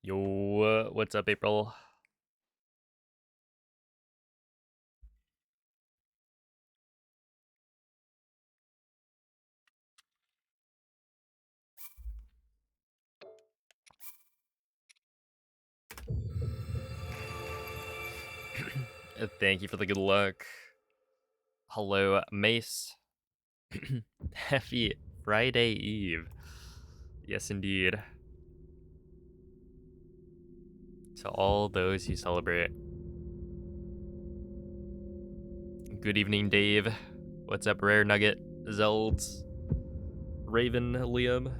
Yo, what's up, April? Thank you for the good luck. Hello, Mace. Happy Friday Eve. Yes, indeed. To all those who celebrate. Good evening, Dave. What's up, Rare Nugget? Zelds. Raven, Liam.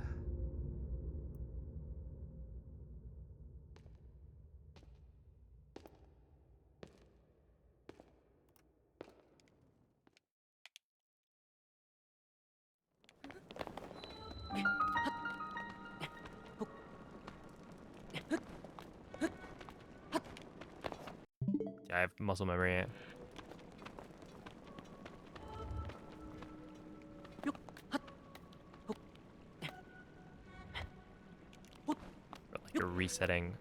Yeah, I have muscle memory. Like a resetting.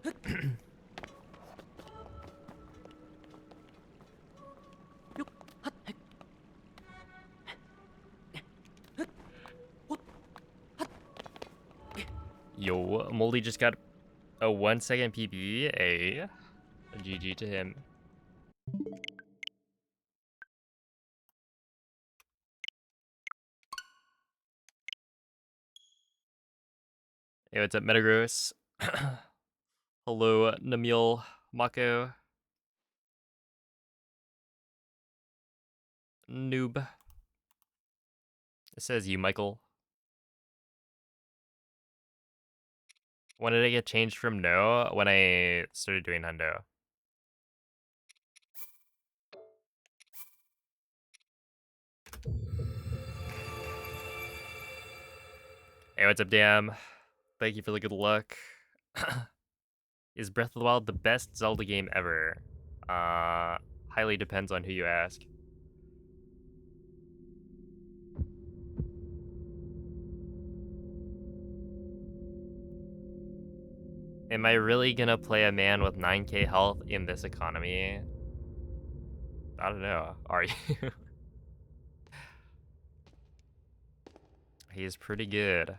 Yo, Moldy just got a 1 second PB. A GG to him. Hey, what's up, Metagross? Hello, Namil, Mako, Noob. It says you, Michael. When did I get changed from no? When I started doing hundo. Hey, what's up, Dam? Thank you for the good luck. Is Breath of the Wild the best Zelda game ever? Highly depends on who you ask. Am I really gonna play a man with 9k health in this economy? I don't know. Are you? He's pretty good.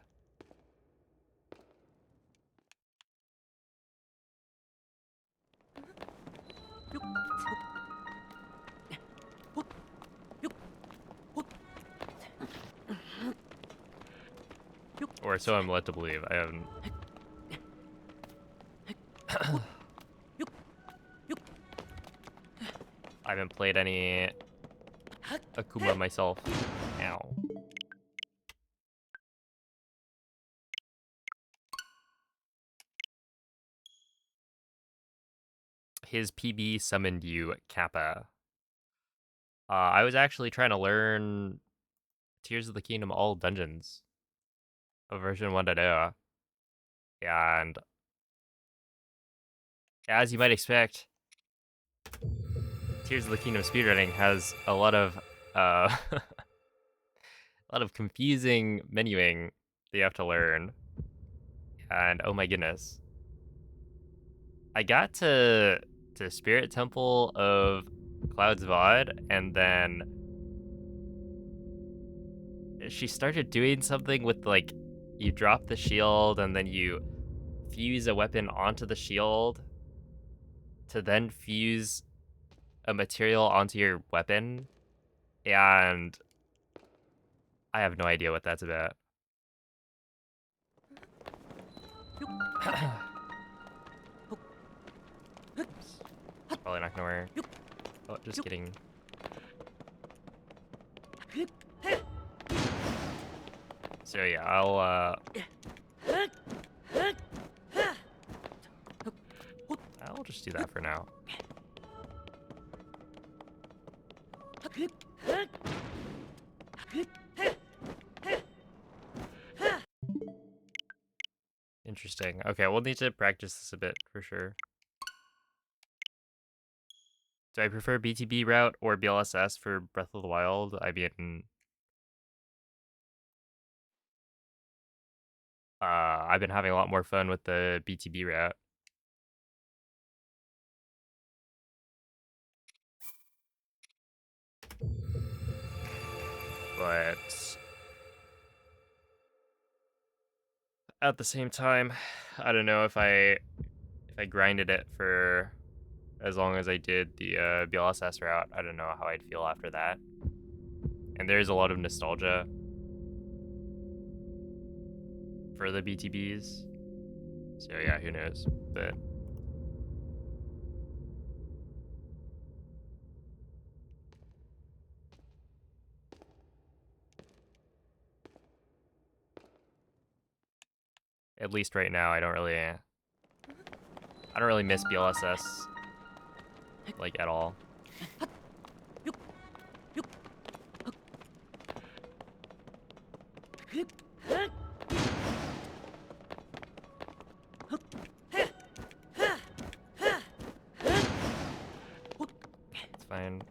Or so I'm led to believe. I haven't. I haven't played any Akuma myself. Ow. His PB summoned you, Kappa. I was actually trying to learn Tears of the Kingdom all dungeons of version 1.0. And as you might expect, Tears of the Kingdom speedrunning has a lot of a lot of confusing menuing that you have to learn. And oh my goodness. I got to Spirit Temple of Cloud's VOD, and then she started doing something with like you drop the shield and then you fuse a weapon onto the shield to then fuse a material onto your weapon, and I have no idea what that's about. Probably not gonna work. Oh, just kidding. So yeah, I'll just do that for now. Interesting. Okay, we'll need to practice this a bit for sure. Do I prefer BTB route or BLSS for Breath of the Wild? I mean, I've been having a lot more fun with the BTB route. But at the same time, I don't know if I grinded it for as long as I did the BLSS route. I don't know how I'd feel after that. And there's a lot of nostalgia for the BTBs. So yeah, who knows? But at least right now, I don't really miss BLSS like at all. It's fine.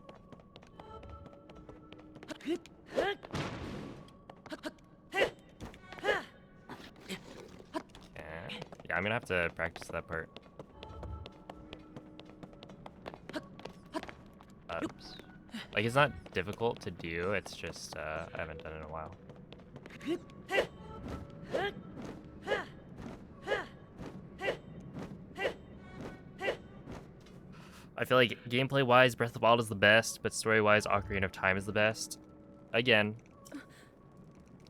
Yeah, I'm gonna have to practice that part. Oops. Like, it's not difficult to do, it's just, I haven't done it in a while. I feel like gameplay-wise, Breath of the Wild is the best, but story-wise, Ocarina of Time is the best. Again,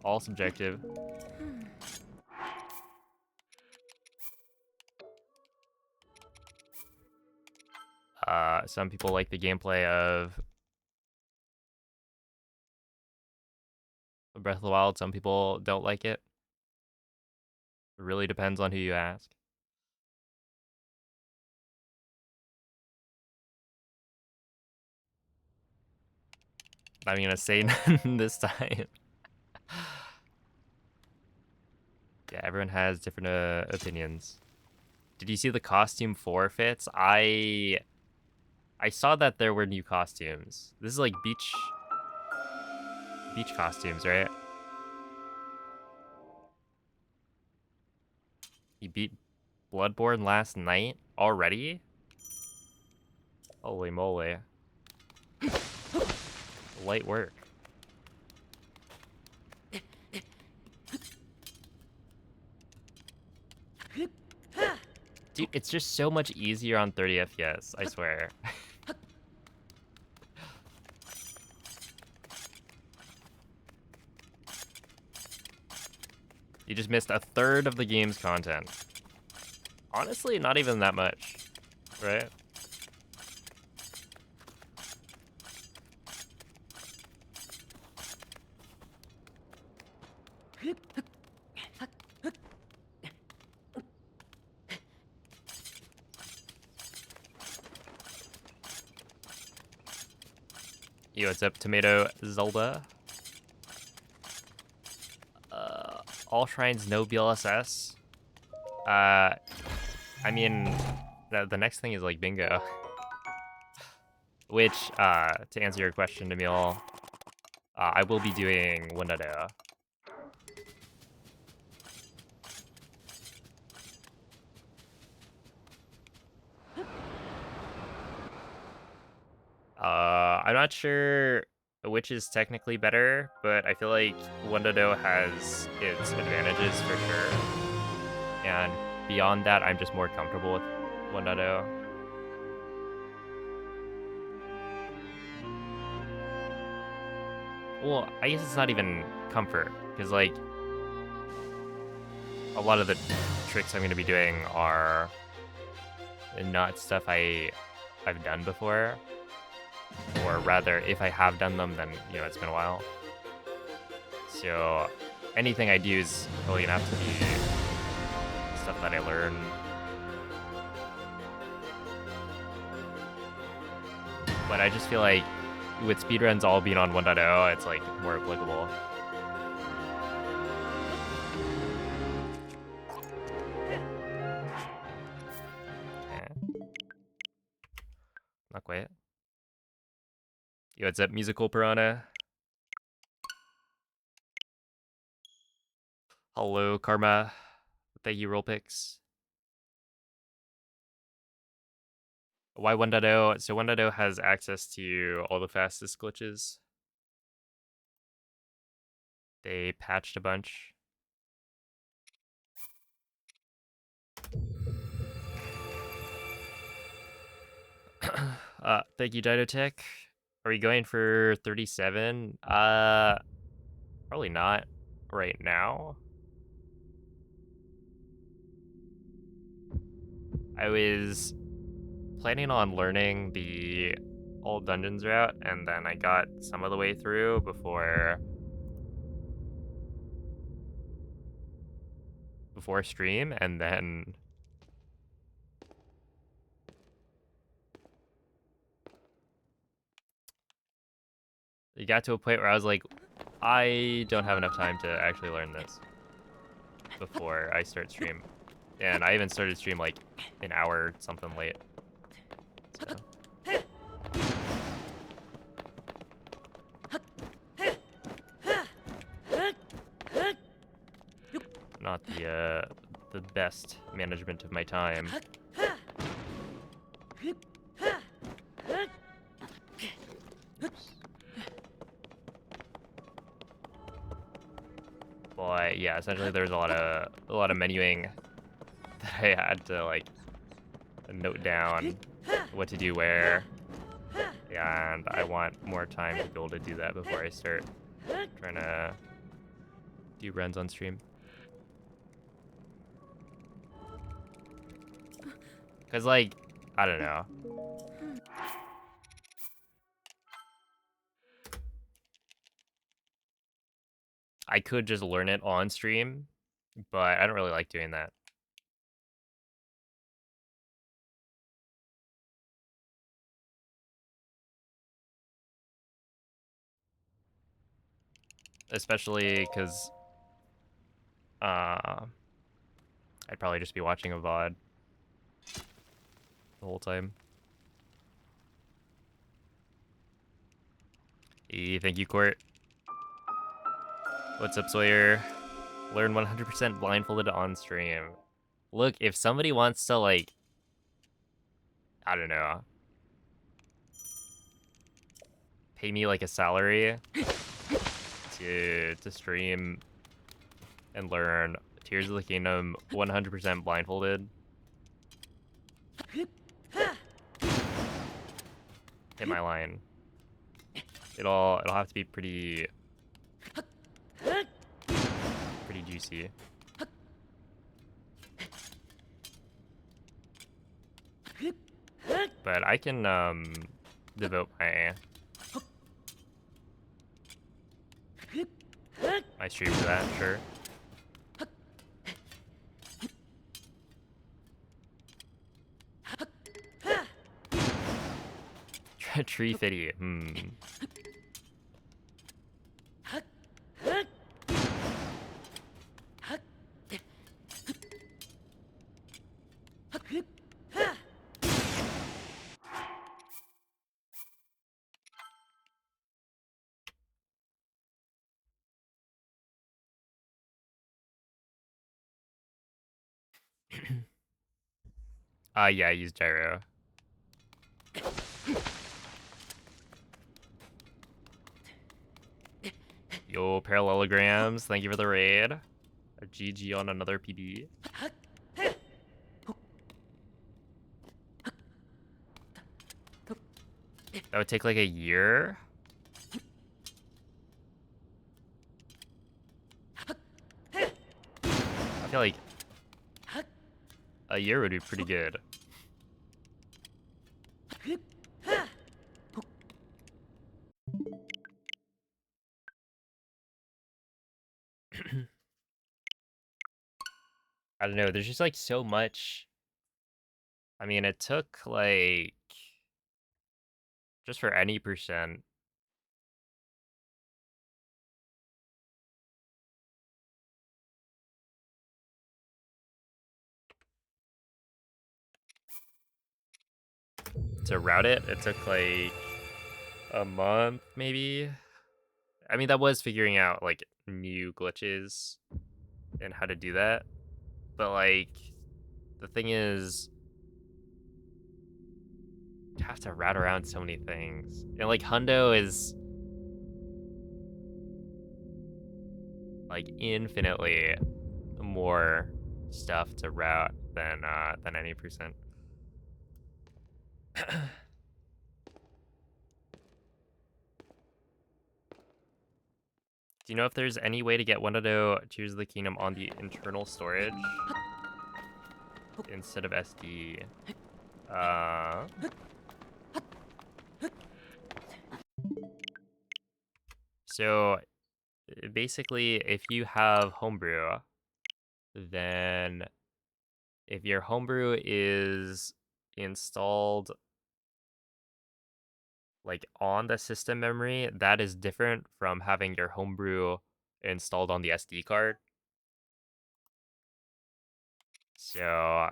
all subjective. Some people like the gameplay of Breath of the Wild, some people don't like it. It really depends on who you ask. I'm gonna say none this time. Yeah, everyone has different opinions. Did you see the costume forfeits? I saw that there were new costumes. This is like beach costumes, right? You beat Bloodborne last night already? Holy moly. Light work. Dude, it's just so much easier on 30 FPS, I swear. You just missed a third of the game's content. Honestly, not even that much, right? Yo, what's up, Tomato Zelda? All shrines, no BLSS. I mean, the next thing is like bingo. Which, to answer your question, Emil, I will be doing 1.0. I'm not sure which is technically better, but I feel like 1.0 has its advantages for sure. And beyond that, I'm just more comfortable with 1.0. Well, I guess it's not even comfort, because like a lot of the tricks I'm going to be doing are not stuff I've done before, or rather, if I have done them, then it's been a while. So anything I do is really gonna have to be stuff that I learn. But I just feel like with speedruns all being on 1.0, it's like more applicable. Not quite. Yo, what's up, Musical Piranha? Hello, Karma. Thank you, Rollpix. Why 1.0? So 1.0 has access to all the fastest glitches. They patched a bunch. Thank you, Didotech. Are we going for 37? Probably not right now. I was planning on learning the all dungeons route, and then I got some of the way through before stream, and then it got to a point where I was like, I don't have enough time to actually learn this before I start stream. And I even started stream like an hour something late. So. Not the best management of my time. But yeah, essentially there's a lot of menuing that I had to like note down what to do where. And I want more time to be able to do that before I start trying to do runs on stream. Cause like, I don't know. I could just learn it on stream, but I don't really like doing that. Especially because I'd probably just be watching a VOD the whole time. Thank you, Court. What's up, Sawyer? Learn 100% blindfolded on stream. Look, if somebody wants to, like, I don't know, pay me like a salary to stream and learn Tears of the Kingdom 100% blindfolded, hit my line. It'll have to be pretty juicy. But I can devote my stream to that, sure. Tree fitty. Yeah, I use gyro. Yo, parallelograms, thank you for the raid. A GG on another PB. That would take like a year. I feel like a year would be pretty good. I don't know, there's just like so much. I mean, it took like, just for any percent, to route it, it took like a month maybe. I mean, that was figuring out like new glitches and how to do that. But, like, the thing is, you have to route around so many things. And, like, Hundo is, like, infinitely more stuff to route than any percent. Do you know if there's any way to get 1.0 Tears of the Kingdom on the internal storage instead of SD? So basically, if you have homebrew, then if your homebrew is installed like on the system memory, that is different from having your homebrew installed on the SD card. So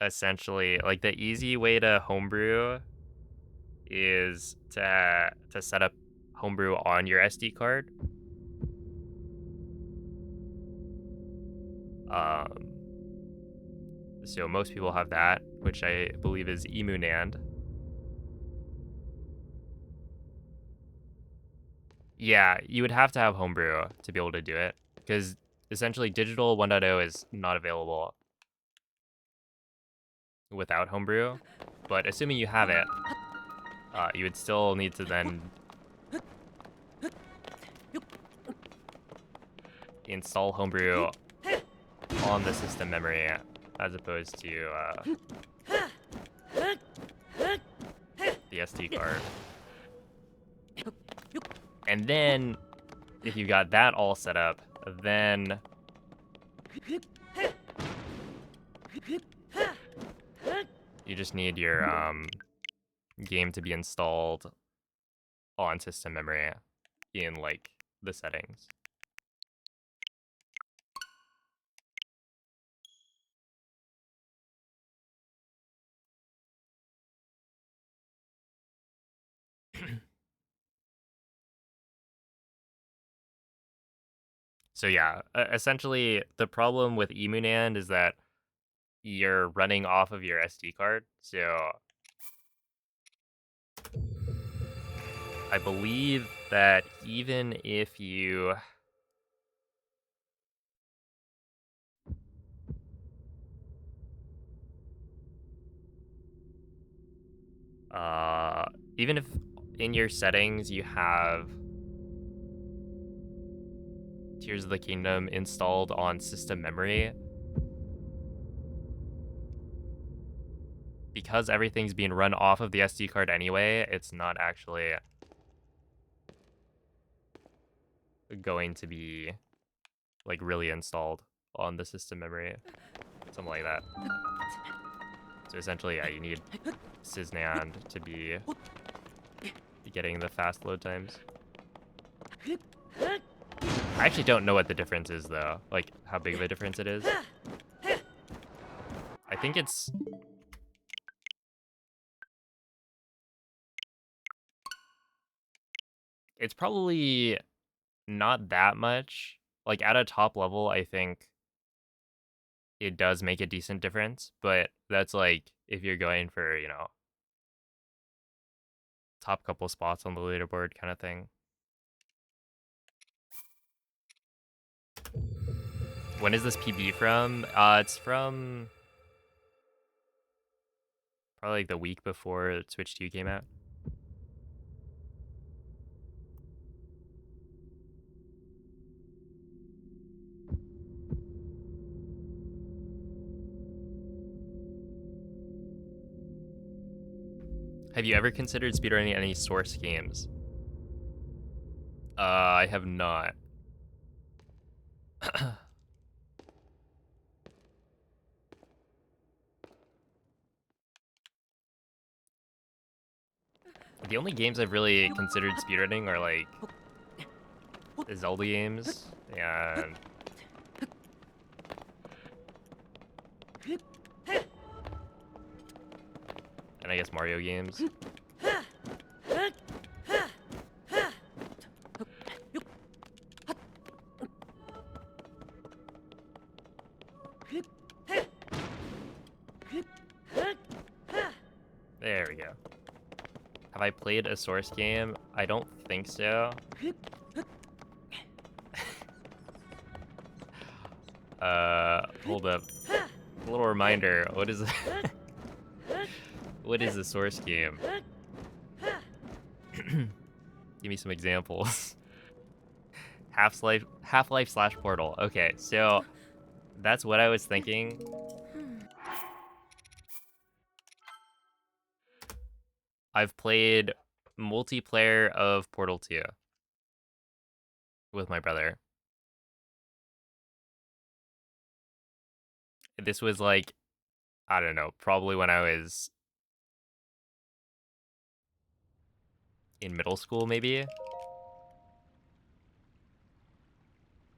essentially, like the easy way to homebrew is to set up homebrew on your SD card. So most people have that, which I believe is emunand. Yeah, you would have to have homebrew to be able to do it, because essentially digital 1.0 is not available without homebrew. But assuming you have it, you would still need to then install homebrew on the system memory as opposed to the SD card. And then if you got that all set up, then you just need your game to be installed on system memory in like the settings. So yeah, essentially the problem with emunand is that you're running off of your SD card. So I believe that even if you even if in your settings you have Tears of the Kingdom installed on system memory, because everything's being run off of the SD card anyway, it's not actually going to be like really installed on the system memory, something like that. So essentially, yeah, you need Sysnand to be getting the fast load times. I actually don't know what the difference is though, like how big of a difference it is. I think it's probably not that much. Like at a top level, I think it does make a decent difference, but that's like if you're going for, you know, top couple spots on the leaderboard kind of thing. When is this PB from? It's from probably like the week before Switch 2 came out. Have you ever considered speedrunning any Source games? I have not. The only games I've really considered speedrunning are like the Zelda games and I guess Mario games. Have I played a Source game? I don't think so. Hold up. A little reminder. What is what is a Source game? Give me some examples. Half-Life slash Portal. Okay, so that's what I was thinking. I've played multiplayer of Portal 2 with my brother. This was like, I don't know, probably when I was in middle school, maybe.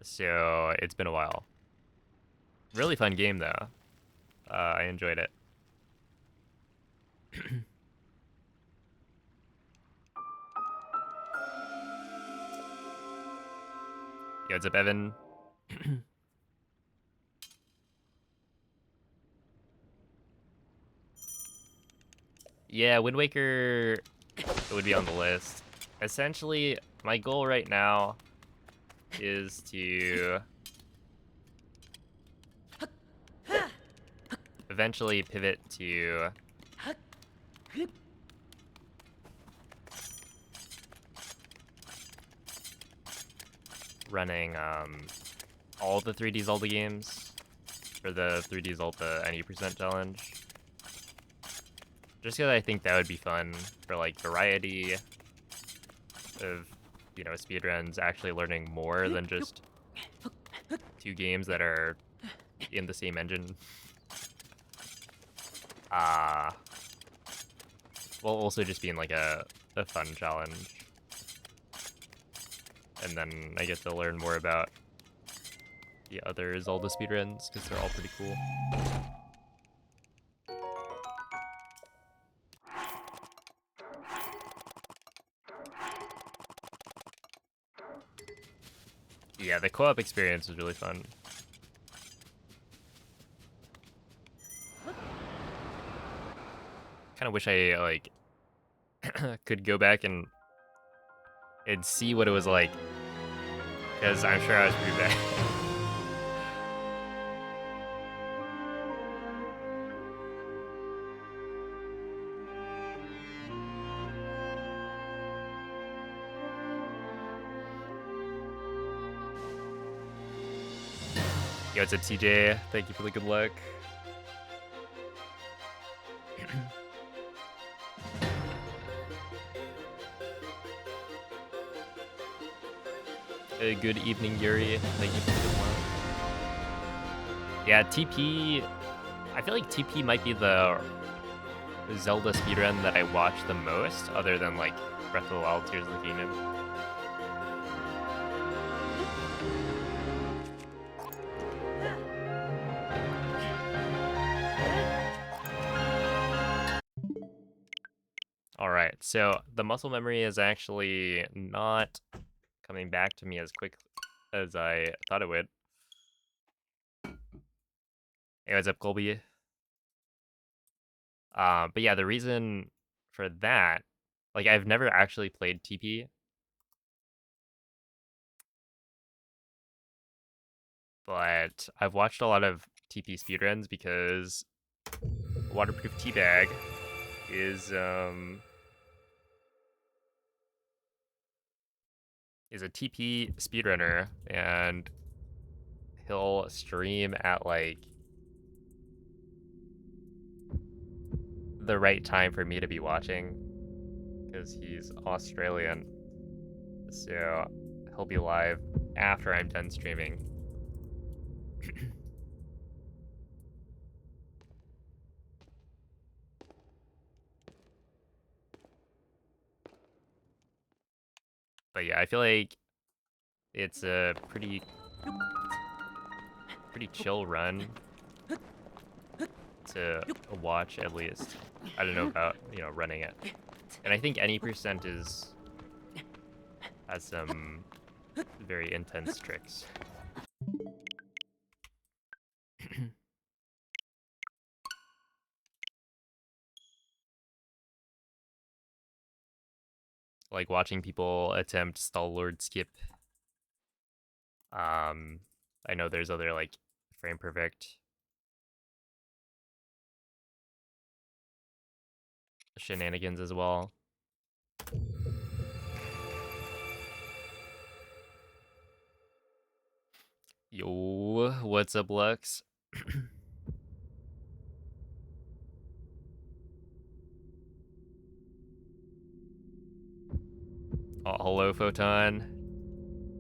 So it's been a while. Really fun game, though. I enjoyed it. Yo, what's up, Evan? Yeah, Wind Waker would be on the list. Essentially, my goal right now is to eventually pivot to running all the 3D Zelda games for the 3D Zelda Any percent challenge. Just because I think that would be fun for like variety of, you know, speedruns, actually learning more than just 2 games that are in the same engine. While also just being like a fun challenge. And then I get to learn more about the other Zelda speedruns, because they're all pretty cool. Yeah, the co-op experience was really fun. Kind of wish I, like, could go back and see what it was like, because I'm sure I was pretty bad. Yo, what's up, TJ? Thank you for the good luck. Good evening, Yuri. Thank you for the good luck. Yeah, TP. I feel like TP might be the Zelda speedrun that I watch the most, other than like Breath of the Wild, Tears of the Kingdom. Alright, so the muscle memory is actually not coming back to me as quick as I thought it would. Hey, what's up, Colby? But yeah, the reason for that, like, I've never actually played TP, but I've watched a lot of TP speedruns because Waterproof Teabag is a TP speedrunner, and he'll stream at like the right time for me to be watching, because he's Australian, so he'll be live after I'm done streaming. But yeah, I feel like it's a pretty chill run to watch, at least. I don't know about, you know, running it. And I think Any percent has some very intense tricks. Like watching people attempt Stalwart skip. I know there's other like frame perfect shenanigans as well. Yo, what's up, Lux? Oh, hello, Photon.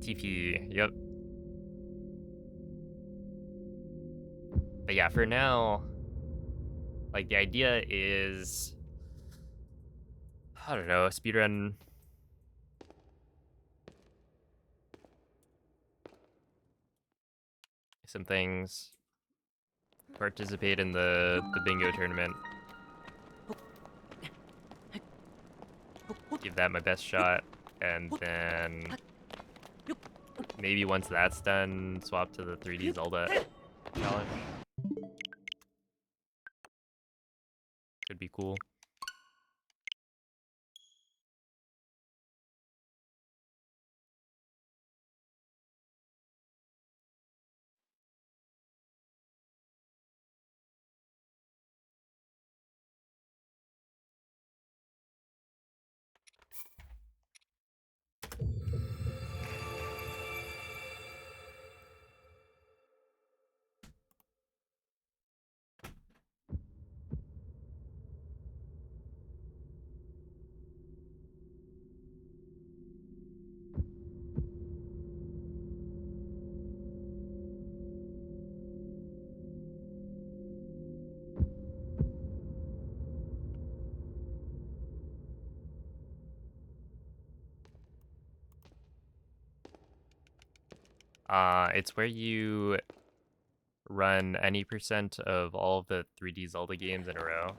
TP, yep. But yeah, for now, like the idea is, I don't know, speedrun some things, participate in the bingo tournament, give that my best shot, and then maybe once that's done, swap to the 3D Zelda challenge. Could be cool. It's where you run any percent of all of the 3D Zelda games in a row.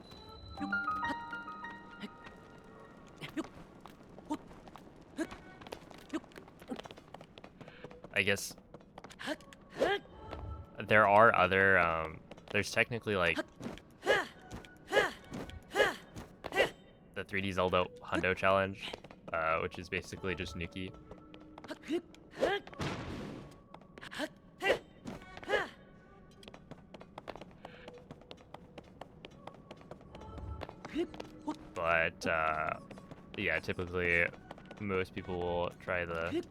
I guess there are other, there's technically like the 3D Zelda Hundo Challenge, which is basically just Nuki. But yeah, typically most people will try the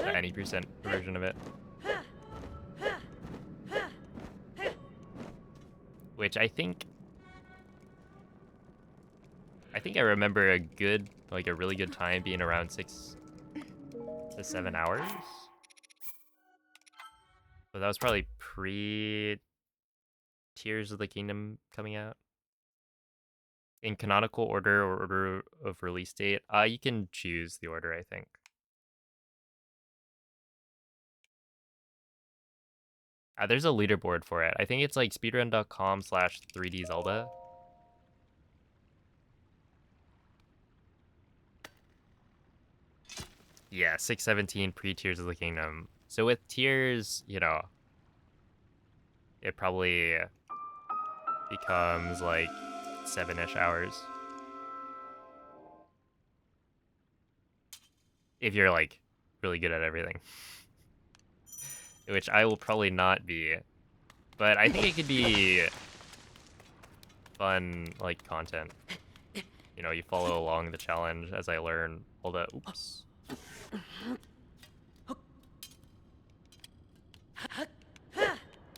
any percent version of it, which I think I remember a really good time being around 6 to 7 hours. But that was probably pre Tears of the Kingdom coming out. In canonical order or order of release date, you can choose the order, I think. There's a leaderboard for it. I think it's like speedrun.com/3D Zelda. Yeah, 617 pre Tears of the Kingdom. So with Tears, you know, it probably becomes like 7-ish hours. If you're like really good at everything. Which I will probably not be. But I think it could be fun, like, content. You know, you follow along the challenge as I learn all the... Oops.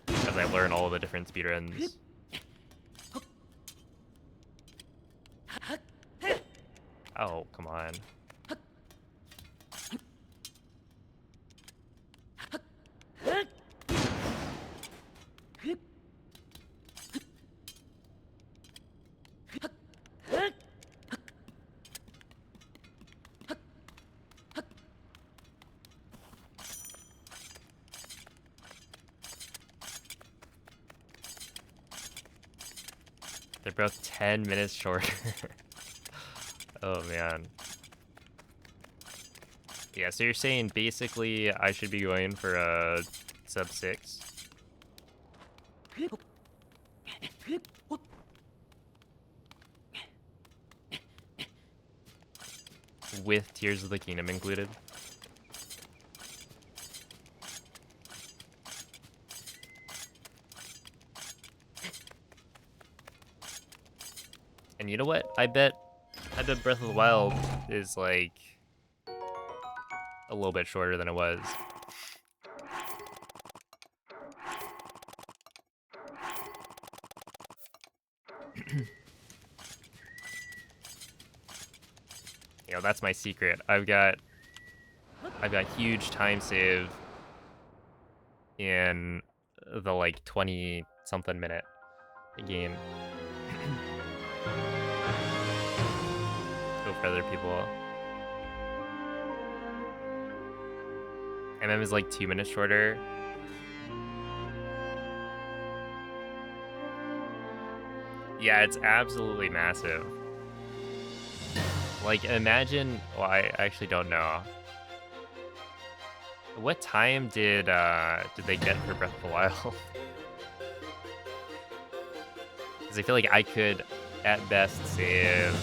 As I learn all the different speedruns. Oh, come on. They're both 10 minutes shorter. Oh, man. Yeah, so you're saying basically I should be going for a sub 6? with Tears of the Kingdom included. And you know what? I bet Breath of the Wild is like a little bit shorter than it was. You know, that's my secret. I've got huge time save in the like 20 something minute game over other people. MM is like 2 minutes shorter. Yeah, it's absolutely massive. Like, imagine. Well, I actually don't know. What time did they get for Breath of the Wild? Because I feel like I could, at best, save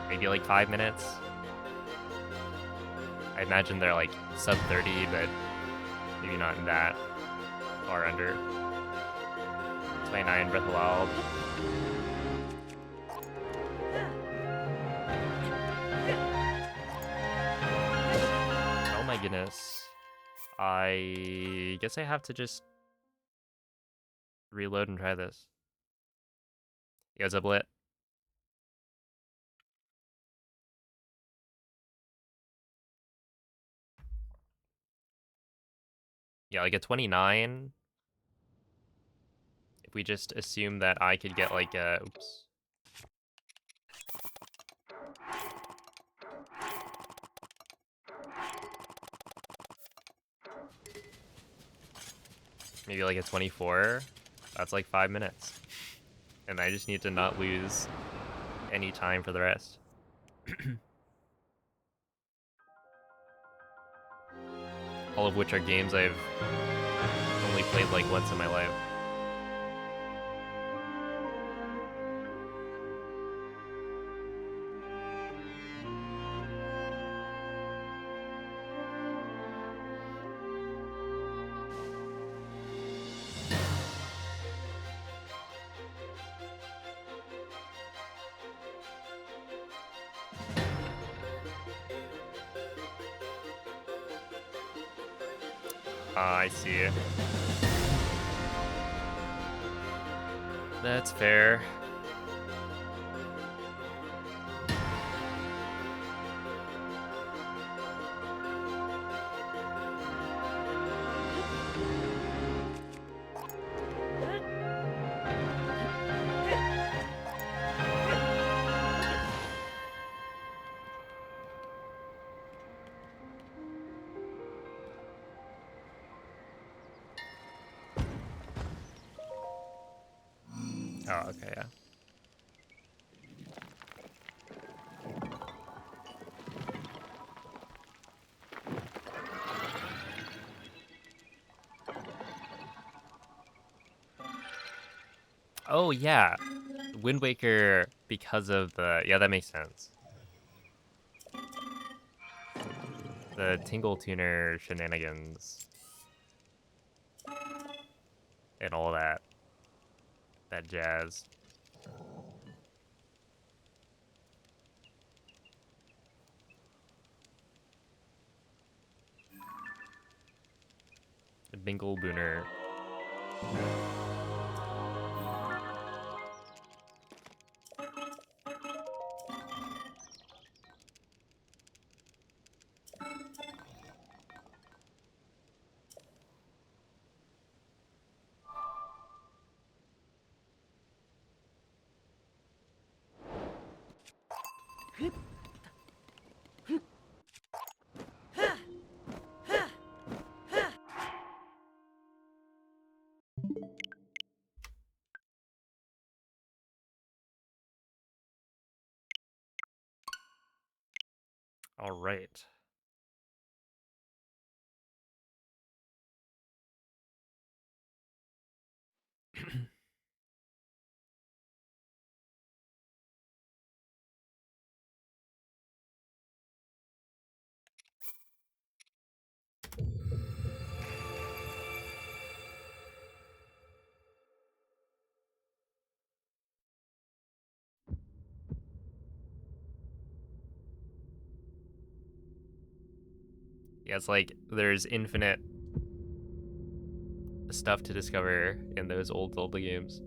maybe like 5 minutes. I imagine they're like sub 30, but maybe not in that or under. 29 Breath of the Wild. Oh my goodness. I guess I have to just reload and try this. Yo, what's up, Lit? Yeah, like a 29. If we just assume that I could get like a... Oops. Maybe like a 24. That's like 5 minutes. And I just need to not lose any time for the rest. All of which are games I've only played like once in my life. I see. That's fair. Oh, okay, yeah. Oh, yeah. Wind Waker, because of the... Yeah, that makes sense. The Tingle Tuner shenanigans. And all that. That jazz. The Bingle Booner. All right. Yeah, it's like there's infinite stuff to discover in those old Zelda games.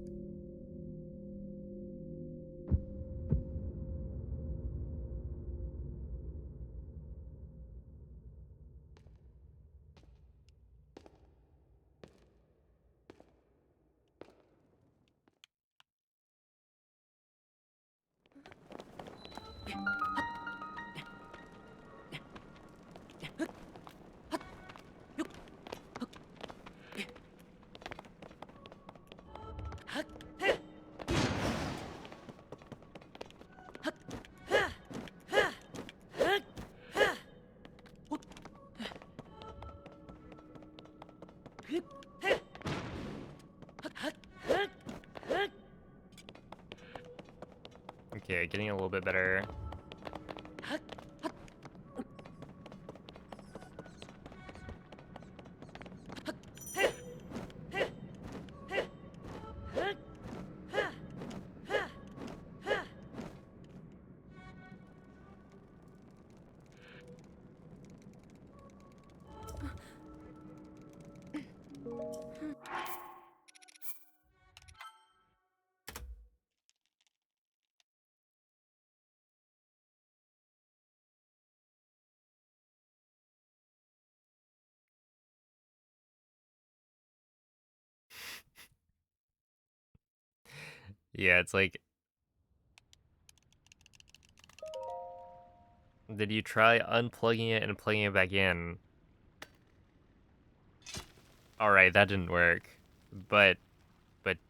Okay, getting a little bit better. Yeah, it's like, did you try unplugging it and plugging it back in? All right, that didn't work. But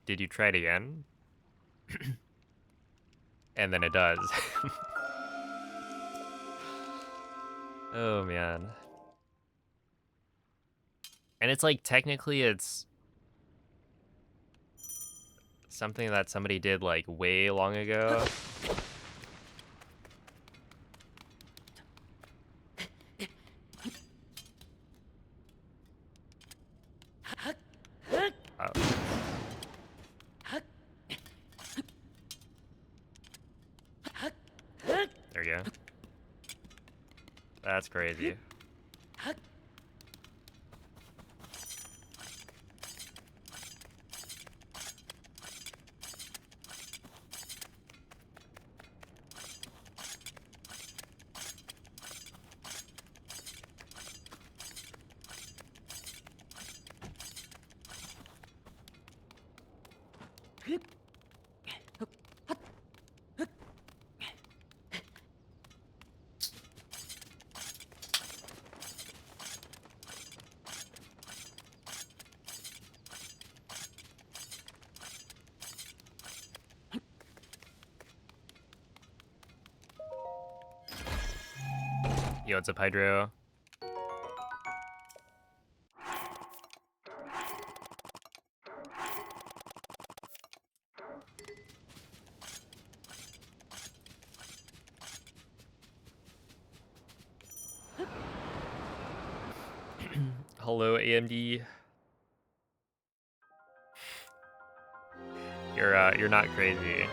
did you try it again? And then it does. Oh man. And it's like technically it's something that somebody did like way long ago. Oh. There you go. That's crazy. Yo, what's up, Hydro? Hello, AMD. You're not crazy.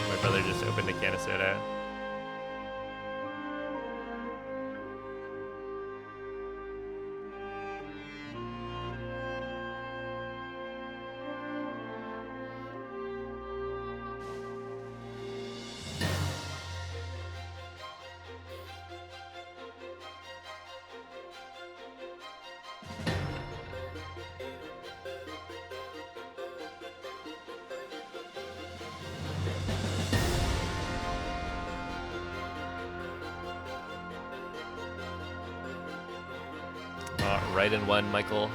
My brother just opened a can of soda. Right in one, Michael.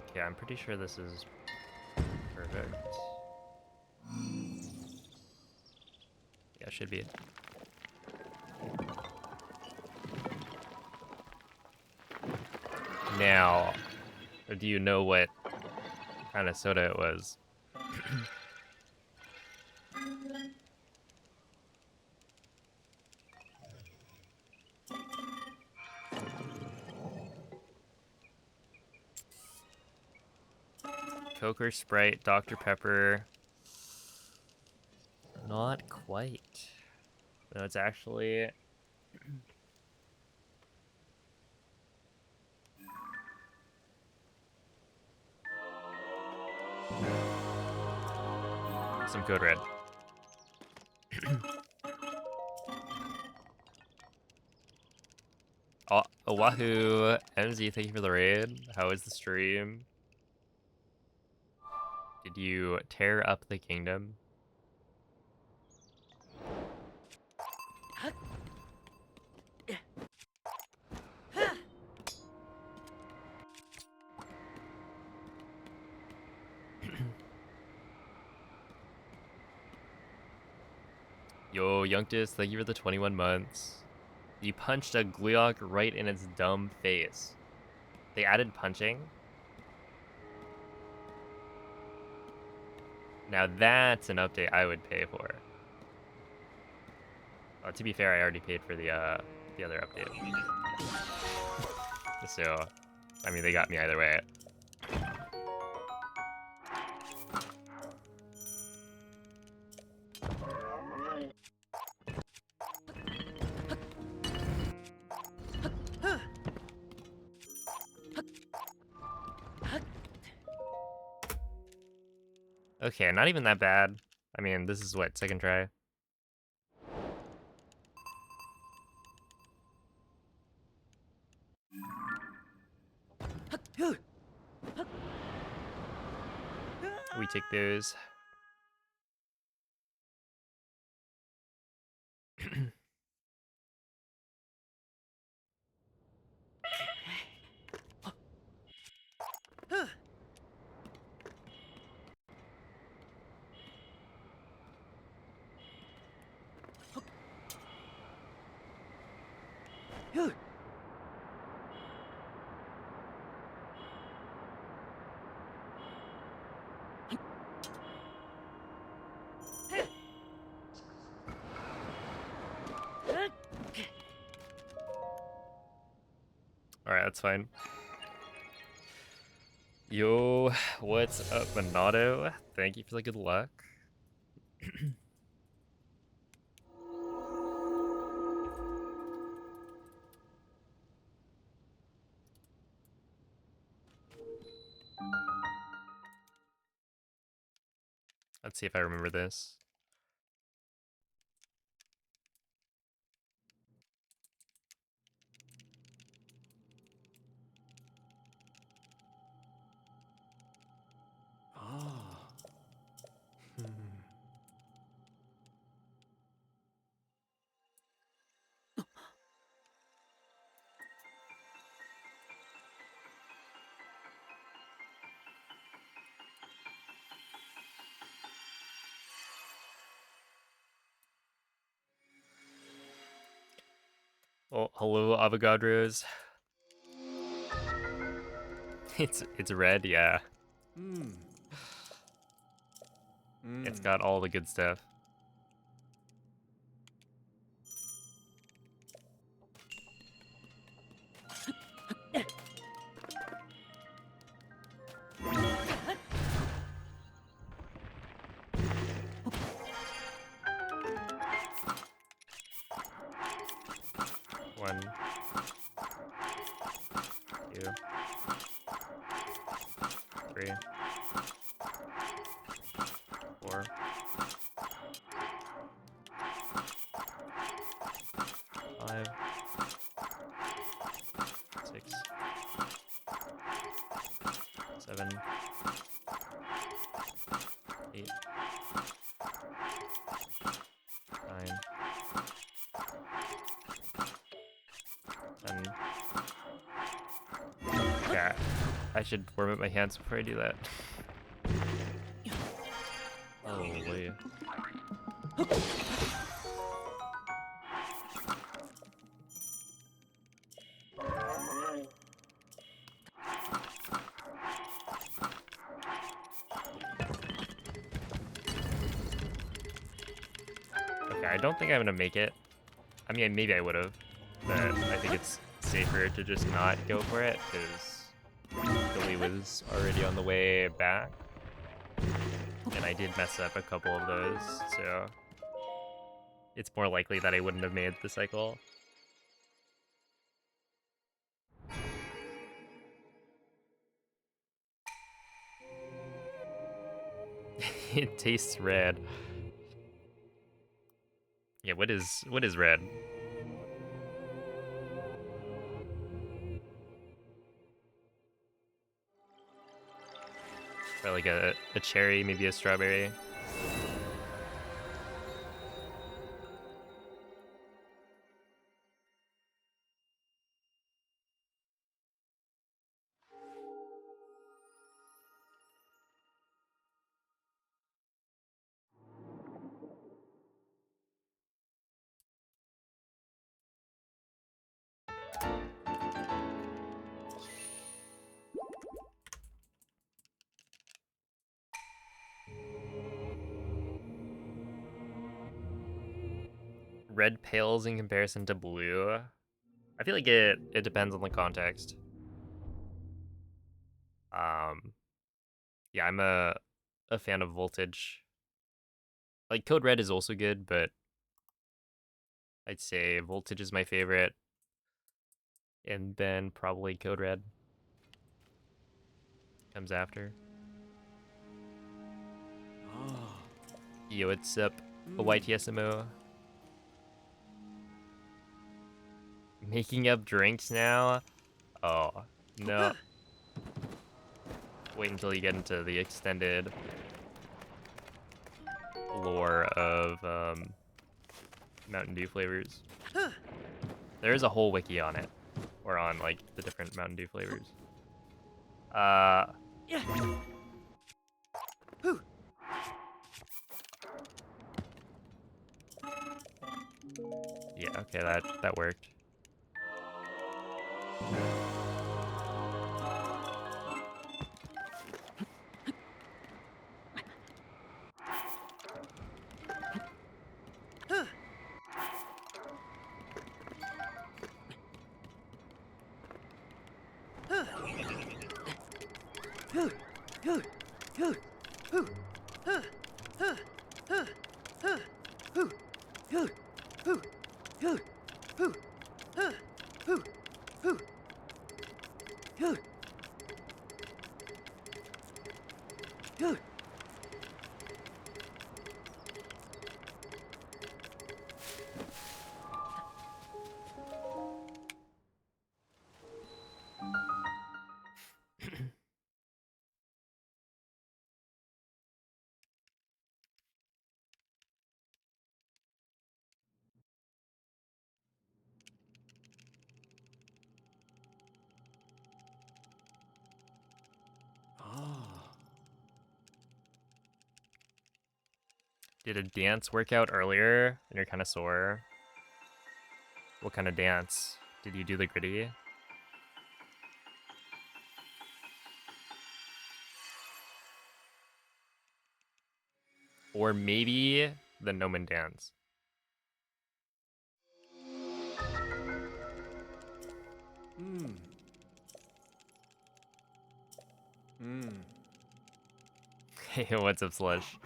Okay, I'm pretty sure this is perfect. Yeah, should be. Now, do you know what kind of soda it was? Coke or Sprite, Dr. Pepper. Not quite. No, it's actually... some Code Red. Oh, Oahu, MZ, thank you for the raid. How is the stream? Did you tear up the kingdom? Yo, Youngtis, thank you for the 21 months. You punched a Gleok right in its dumb face. They added punching? Now that's an update I would pay for. To be fair, I already paid for the other update. So, I mean, they got me either way. Okay, not even that bad. I mean, this is what, second try? We take those. Alright, that's fine. Yo, what's up, Monado? Thank you for the good luck. Let's see if I remember this. Oh. Oh, hello, avogadros. It's red, yeah. It's got all the good stuff. One, two, three, four, five, six, seven, 8, 9, 10. Yeah, I should warm up my hands before I do that. Holy. Okay, I don't think I'm gonna make it. I mean, maybe I would have, but I think it's safer to just not go for it because Billy was already on the way back. And I did mess up a couple of those, so it's more likely that I wouldn't have made the cycle. It tastes red. Yeah, what is red? Or like a cherry, maybe a strawberry. Red pales in comparison to blue. I feel like it depends on the context. Yeah, I'm a fan of Voltage. Like Code Red is also good, but I'd say Voltage is my favorite, and then probably Code Red comes after. Yo, what's up? A YTSMO. Making up drinks now? Oh, no. Wait until you get into the extended lore of Mountain Dew flavors. There is a whole wiki on it, or on like the different Mountain Dew flavors. Yeah, okay, that worked. Did a dance workout earlier and you're kind of sore? What kind of dance? Did you do the gritty? Or maybe the Nomen dance? Hey, what's up, Slush?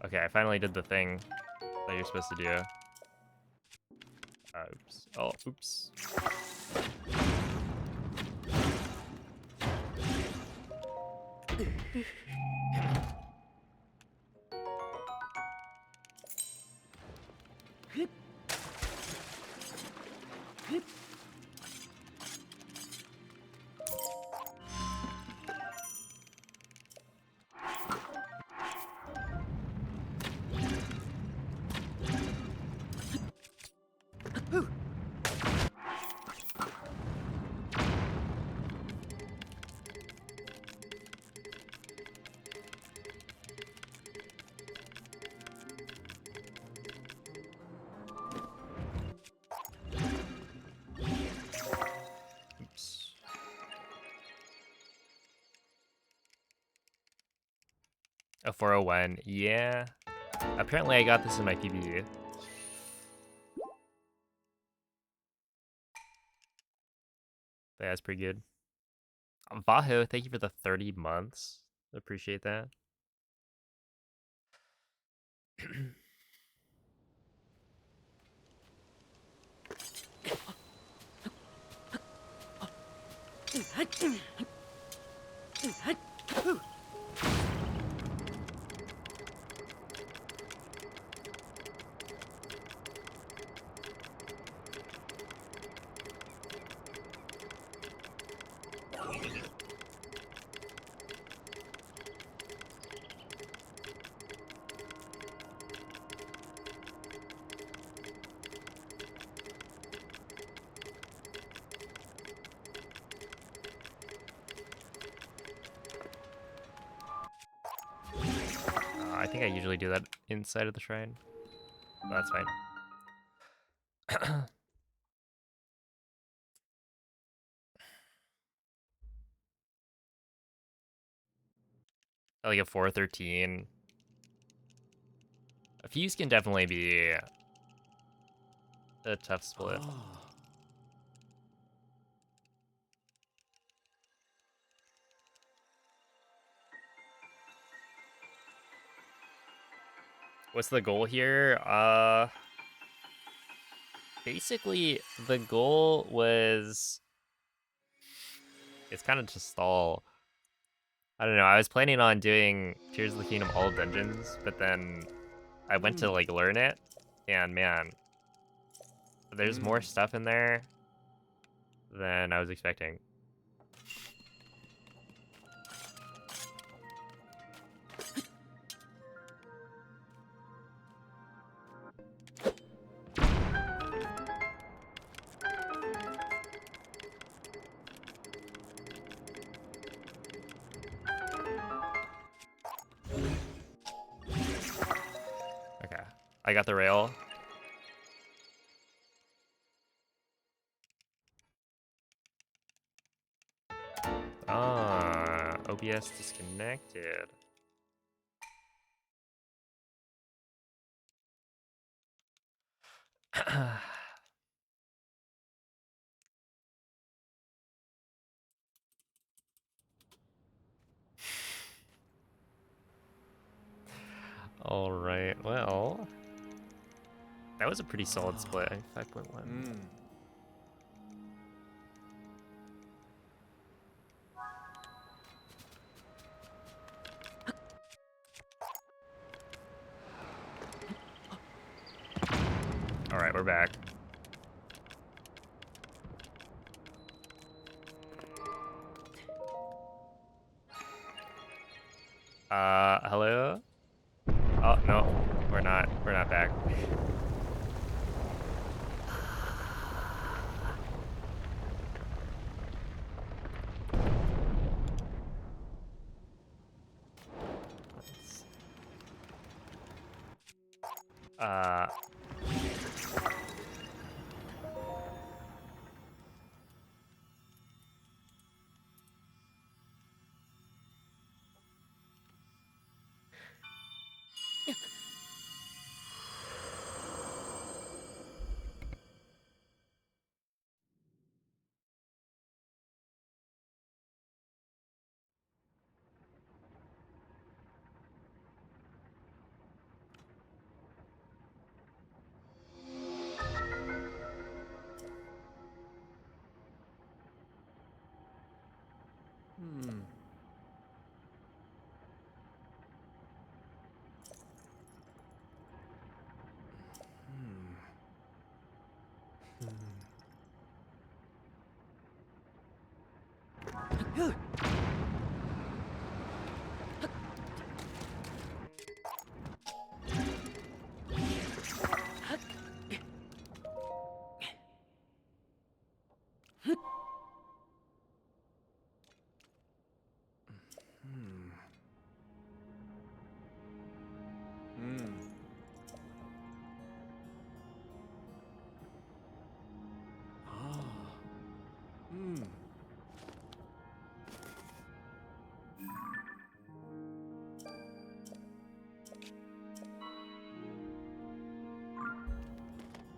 Okay, I finally did the thing that you're supposed to do. Oops. Oh, oops. A 401. Yeah. Apparently I got this in my PB. But that's pretty good. Vaho, thank you for the 30 months. Appreciate that. I think I usually do that inside of the shrine. But that's fine. Like a 413. A fuse can definitely be a tough split. What's the goal here? Basically the goal was it's kind of to stall. I don't know. I was planning on doing Tears of the Kingdom all dungeons, but then I went to like learn it, and man, there's more stuff in there than I was expecting. Okay, I got the rail. Ah, OBS disconnected. All right, well, that was a pretty solid split. 5.1. All right, we're back. Hello? Oh, no, we're not. We're not back. Uh,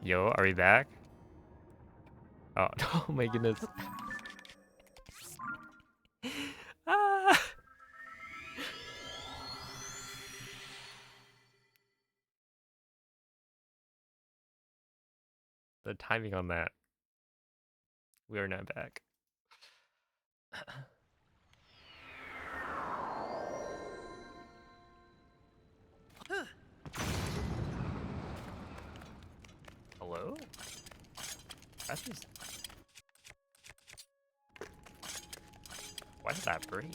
Yo, are we back? Oh, oh my goodness. Ah! The timing on that. We are not back. Hello? That's just... Why did that break?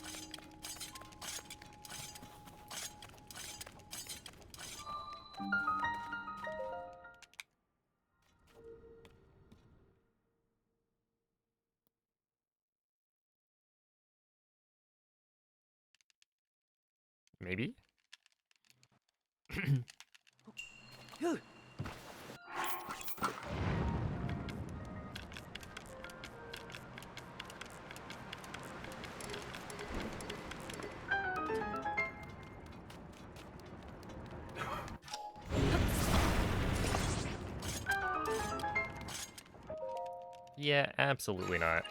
Maybe? Yeah, absolutely not.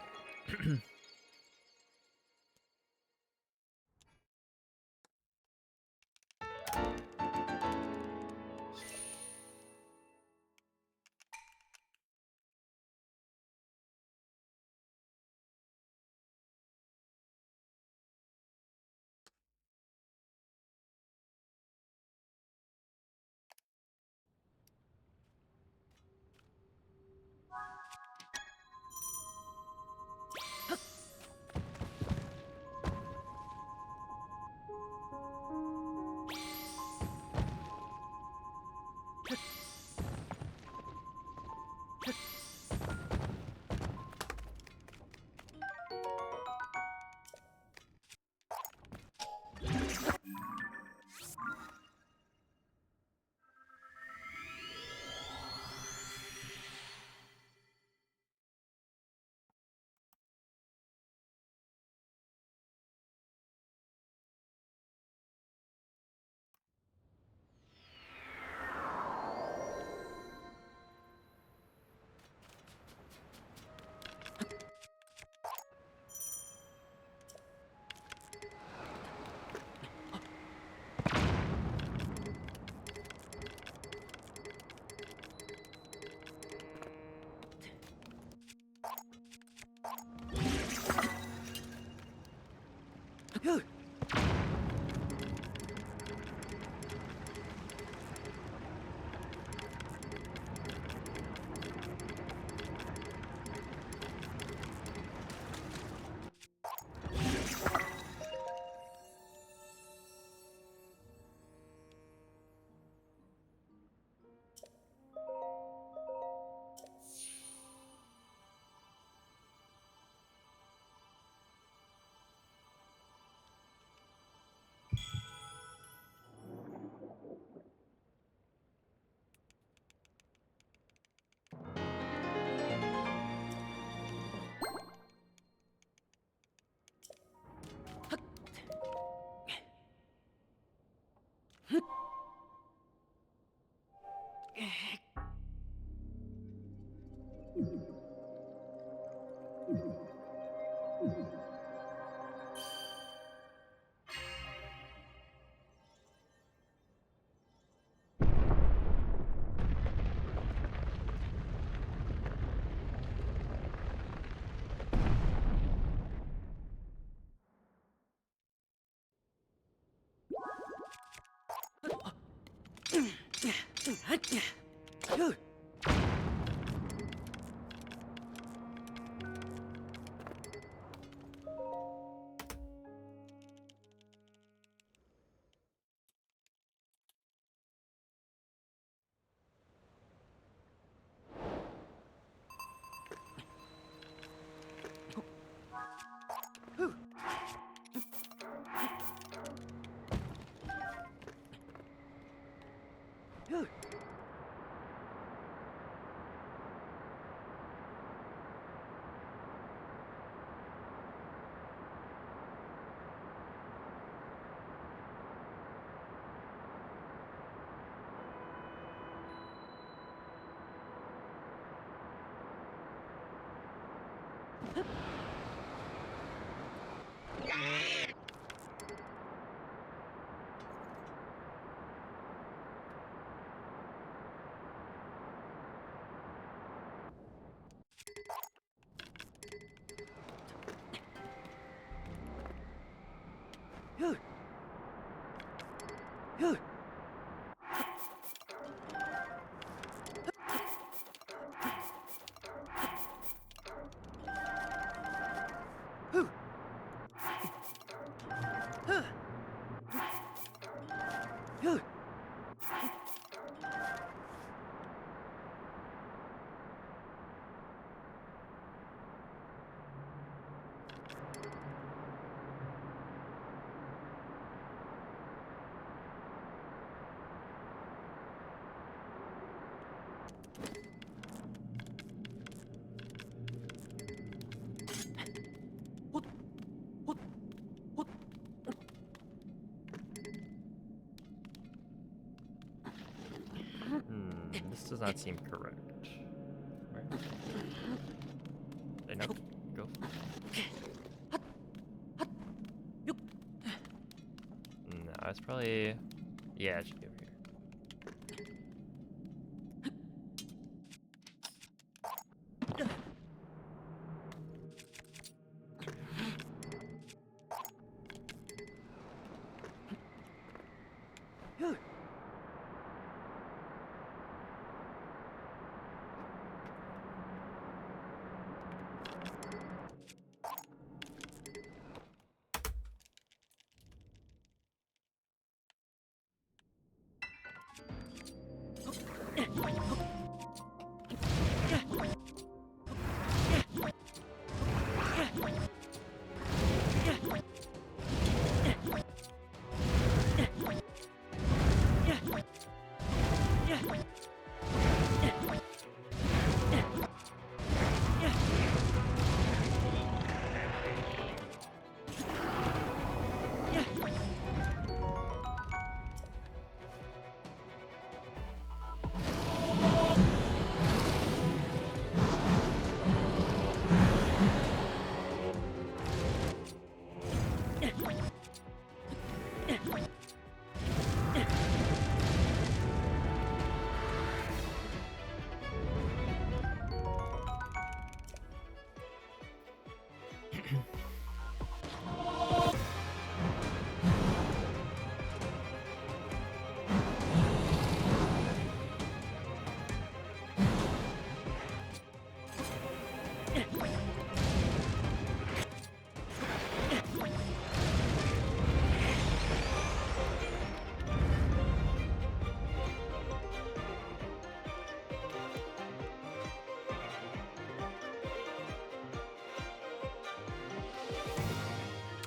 This does not seem correct. Where? Nope. Go. No, it's probably... Yeah, it should be over here.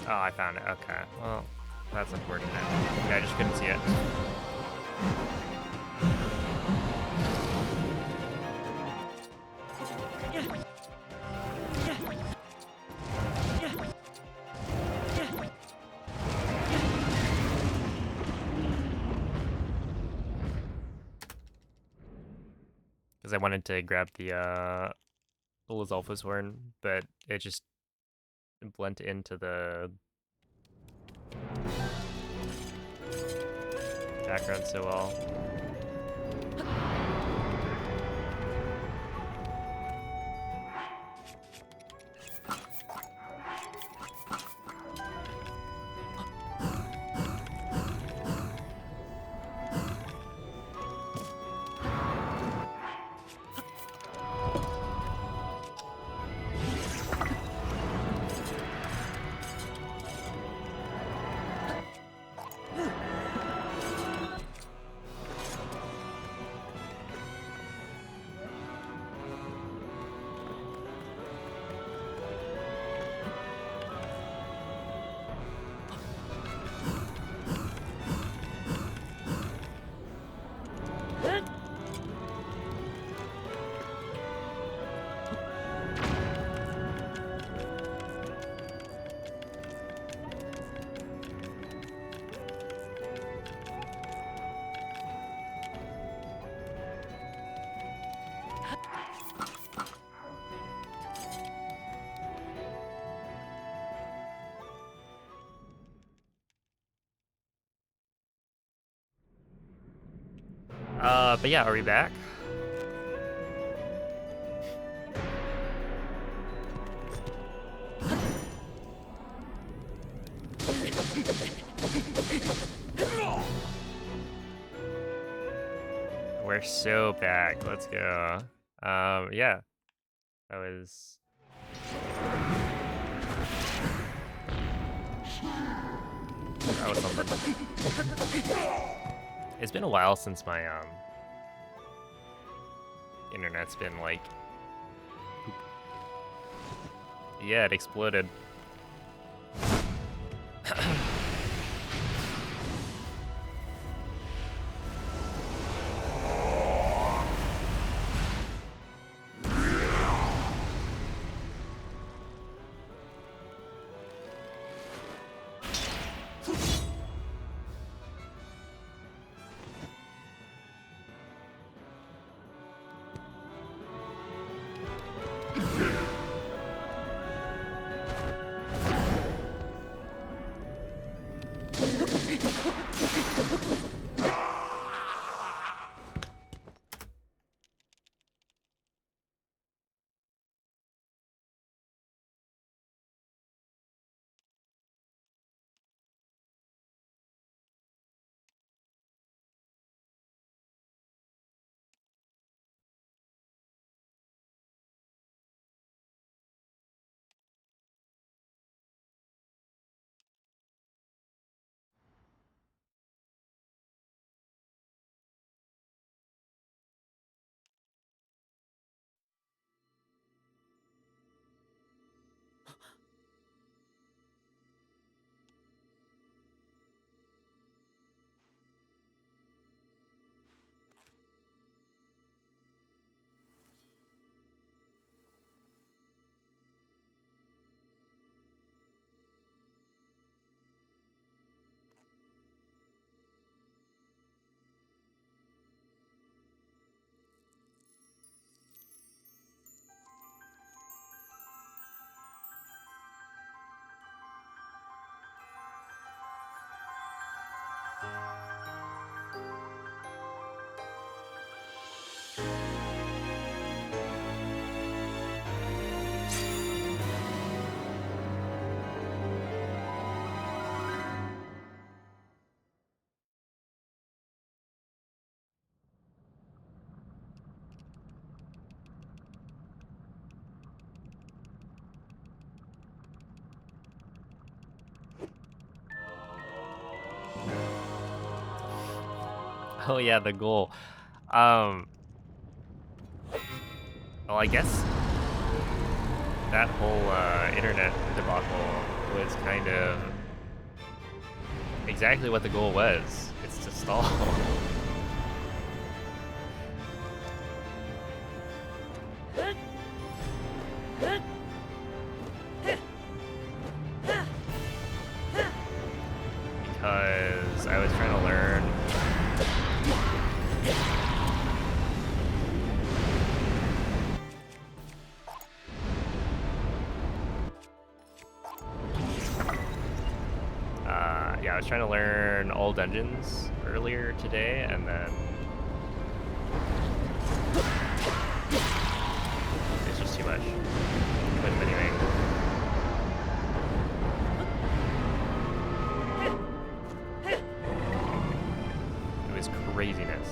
Oh, I found it. Okay. Well, that's unfortunate. Yeah, I just couldn't see it. Because I wanted to grab the Lizalfa's horn, but it just blend into the background so well. But yeah, are we back? We're so back. Let's go. Yeah. That was something. It's been a while since my internet's been like, yeah, it exploded. Oh yeah, the goal. Well, I guess that whole internet debacle was kind of exactly what the goal was. It's to stall. Because I was trying to learn. Yeah, I was trying to learn all dungeons earlier today, and then it's just too much. Couldn't anyway. It was craziness.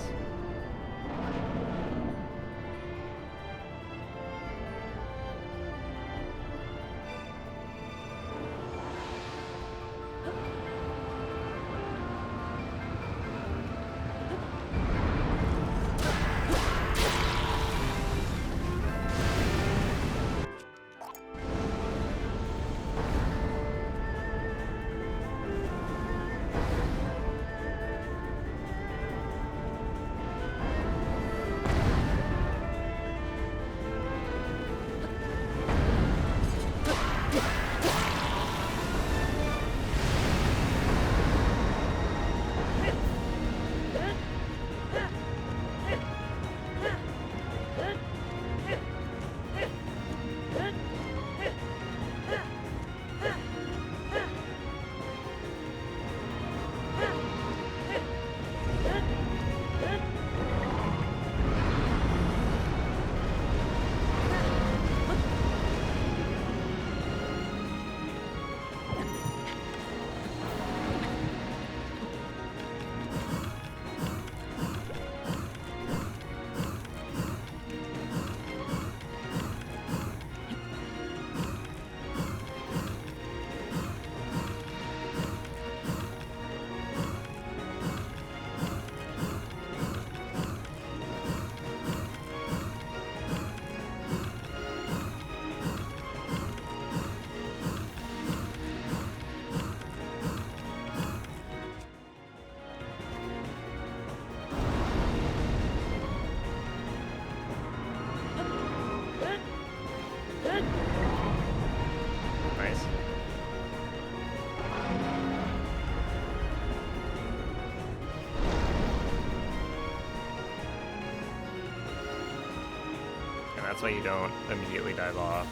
That's why you don't immediately dive off.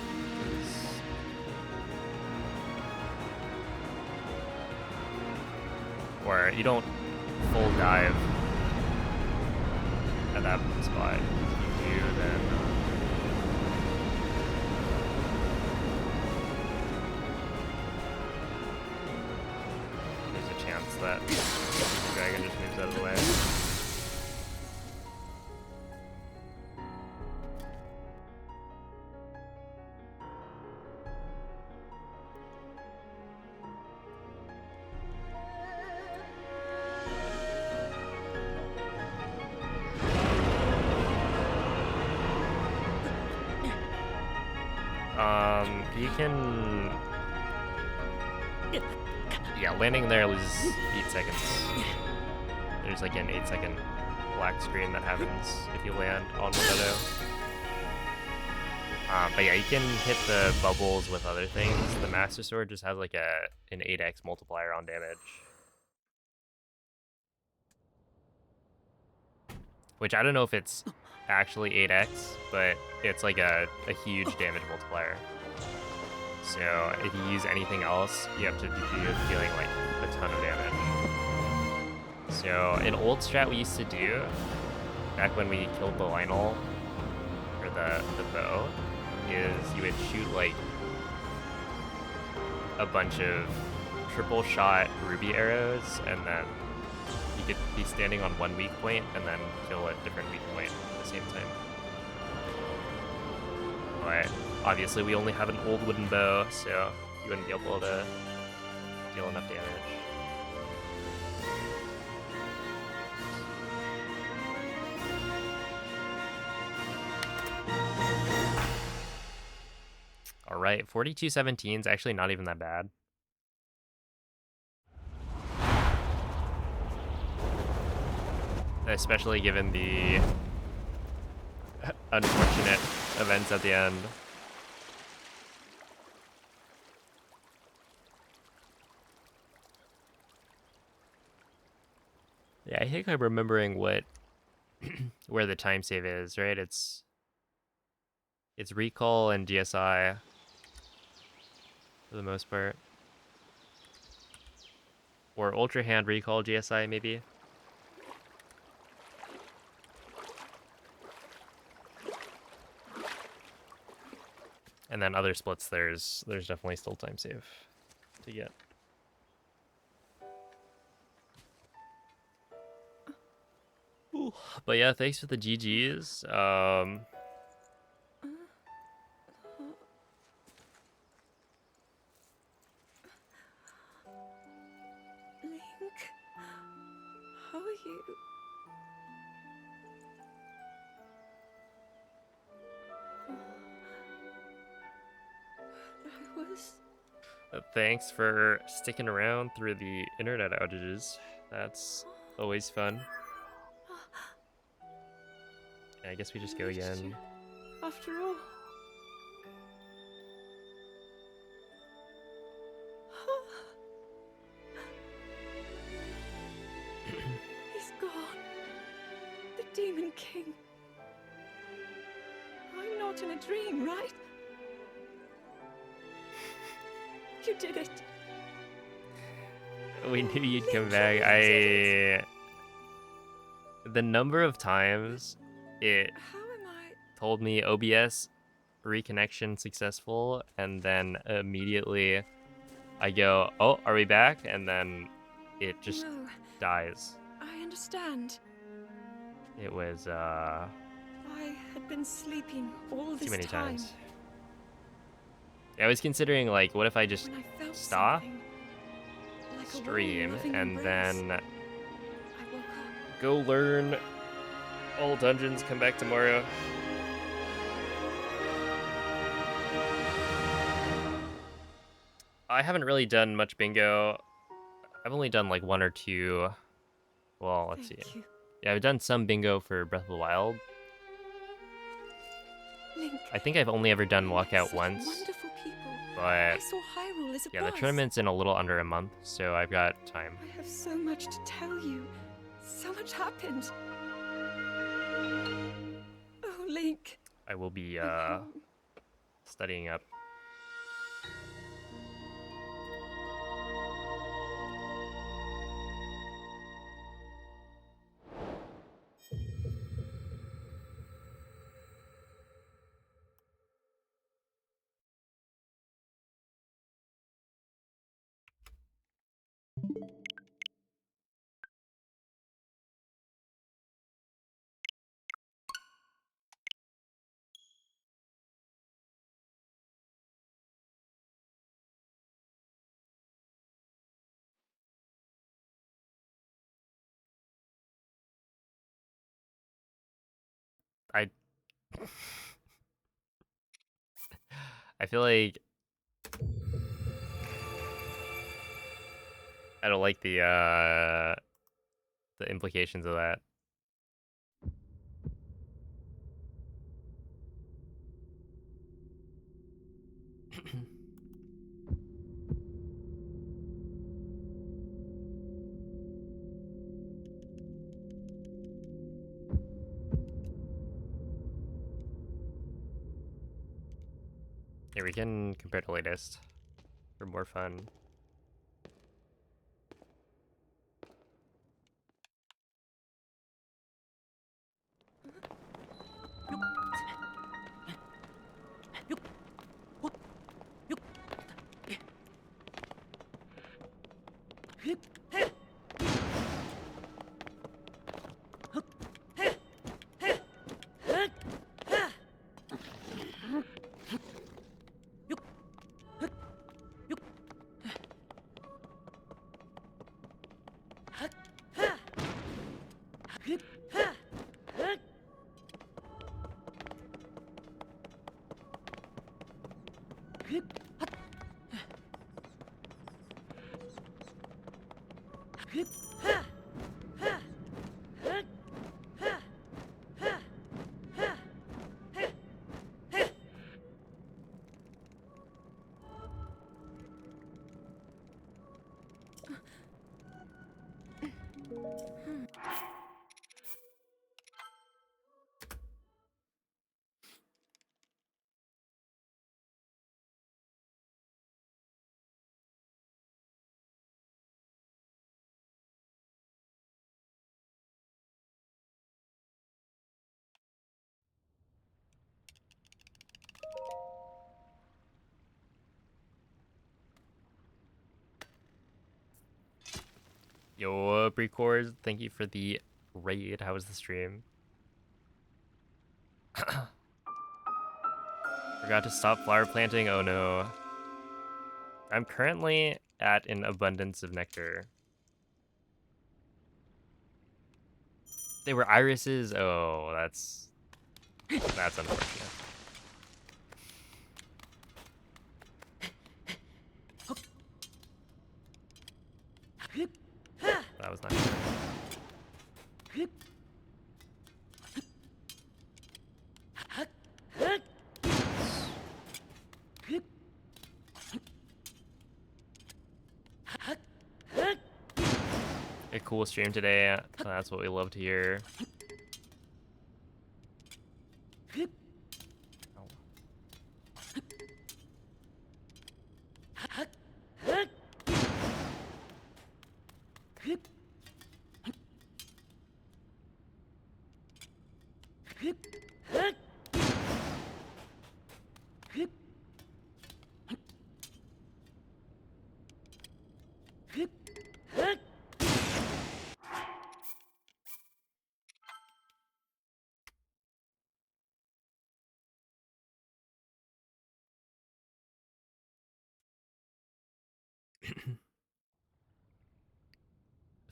Or you don't full dive at that spot. If you do, then there's a chance that the dragon just moves out of the way. You can... Yeah, landing there loses 8 seconds. There's like an 8-second black screen that happens if you land on 1.0. But yeah, you can hit the bubbles with other things. The Master Sword just has like an 8x multiplier on damage. Which I don't know if it's actually 8x, but it's like a huge damage multiplier. So if you use anything else, you have to be dealing like a ton of damage. So an old strat we used to do, back when we killed the Lionel, or the bow, is you would shoot like a bunch of triple shot ruby arrows, and then you could be standing on one weak point and then kill a different weak point at the same time. But obviously we only have an old wooden bow, so you wouldn't be able to deal enough damage. Alright, 4217 is actually not even that bad. Especially given the unfortunate events at the end. Yeah, I think I'm remembering what where the time save is, right? It's recall and DSI for the most part. Or Ultra Hand recall GSI maybe. And then other splits, there's definitely still time save to get. Ooh. But yeah, thanks for the GGs. Link, how are you? I was... Thanks for sticking around through the internet outages. That's always fun. Yeah, I guess we just go again. After all. He's gone. The Demon King. I'm not in a dream, right? You did it. We knew you'd come back. The number of times it told me OBS reconnection successful, and then immediately I go, oh, are we back? And then it just dies. I understand. It was I had been sleeping all this too many time. times. Yeah, I was considering like, what if I just stop like stream and embrace. then I woke up. go learn all dungeons, come back tomorrow. I haven't really done much bingo. I've only done like 1 or 2. Well, let's see. You. Yeah, I've done some bingo for Breath of the Wild. Link, I think I've only ever done walkout once. Wonderful people. But I saw Hyrule as a yeah, the buzz. tournament's in a little under a month, so I've got time. I have so much to tell you. So much happened. Oh, Link. I will be I'm home. studying up. I I feel like I don't like the implications of that. Here, we can compare the latest for more fun. Yo, Precord, thank you for the raid. How was the stream? Forgot to stop flower planting. Oh no. I'm currently at an abundance of nectar. They were irises. Oh, that's unfortunate. That was not good. A cool stream today. That's what we love to hear. Oh.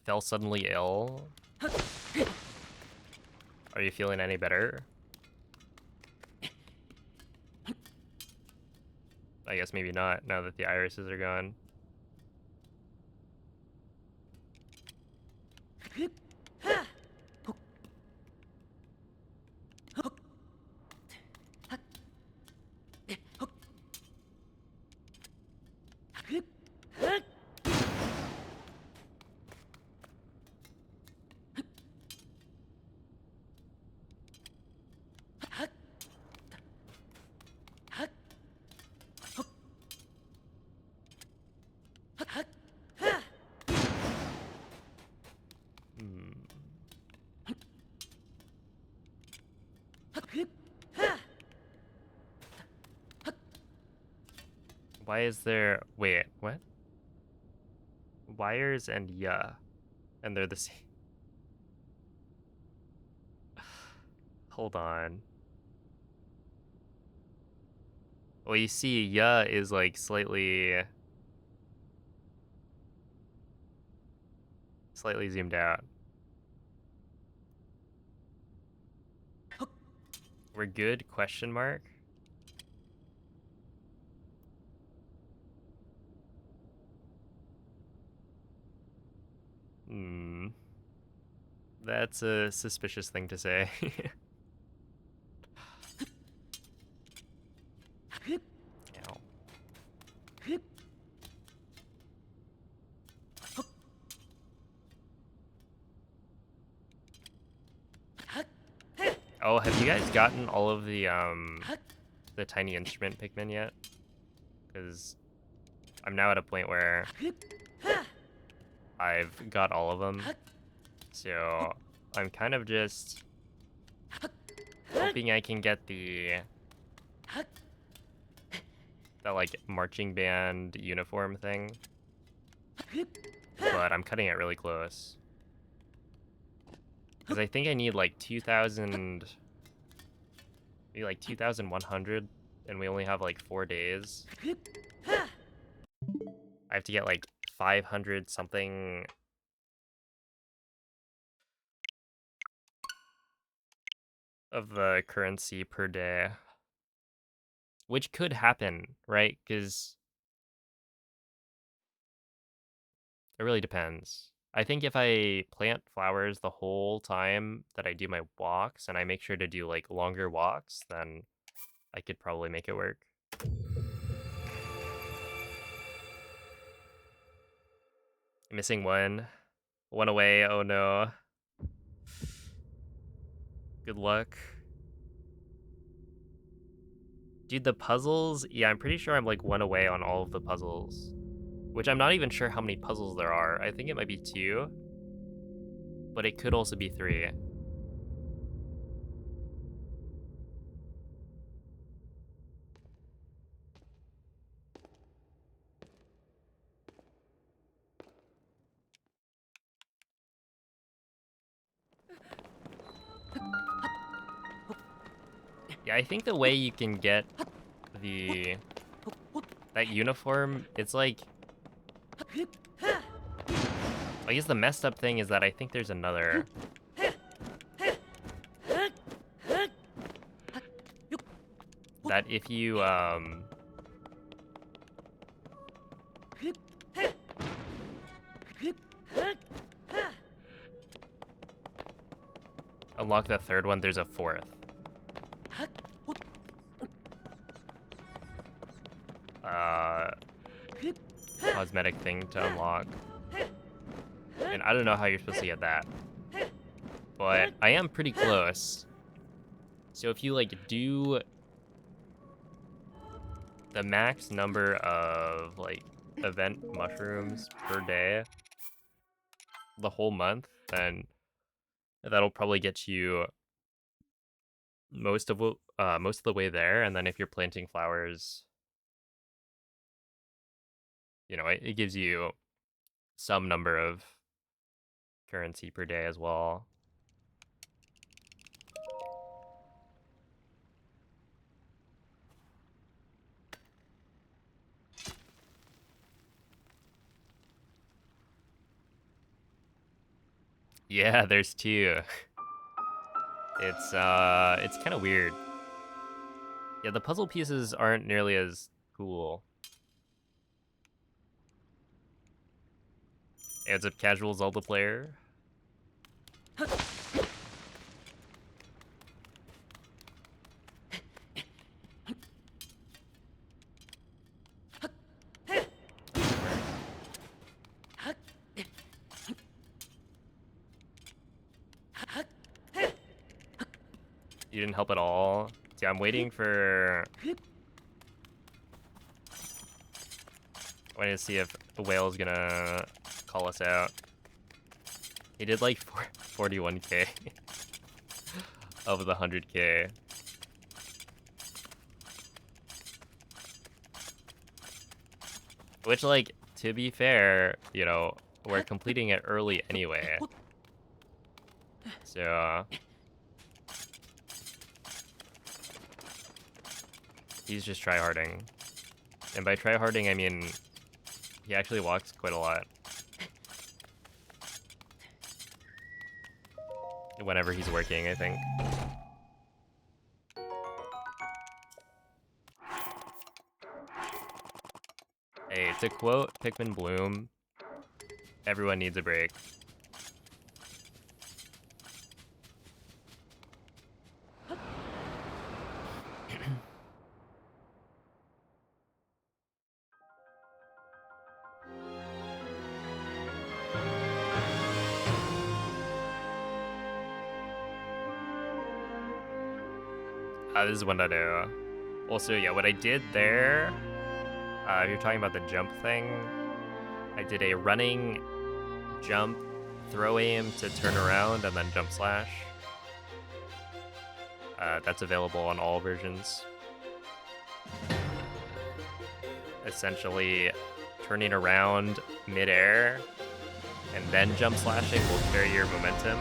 Fell suddenly ill. Are you feeling any better? I guess maybe not, now that the irises are gone. Why is there... Wait, what? Wires and yeah. And they're the same. Hold on. Well, you see, yeah is like slightly zoomed out. We're good? Question mark? Hmm. That's a suspicious thing to say. Ow. Oh, have you guys gotten all of the tiny instrument Pikmin yet? Because I'm now at a point where I've got all of them. So I'm kind of just hoping I can get that like marching band uniform thing. But I'm cutting it really close. Because I think I need like 2,000, maybe like 2,100, and we only have like 4 days. I have to get like 500 something of the currency per day. Which could happen, right? Because it really depends. I think if I plant flowers the whole time that I do my walks, and I make sure to do like longer walks, then I could probably make it work. Missing one. One away, oh no. Good luck. Dude, the puzzles, yeah, I'm pretty sure I'm like one away on all of the puzzles. Which I'm not even sure how many puzzles there are. I think it might be 2, but it could also be 3. Yeah, I think the way you can get that uniform, it's like, I guess the messed up thing is that I think there's another. That if you, unlock the 3rd one, there's a 4th. Cosmetic thing to unlock. And I don't know how you're supposed to get that. But I am pretty close. So if you like do the max number of like event mushrooms per day the whole month, then that'll probably get you most of the way there. And then if you're planting flowers, you know, it gives you some number of currency per day as well. Yeah, there's 2. It's kind of weird. Yeah, the puzzle pieces aren't nearly as cool. Adds up casual Zelda player. You didn't help at all. See, I'm waiting for... waiting to see if the whale is gonna call us out. He did like 41k of the 100k. Which, like, to be fair, you know, we're completing it early anyway. So, he's just tryharding. And by tryharding, I mean he actually walks quite a lot. Whenever he's working, I think. Hey, to quote Pikmin Bloom, everyone needs a break. This is 1.0. Also, yeah, what I did there, if you're talking about the jump thing, I did a running jump, throw aim to turn around, and then jump slash. That's available on all versions. Essentially, turning around midair and then jump slashing will carry your momentum.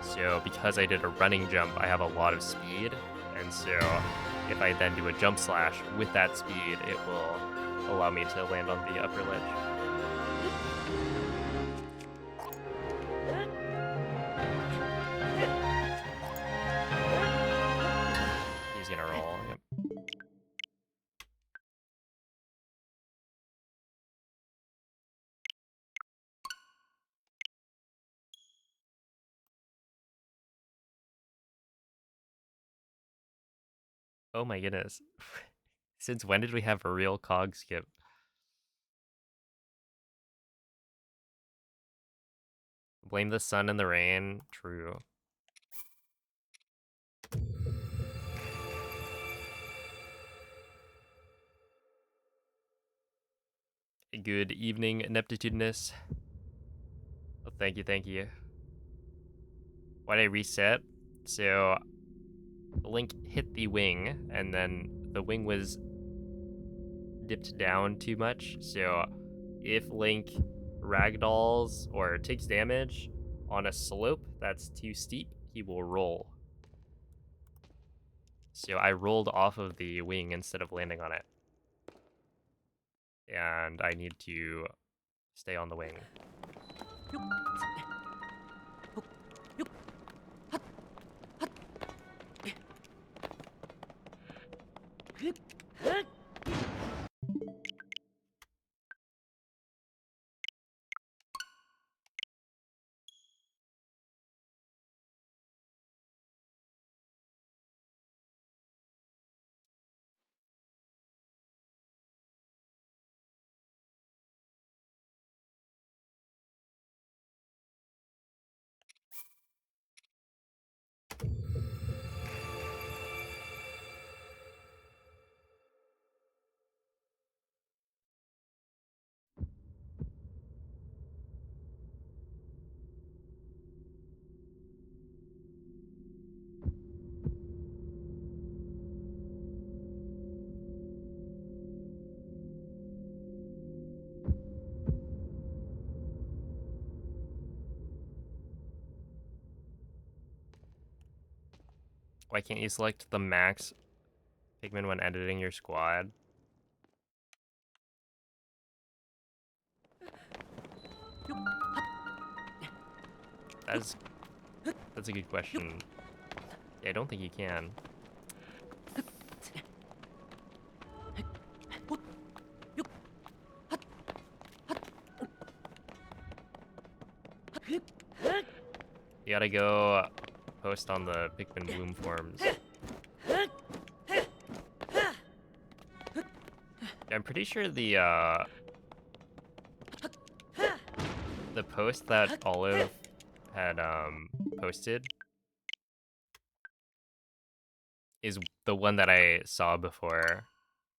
So because I did a running jump, I have a lot of speed, and so if I then do a jump slash with that speed, it will allow me to land on the upper ledge. He's gonna roll. Yep. Oh my goodness. Since when did we have a real cog skip? Blame the sun and the rain. True. Good evening, Neptitudinous. Oh, thank you, thank you. Why'd I reset? So Link hit the wing, and then the wing was dipped down too much. So if Link ragdolls or takes damage on a slope that's too steep, he will roll. So I rolled off of the wing instead of landing on it. And I need to stay on the wing. Why can't you select the max Pikmin when editing your squad? That's a good question. Yeah, I don't think you can. You gotta go post on the Pikmin Bloom forums. I'm pretty sure the post that Olive had posted is the one that I saw before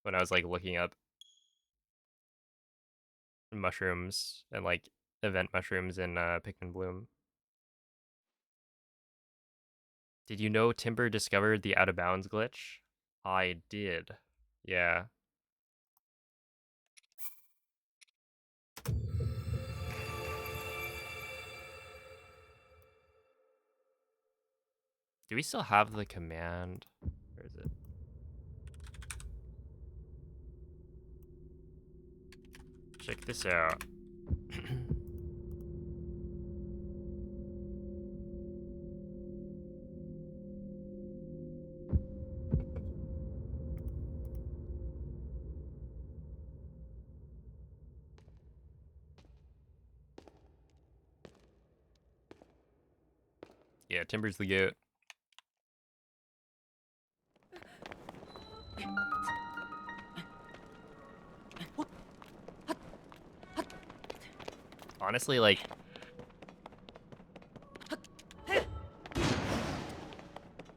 when I was like looking up mushrooms and like event mushrooms in Pikmin Bloom. Did you know Timber discovered the out of bounds glitch? I did. Yeah. Do we still have the command? Where is it? Check this out. Yeah, Timber's the goat. Honestly, like,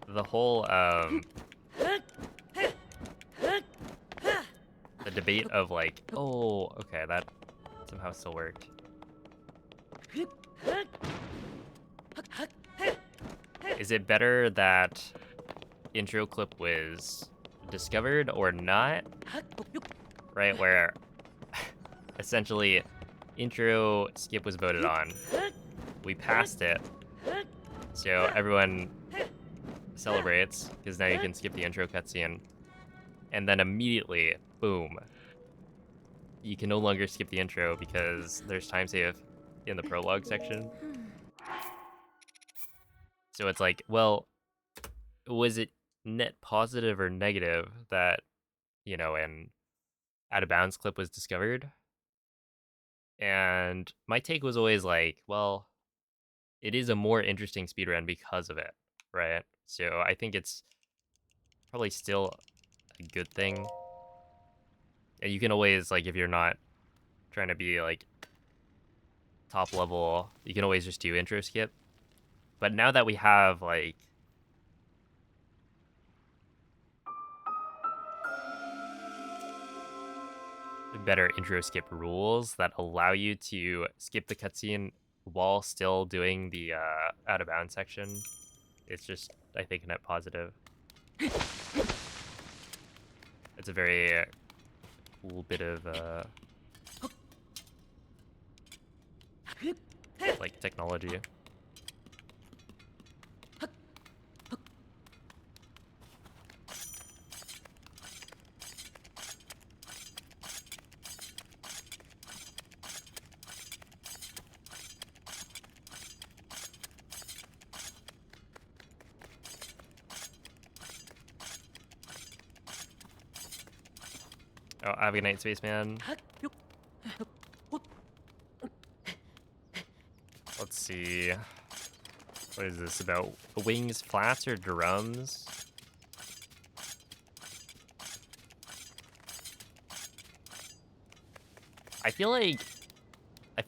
the whole, the debate of like, oh, okay, that somehow still worked. Is it better that intro clip was discovered or not? Right, where essentially intro skip was voted on. We passed it, so everyone celebrates because now you can skip the intro cutscene, and then immediately, boom, you can no longer skip the intro because there's time save in the prologue section. So it's like, well, was it net positive or negative that, you know, an out of bounds clip was discovered? And my take was always like, well, it is a more interesting speedrun because of it, right? So I think it's probably still a good thing. And you can always, like, if you're not trying to be like top level, you can always just do intro skip. But now that we have like better intro skip rules that allow you to skip the cutscene while still doing the out of bounds section, it's just, I think, net positive. It's a very cool bit of like technology. Oh, have a good night, spaceman. Let's see. What is this about? Wings, flats, or drums? I feel like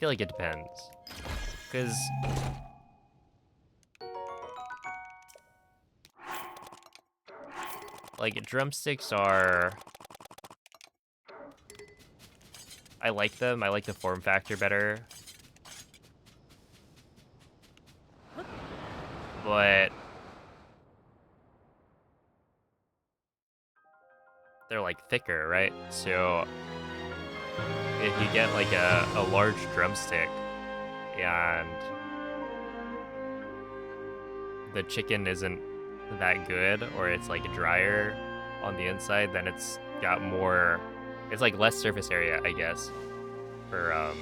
it depends, because like drumsticks are, I like them. I like the form factor better, but they're like thicker, right? So if you get like a large drumstick and the chicken isn't that good, or it's like drier on the inside, then it's got more, it's like less surface area, I guess, for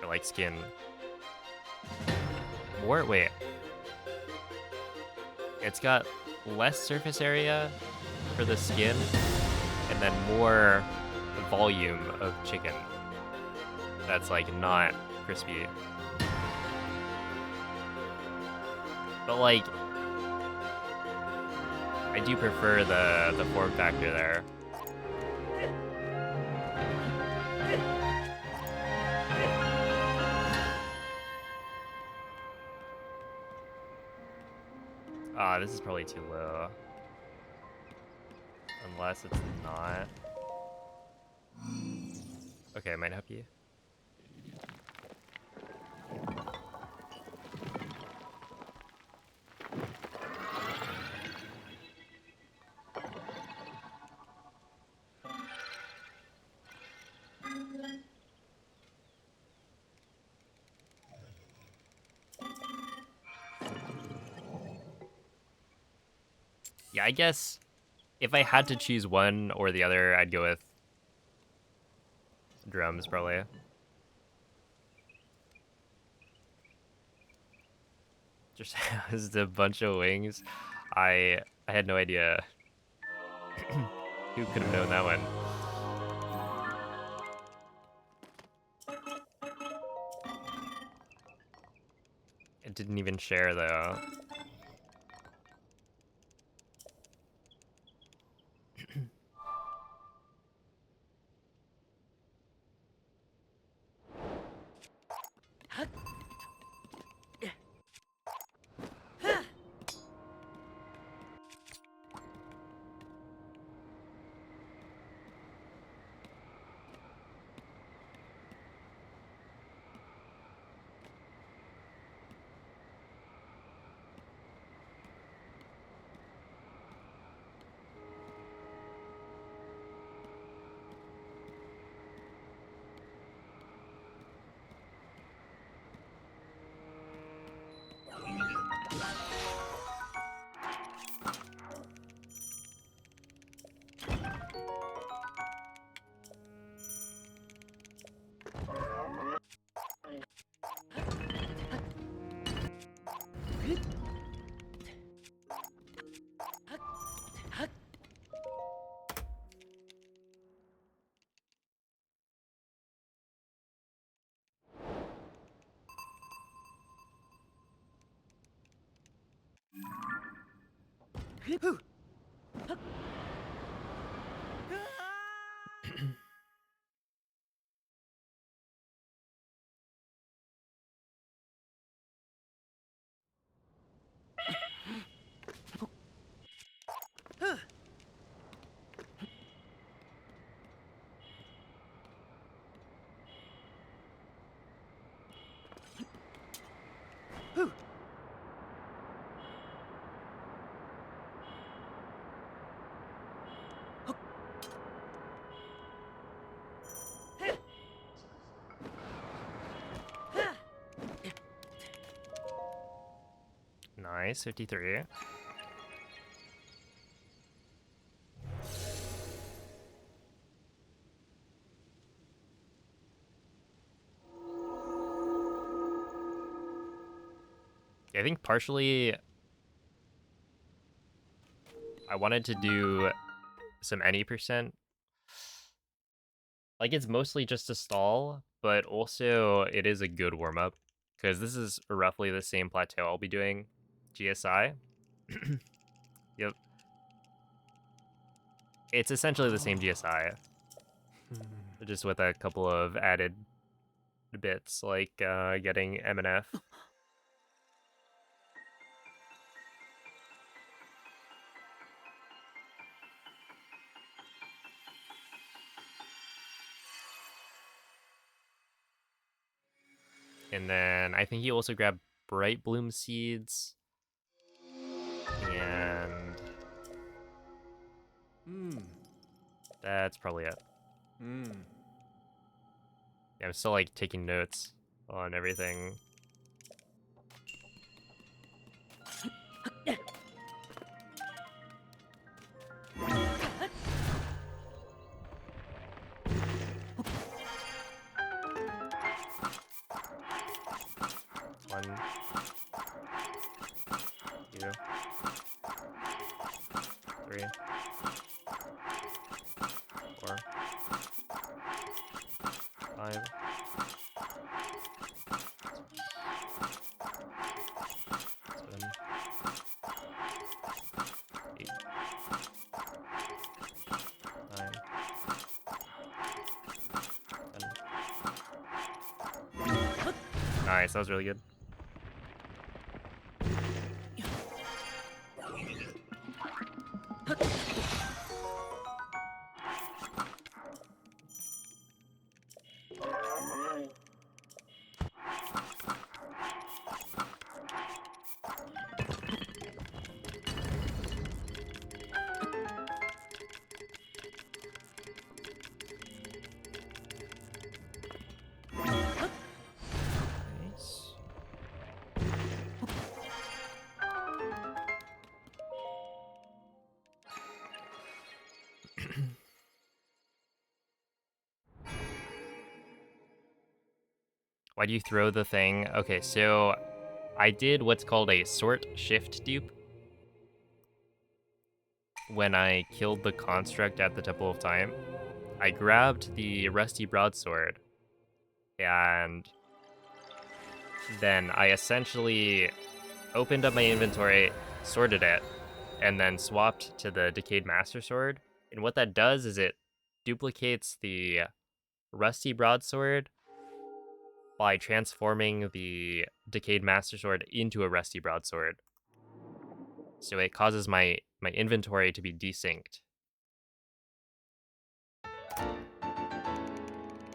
like skin. More, wait, it's got less surface area for the skin and then more volume of chicken that's like not crispy. But like, I do prefer the form factor there. Ah, this is probably too low. Unless it's not. Okay, it might help you. Yeah, I guess if I had to choose one or the other, I'd go with drums probably. Just has a bunch of wings. I had no idea. Who could have known that one? It didn't even share though. Nice, 53. I think partially I wanted to do some any percent. Like it's mostly just a stall, but also it is a good warm up because this is roughly the same plateau I'll be doing GSI. Yep. It's essentially the same GSI, just with a couple of added bits like getting MNF. And then I think you also grab Bright Bloom Seeds. And that's probably it. Yeah, I'm still like taking notes on everything. One, two, three, four, five, 7, 8, 9, 10. Nice, that was really good. Nice. Why do you throw the thing? Okay, so I did what's called a sort shift dupe when I killed the construct at the Temple of Time. I grabbed the rusty broadsword and then I essentially opened up my inventory, sorted it, and then swapped to the Decayed Master Sword. And what that does is it duplicates the rusty broadsword by transforming the Decayed Master Sword into a rusty broadsword. So it causes my inventory to be desynced.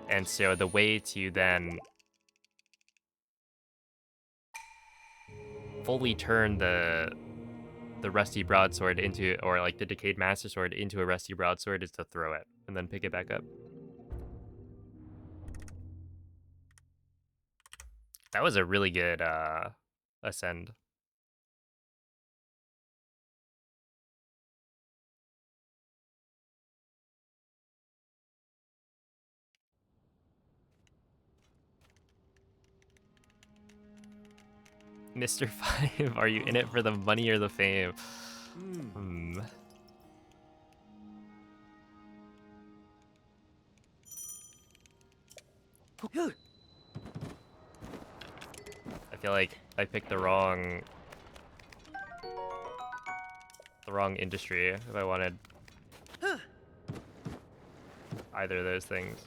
And so the way to then fully turn the rusty broadsword into, or like the Decayed Master Sword into a rusty broadsword, is to throw it and then pick it back up. That was a really good ascend. Mr. 5, are you in it for the money or the fame? I feel like I picked the wrong industry if I wanted either of those things.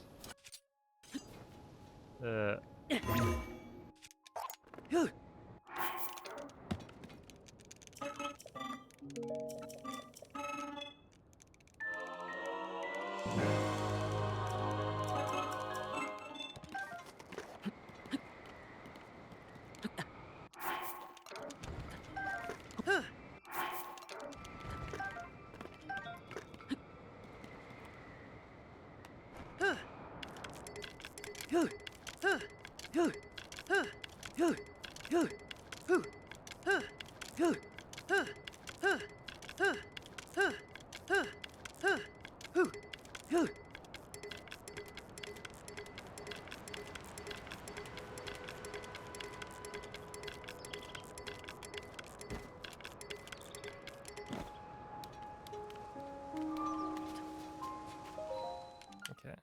Okay.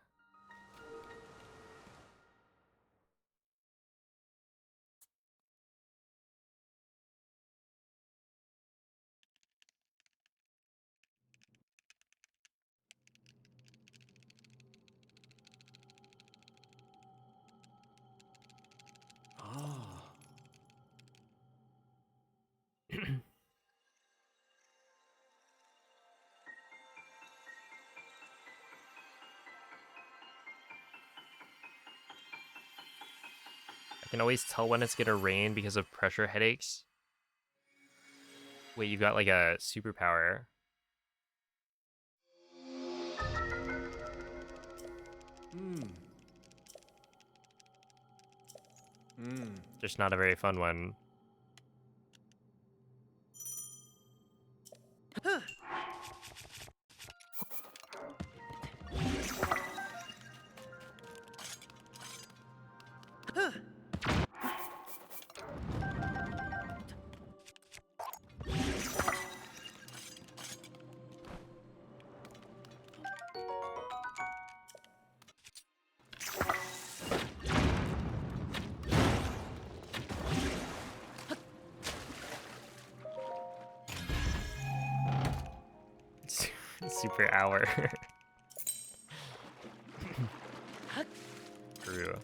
I can always tell when it's gonna rain because of pressure headaches. Wait, you got like a superpower. Just not a very fun one. Super hour. True.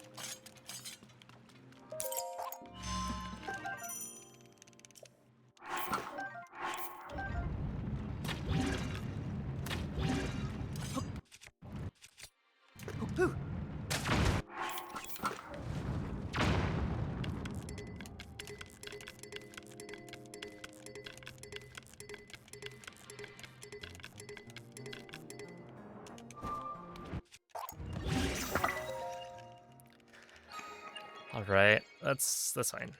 All right, that's fine.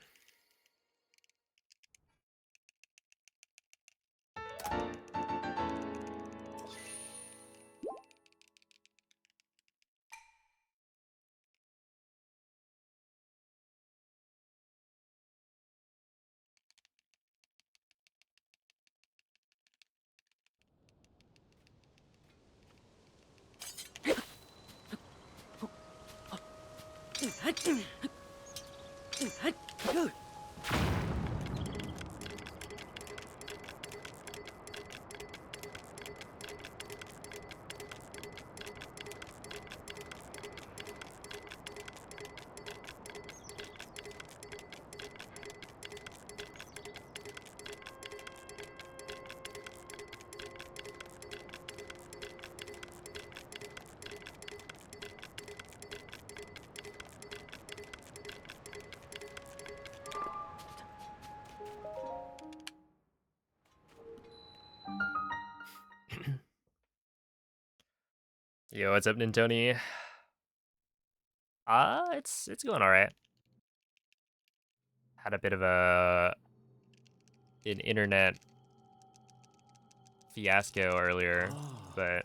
Yo, what's up, Nintoni? It's going all right. Had a bit of an internet fiasco earlier, but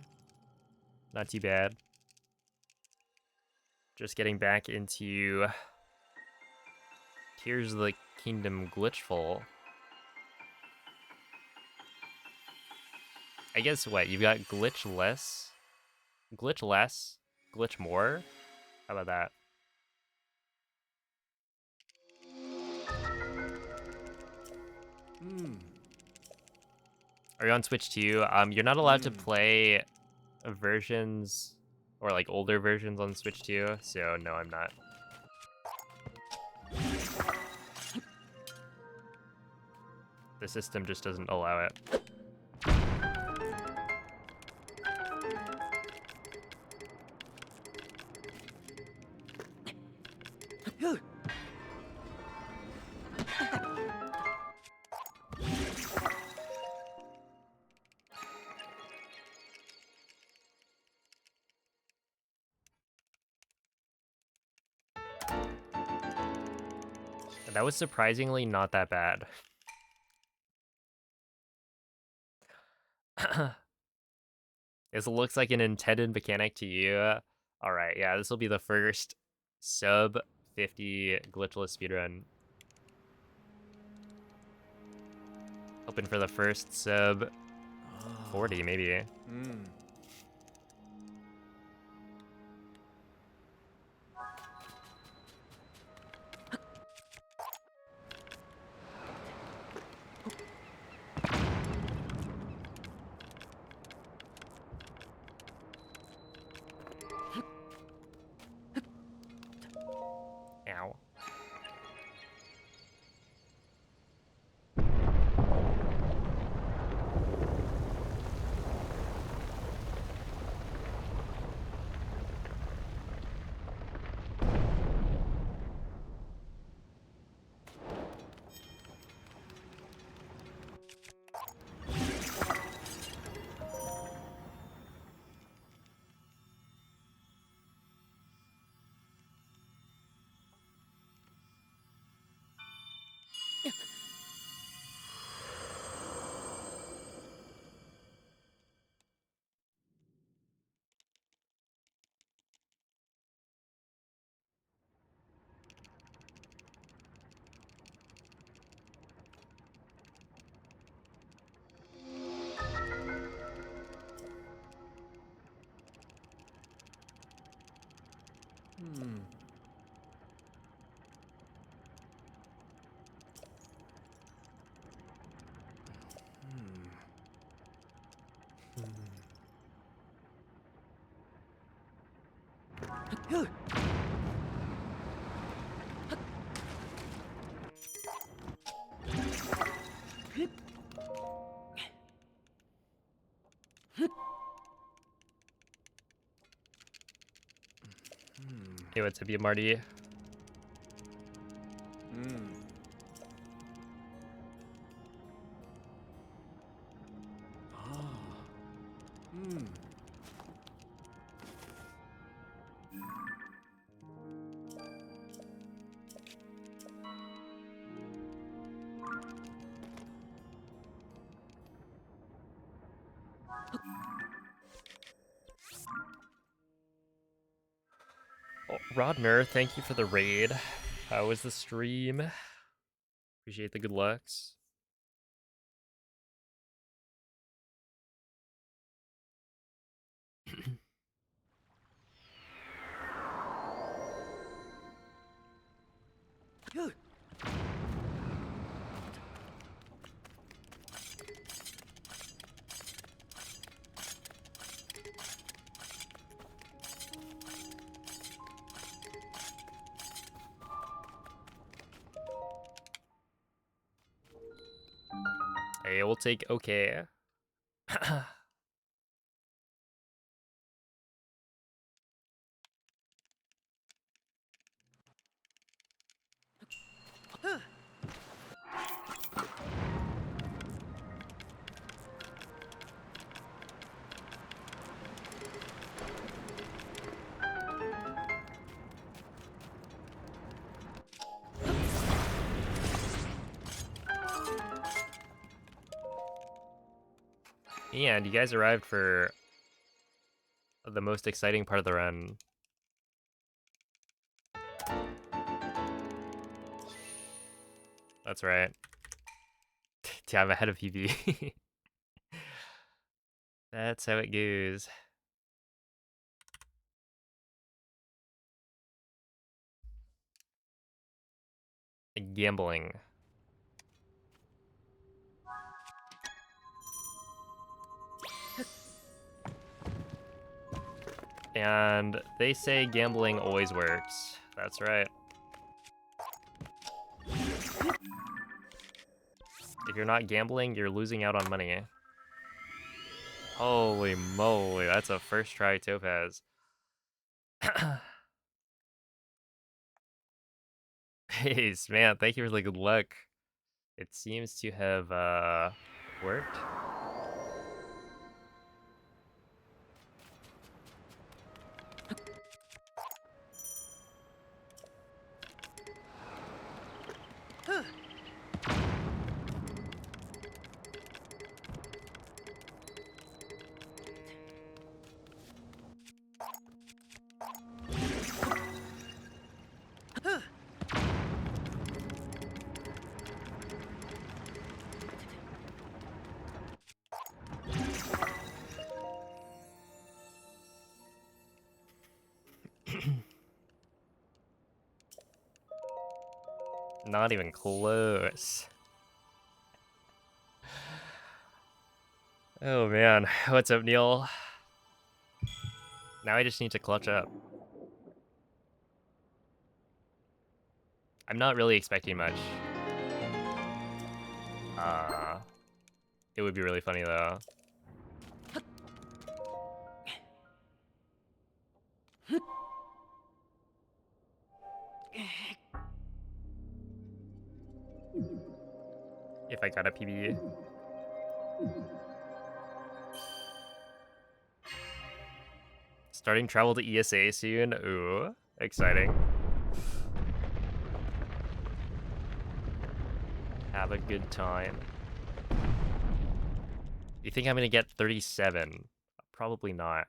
not too bad. Just getting back into Tears of the Kingdom Glitchful. I guess what, you've got glitch less, glitch more? How about that? Are you on Switch too? You're not allowed to play versions or like older versions on Switch too, so no, I'm not. The system just doesn't allow it. That was surprisingly not that bad. This looks like an intended mechanic to you. Alright, yeah, this will be the first sub 50 glitchless speedrun. Hoping for the first sub 40, maybe. Ow. Hey, what's up, you Marty? Oh, Rodner, thank you for the raid. How was the stream? Appreciate the good looks. Hey, we'll take okay. And you guys arrived for the most exciting part of the run. That's right. Yeah, I'm ahead of PB. That's how it goes. Gambling. And they say gambling always works. That's right. If you're not gambling, you're losing out on money. Holy moly, that's a first try topaz. Peace, man, thank you for the good luck. It seems to have worked. Not even close. Oh man, what's up, Neil? Now I just need to clutch up. I'm not really expecting much. It would be really funny though. If I got a PB. Starting travel to ESA soon. Ooh, exciting. Have a good time. You think I'm gonna get 37? Probably not.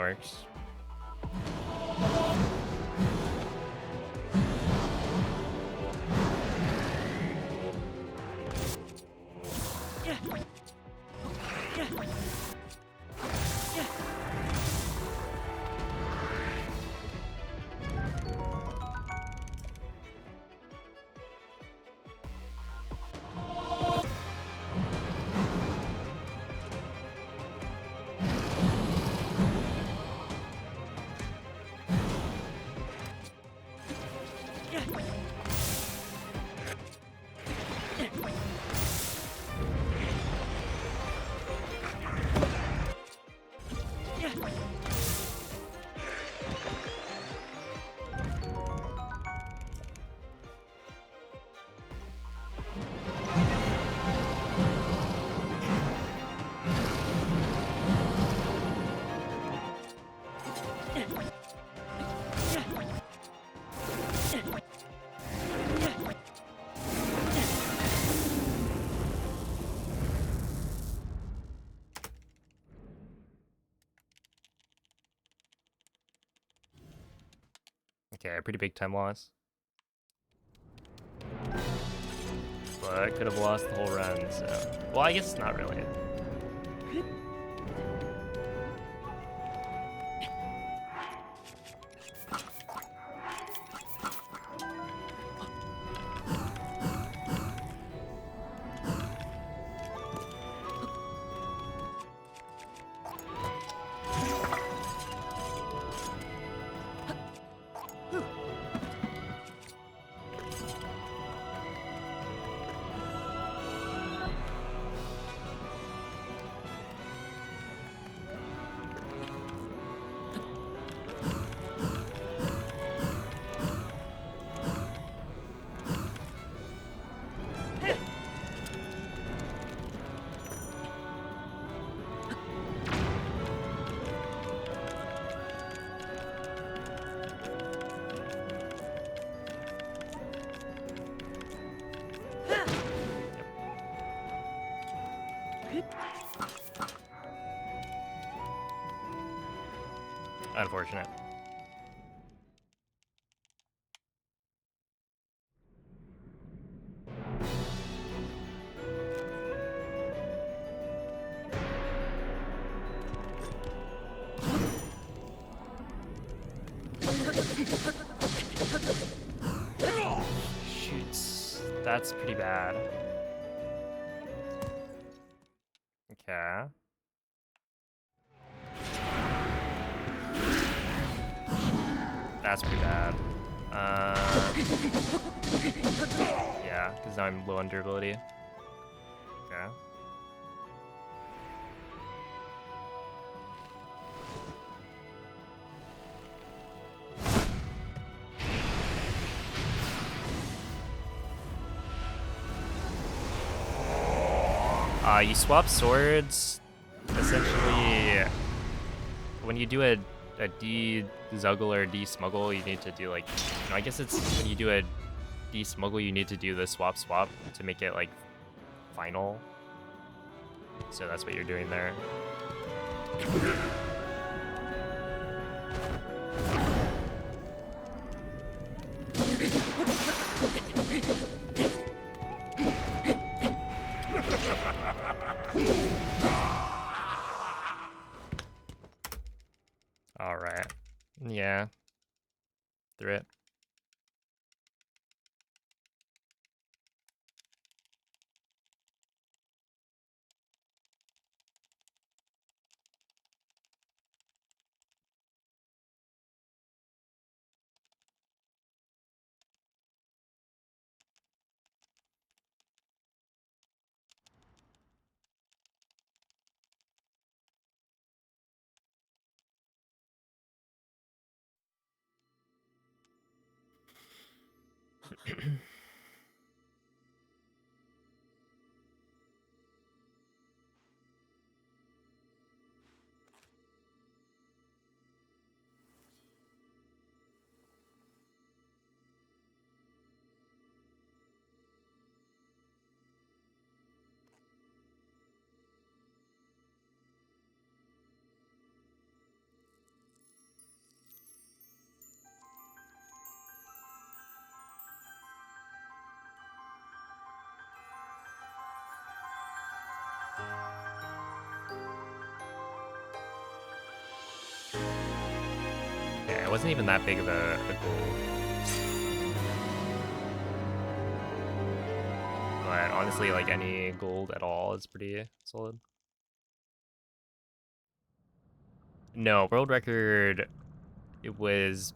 works. Okay, pretty big time loss. But I could have lost the whole run, so... Well, I guess not really. Unfortunate. Shoots. That's pretty bad. Okay. That's pretty bad. Yeah, because now I'm low on durability. Okay. You swap swords, essentially, when you do a de-zuggle or de-smuggle, you need to do like, I guess it's when you do a de-smuggle, you need to do the swap to make it like final. So that's what you're doing there. All right. Yeah. Through it. wasn't even that big of a goal. But honestly, like any gold at all is pretty solid. No, world record, it was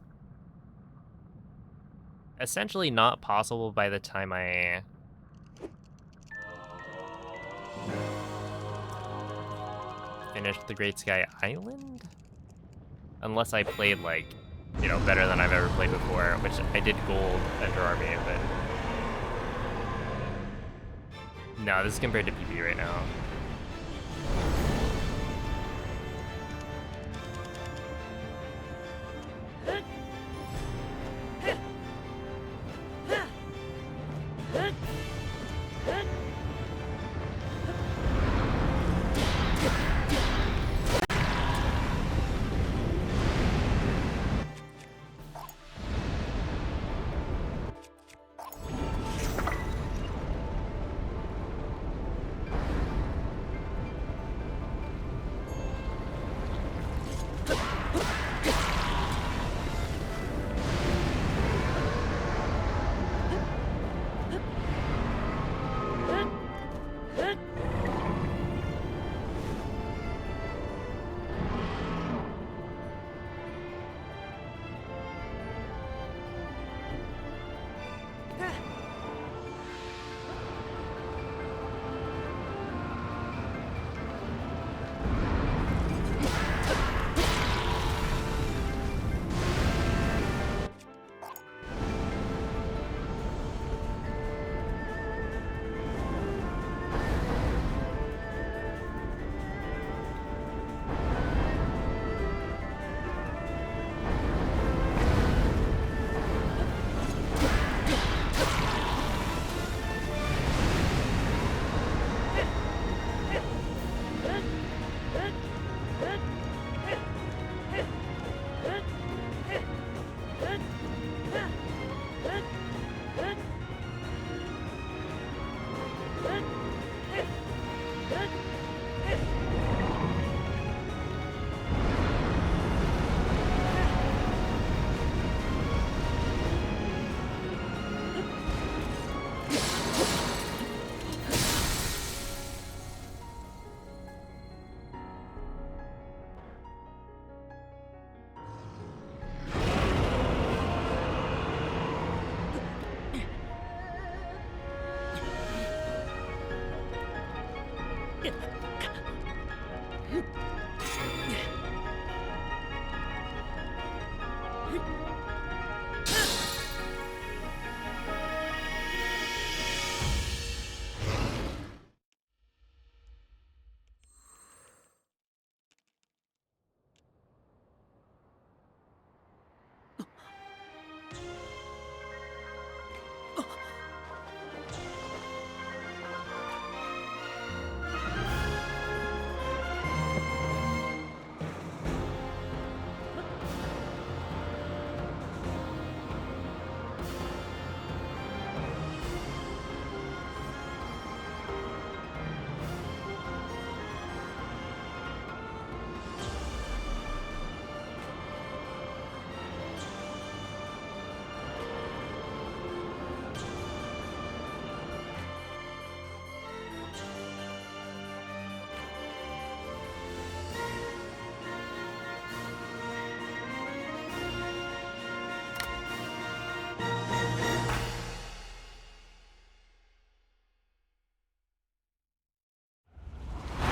essentially not possible by the time I finished the Great Sky Island? Unless I played, like, you know, better than I've ever played before, which I did gold Enter Army, but... No, this is compared to PB right now.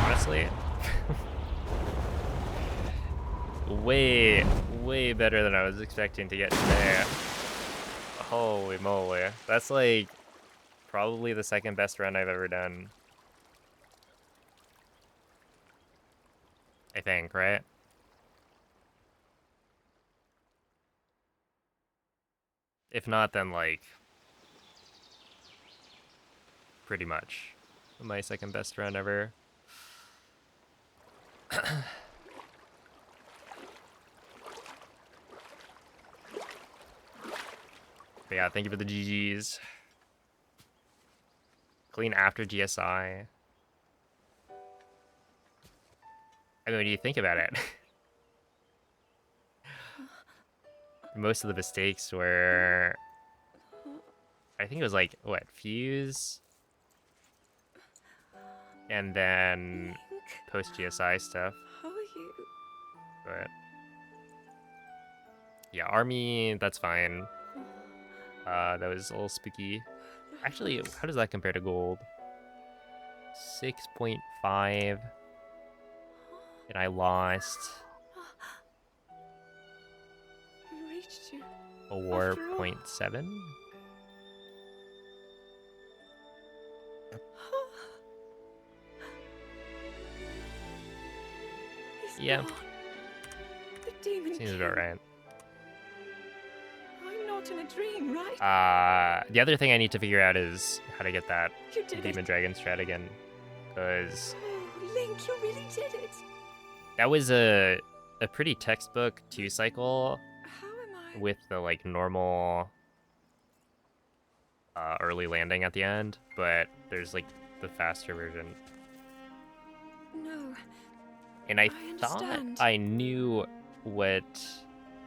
Honestly, way better than I was expecting to get today. Holy moly. That's like probably the second best run I've ever done. I think, right? If not, then like pretty much my second best run ever. But yeah, thank you for the GGs. Clean after GSI. I mean, what do you think about it? most of the mistakes were, I think it was like, what, fuse? And then Link, post-GSI stuff. how are you? But yeah, army, that's fine. That was a little spooky. Actually, how does that compare to gold? 6.5. And I lost We reached you. a After all. 4.7. He's Yeah, gone. The demon seems king. about right. I'm not in a dream, right? The other thing I need to figure out is how to get that You did demon it. dragon strat again, because Oh, Link, you really did it. that was a pretty textbook 2 cycle How am I? with the like normal early landing at the end, but there's like the faster version. No, And I I thought understand. I knew what,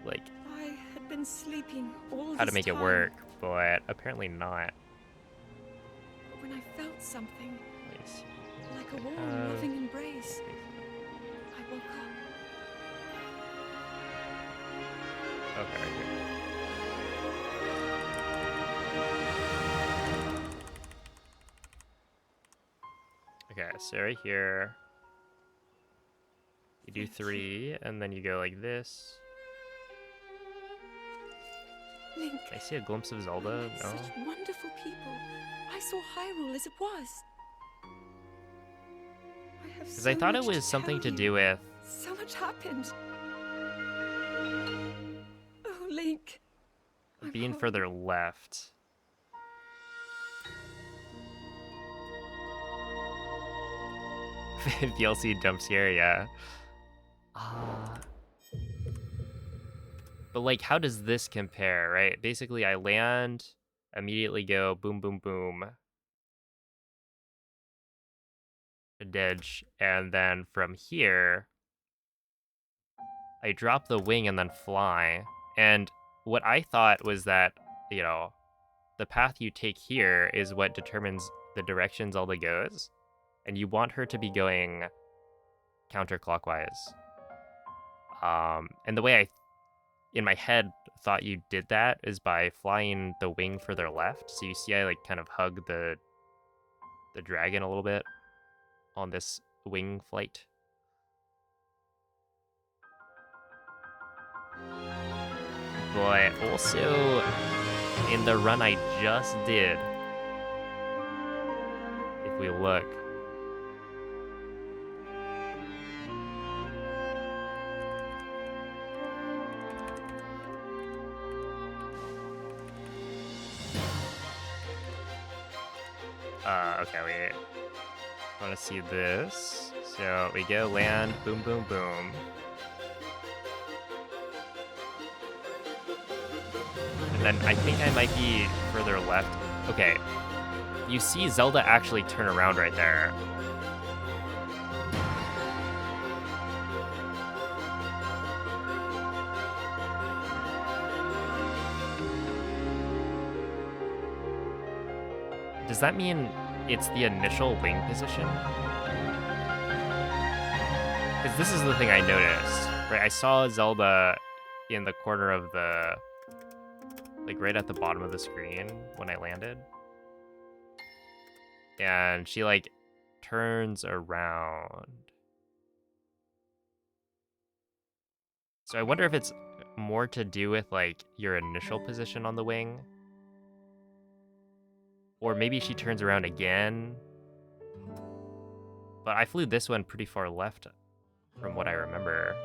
like, I had been sleeping all how to this make it time. work, but apparently not. But when I felt something, Let me see. like a warm, loving embrace, I woke up. Okay, right here. Okay, so right here, you do Thank you. 3, and then you go like this. Link, I see a glimpse of I Zelda. met No. such wonderful people. I saw Hyrule as it was. I have Because so I thought it much was something tell to you. do with So much happened. Oh, Link. I'm being home. further left. DLC jump scare, yeah. But like, how does this compare, right? Basically, I land, immediately go boom, boom, boom, a ditch, and then from here, I drop the wing and then fly. And what I thought was that, you know, the path you take here is what determines the direction Zelda goes, and you want her to be going counterclockwise. And the way I, in my head, thought you did that is by flying the wing further left. So you see I like kind of hug the dragon a little bit on this wing flight. But also, in the run I just did, if we look, okay, we want to see this. So we go land, boom, boom, boom. And then I think I might be further left. Okay, you see Zelda actually turn around right there. Does that mean it's the initial wing position? Because this is the thing I noticed, right? I saw Zelda in the corner of the, like right at the bottom of the screen when I landed. And she like turns around. So I wonder if it's more to do with like your initial position on the wing. Or maybe she turns around again. But I flew this one pretty far left from what I remember.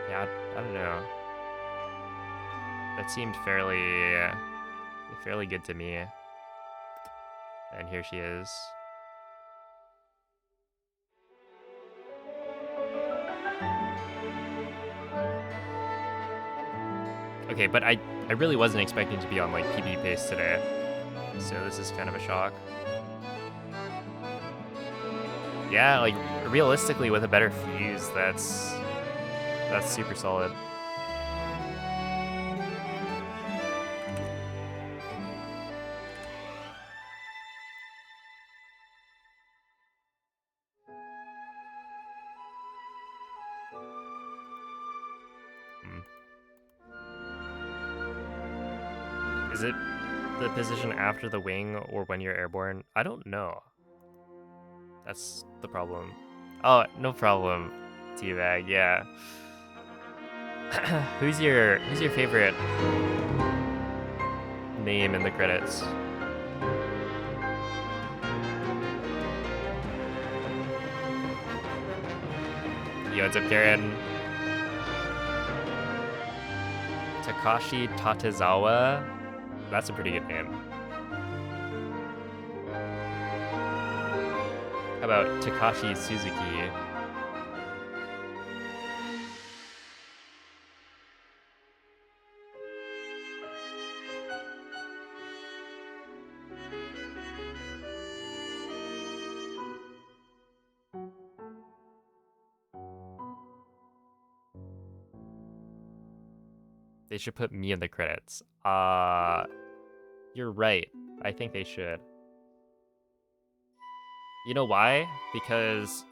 Yeah, I don't know. That seemed fairly good to me. And here she is. Okay, but I really wasn't expecting to be on like PB pace today. So this is kind of a shock. Yeah, like realistically with a better fuse, that's super solid. Hmm. Is it the position after the wing or when you're airborne? I don't know. That's the problem. Oh, no problem. Teabag, yeah. who's your favorite name in the credits? Yo, what's up, Karen? Takashi Tatezawa. That's a pretty good name. How about Takashi Suzuki? They should put me in the credits. You're right. I think they should. You know why? Because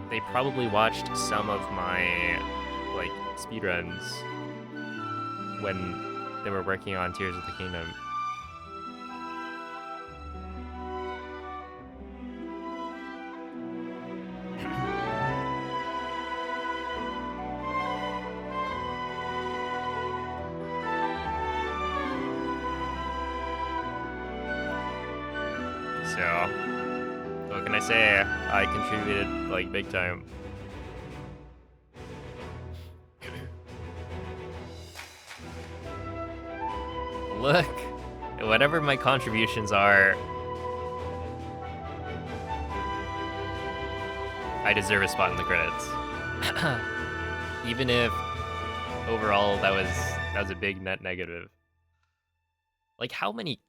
they probably watched some of my like speedruns when they were working on Tears of the Kingdom. So, what can I say? I contributed like big time. Look, whatever my contributions are, I deserve a spot in the credits. Even if overall that was a big net negative. Like how many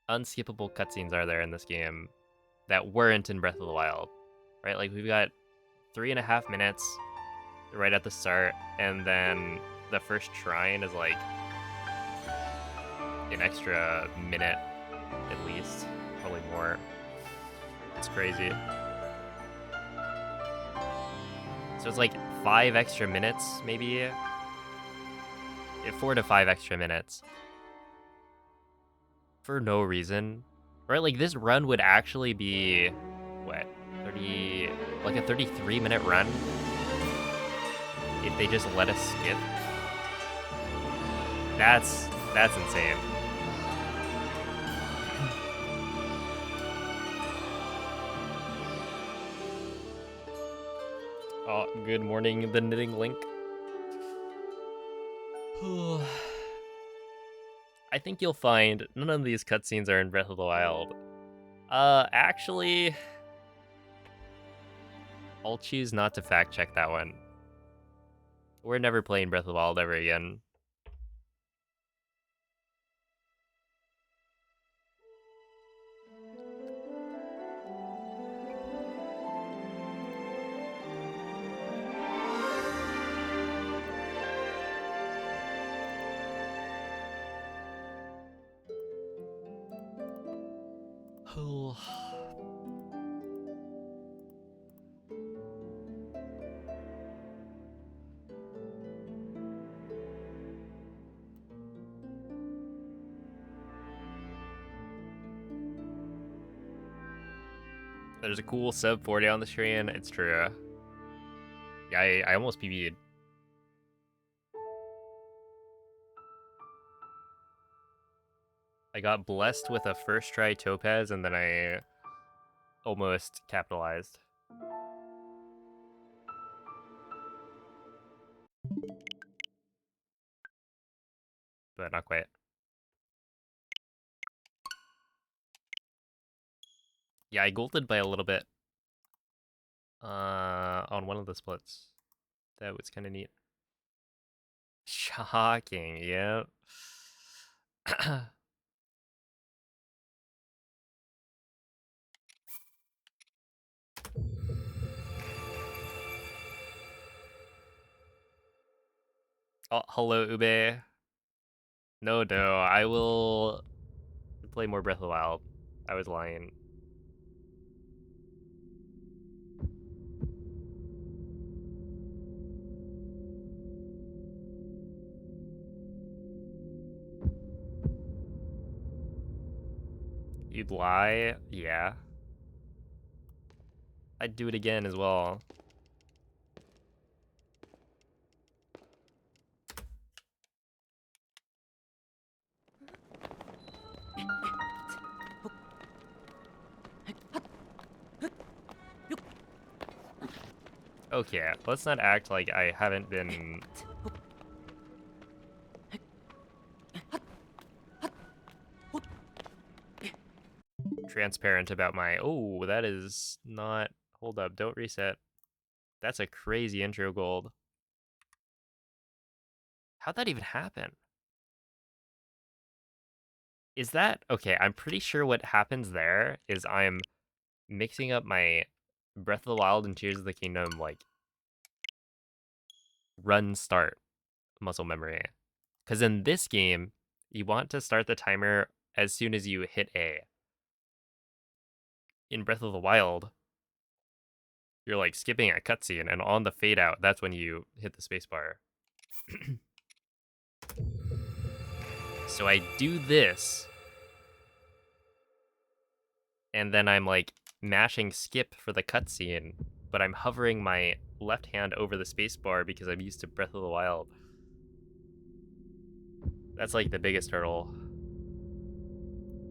unskippable cutscenes are there in this game that weren't in Breath of the Wild? Right? Like we've got 3.5 minutes right at the start, and then the first shrine is like an extra minute at least, probably more. It's crazy. So it's like 5 extra minutes, maybe 4 to 5 extra minutes for no reason, right? Like this run would actually be what 30, like a 33-minute run if they just let us skip. That's insane. Oh, good morning, the knitting link. I think you'll find none of these cutscenes are in Breath of the Wild. Actually, I'll choose not to fact check that one. We're never playing Breath of the Wild ever again. There's a cool sub 40 on the screen. It's true. Yeah, I almost PB'd. I got blessed with a first try topaz, and then I almost capitalized. But not quite. Yeah, I golded by a little bit on one of the splits. That was kind of neat. Shocking, yeah. Oh, hello, Ube. No, no, I will play more Breath of the Wild. I was lying. You'd lie? Yeah. I'd do it again as well. Okay, let's not act like I haven't been transparent about my... Oh, that is not... Hold up, don't reset. That's a crazy intro gold. How'd that even happen? Is that... Okay, I'm pretty sure what happens there is I'm mixing up my Breath of the Wild and Tears of the Kingdom, like, run start muscle memory. Because in this game, you want to start the timer as soon as you hit A. In Breath of the Wild, you're like skipping a cutscene, and on the fade out, that's when you hit the spacebar. So I do this, and then I'm like mashing skip for the cutscene, but I'm hovering my left hand over the spacebar because I'm used to Breath of the Wild. That's like the biggest hurdle.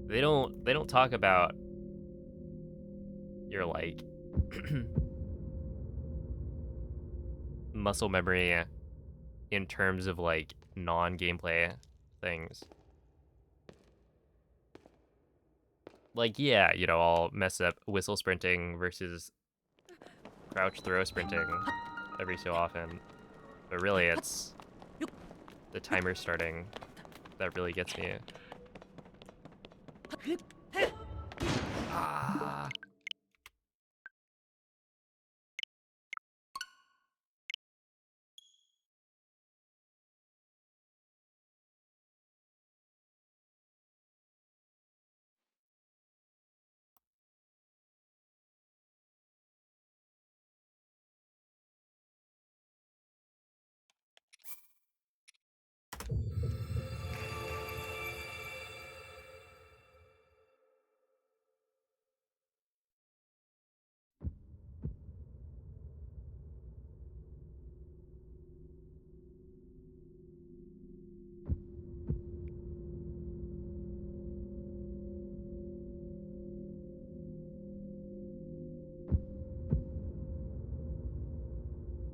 They don't talk about your like muscle memory in terms of like non-gameplay things. Like, yeah, I'll mess up whistle sprinting versus crouch throw sprinting every so often. But really, it's the timer starting that really gets me. Ah.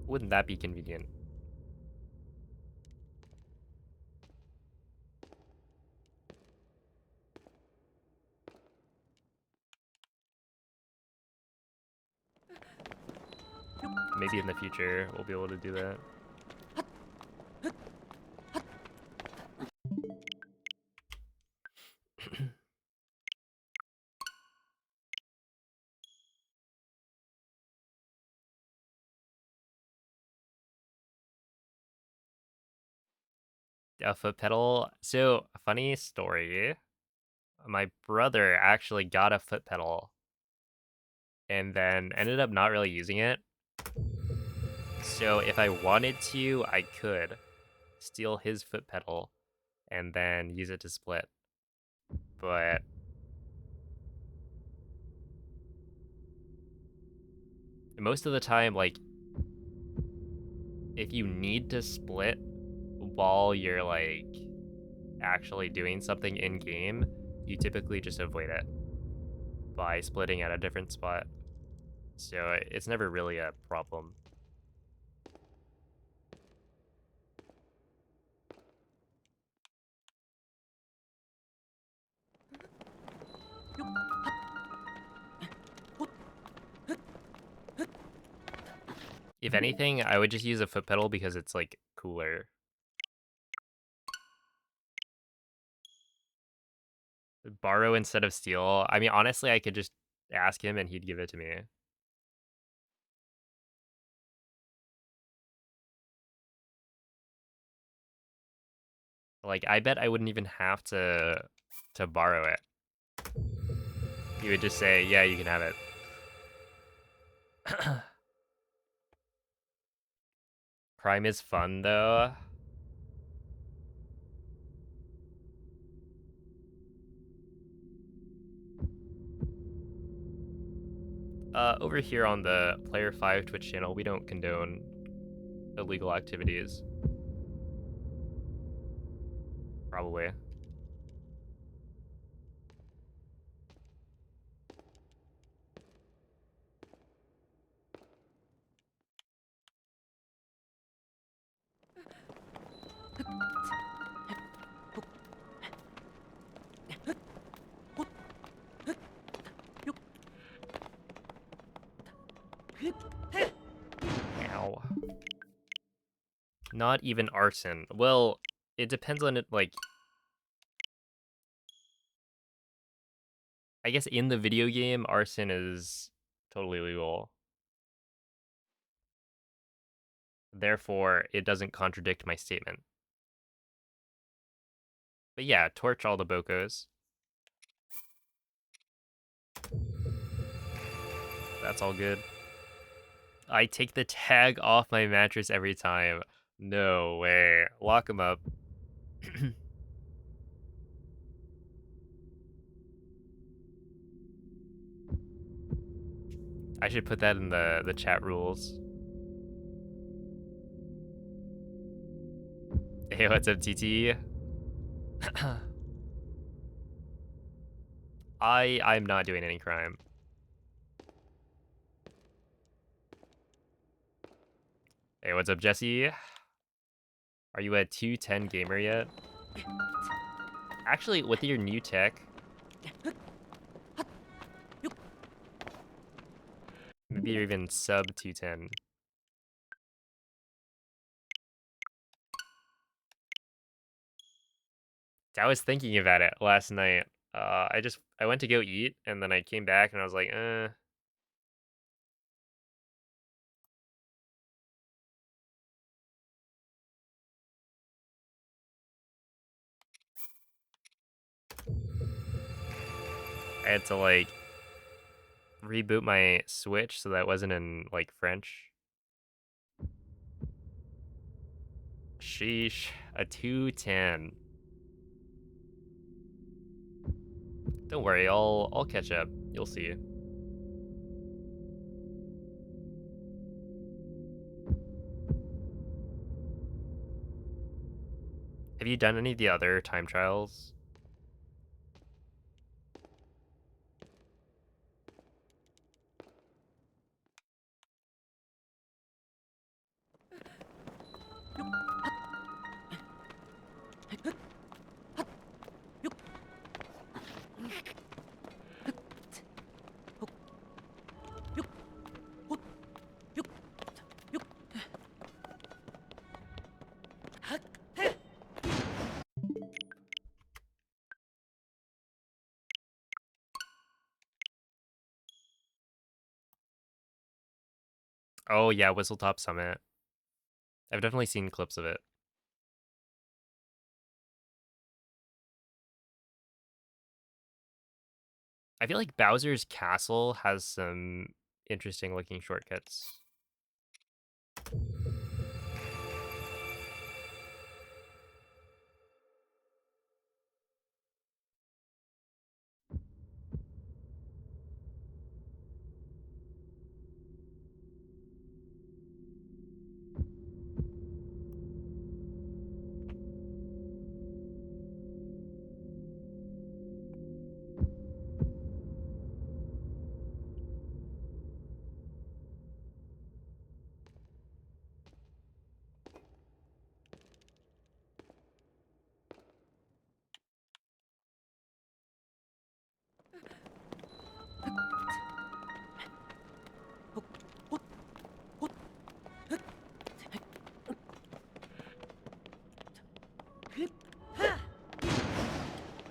Wouldn't that be convenient? Maybe in the future we'll be able to do that. A foot pedal. So, funny story. My brother actually got a foot pedal and then ended up not really using it. So, if I wanted to, I could steal his foot pedal and then use it to split. But most of the time, like, if you need to split while you're like actually doing something in game, you typically just avoid it by splitting at a different spot. So it's never really a problem. If anything, I would just use a foot pedal because it's like cooler. Borrow instead of steal. I mean, honestly, I could just ask him and he'd give it to me. Like, I bet I wouldn't even have to borrow it. He would just say, yeah, you can have it. Prime is fun, though. Over here on the Player 5 Twitch channel, we don't condone illegal activities. Probably. Ow. Not even arson. Well, it depends on it, like... I guess in the video game, arson is totally legal. Therefore, it doesn't contradict my statement. But yeah, torch all the bocos. That's all good. I take the tag off my mattress every time. No way. Lock him up. I should put that in the chat rules. Hey, what's up, TT? I'm not doing any crime. Hey, what's up, Jesse? Are you a 210 gamer yet? Actually, with your new tech, maybe you're even sub 210. I was thinking about it last night. I went to go eat, and then I came back, and I was like, I had to, like, reboot my Switch so that it wasn't in, like, French. Sheesh, a 210. Don't worry, I'll catch up. You'll see. Have you done any of the other time trials? Oh yeah, Whistletop Summit. I've definitely seen clips of it. I feel like Bowser's Castle has some interesting looking shortcuts.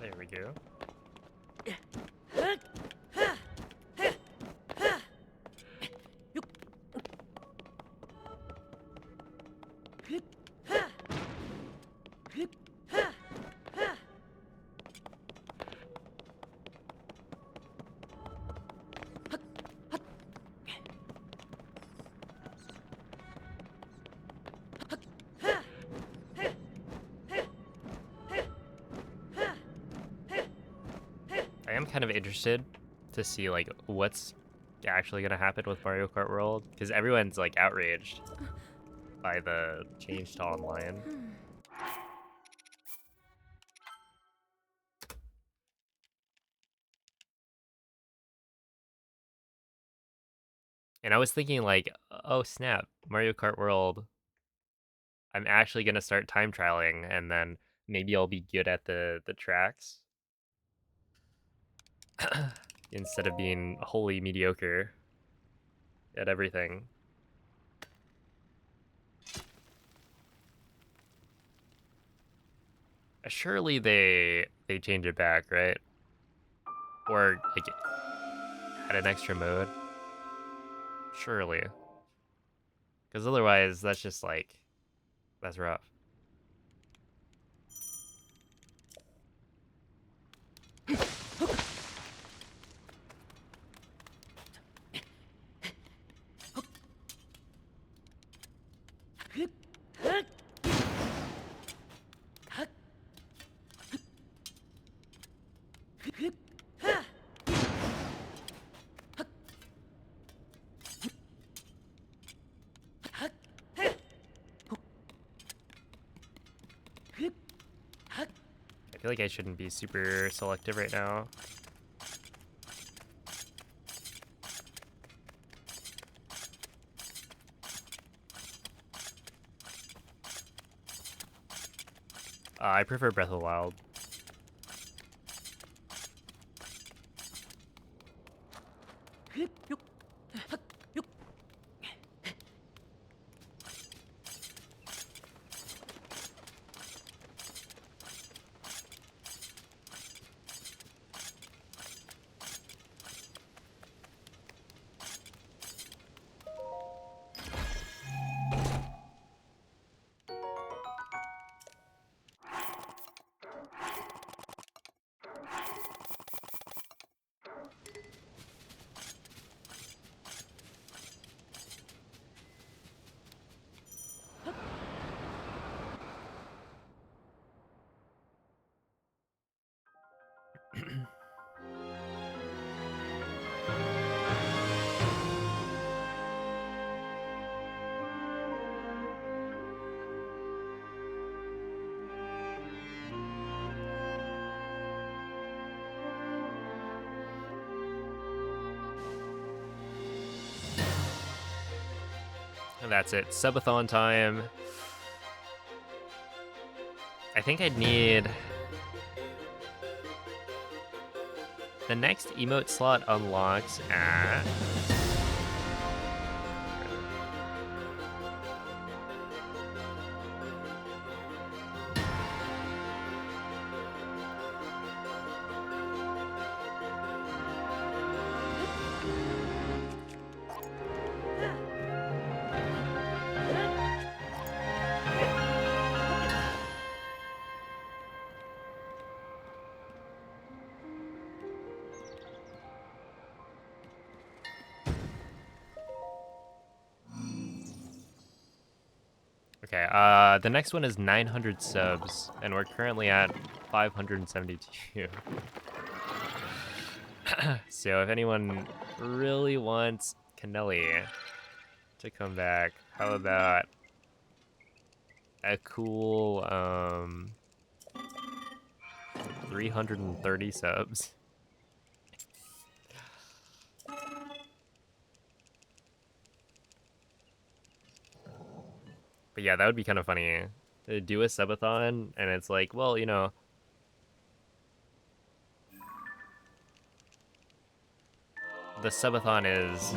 There we go. am kind of interested to see like what's actually gonna happen with Mario Kart World, because everyone's like outraged by the change to online. And I was thinking like, oh snap, Mario Kart World, I'm actually gonna start time trialing, and then maybe I'll be good at the tracks instead of being wholly mediocre at everything. Surely they change it back, right? Or like add an extra mode. Surely, because otherwise that's just like that's rough. I feel like I shouldn't be super selective right now. I prefer Breath of the Wild. And that's it. Subathon time. I think I'd need... The next emote slot unlocks at... Okay, the next one is 900 subs, and we're currently at 572. So if anyone really wants Canelli to come back, how about a cool 330 subs? But yeah, that would be kind of funny. Do a subathon, and it's like, well, you know, the subathon is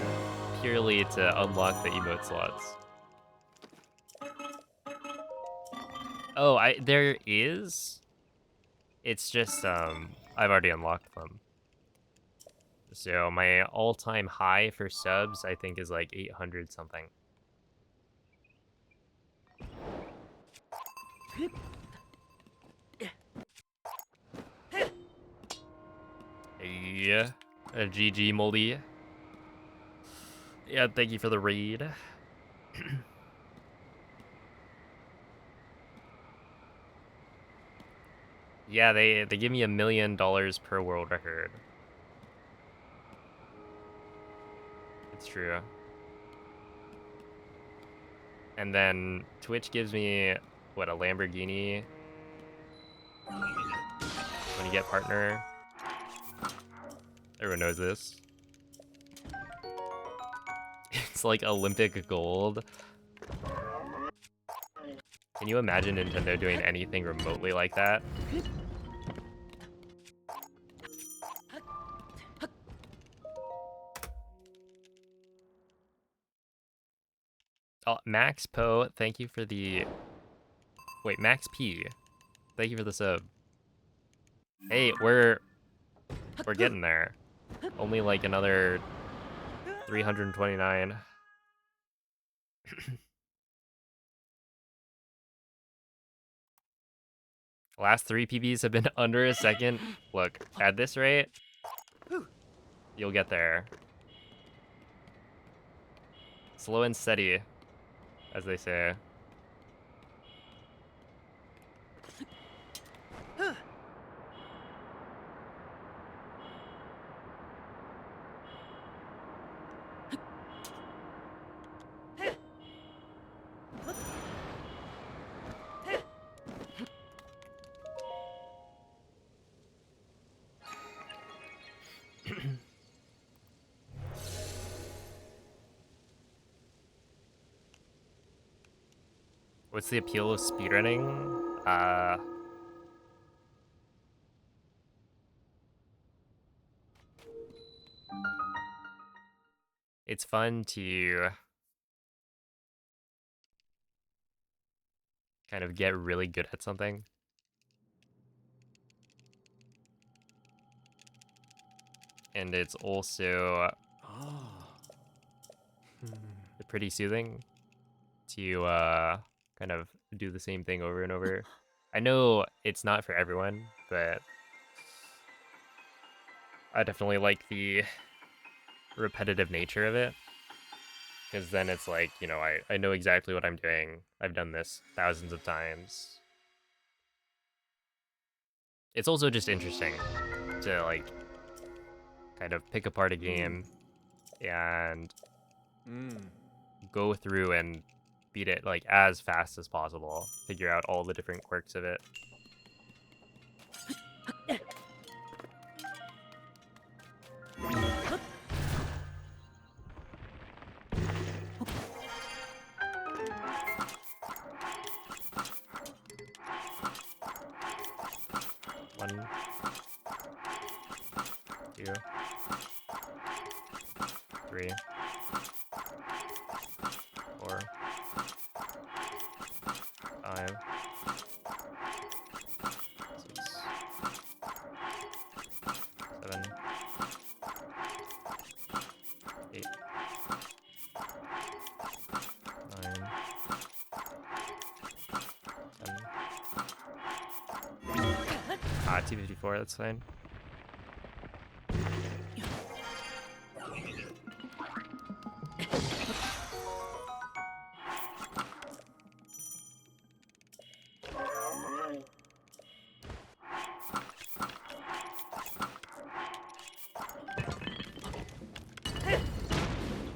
purely to unlock the emote slots. Oh, there is. It's just I've already unlocked them. So my all-time high for subs, I think, is like 800 something. Yeah, GG Moldy. Yeah, thank you for the raid. Yeah, they give me $1 million per world record. It's true. And then Twitch gives me, what, a Lamborghini when you get partner. Everyone knows this. It's like Olympic gold. Can you imagine Nintendo doing anything remotely like that? Oh, Max Poe, thank you for the... Wait, Max P, thank you for the sub. Hey, we're getting there. Only like another 329. Last 3 PBs have been under a second. Look, at this rate, you'll get there. Slow and steady, as they say. What's the appeal of speedrunning? It's fun to kind of get really good at something. And it's also pretty soothing to kind of do the same thing over and over. I know it's not for everyone, but I definitely like the repetitive nature of it. Because then it's like, you know, I know exactly what I'm doing. I've done this thousands of times. It's also just interesting to, like, kind of pick apart a game and go through and beat it, like, as fast as possible. Figure out all the different quirks of it. One, two, three, four, five, six, seven, 8, 9, 10. 254, that's fine.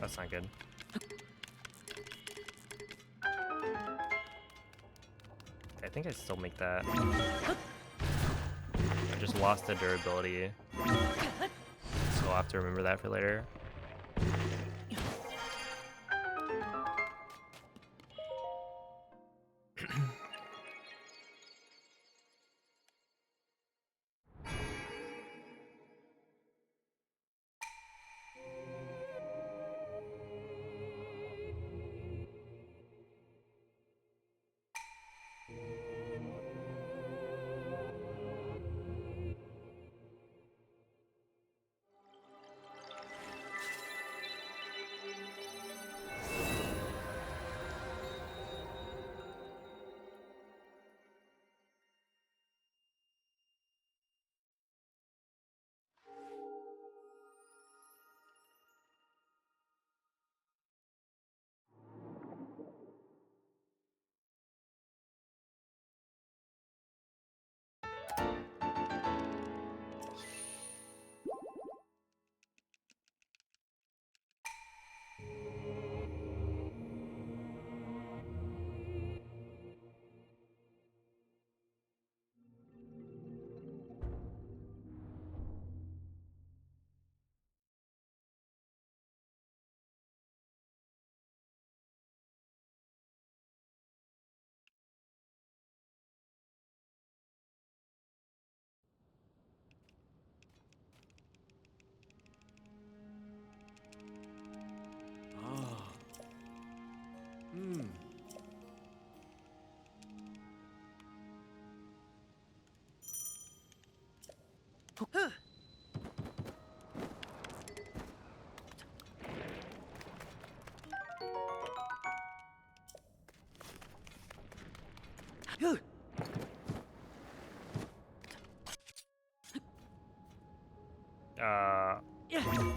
That's not good. I think I still make that. I just lost the durability, so I'll have to remember that for later.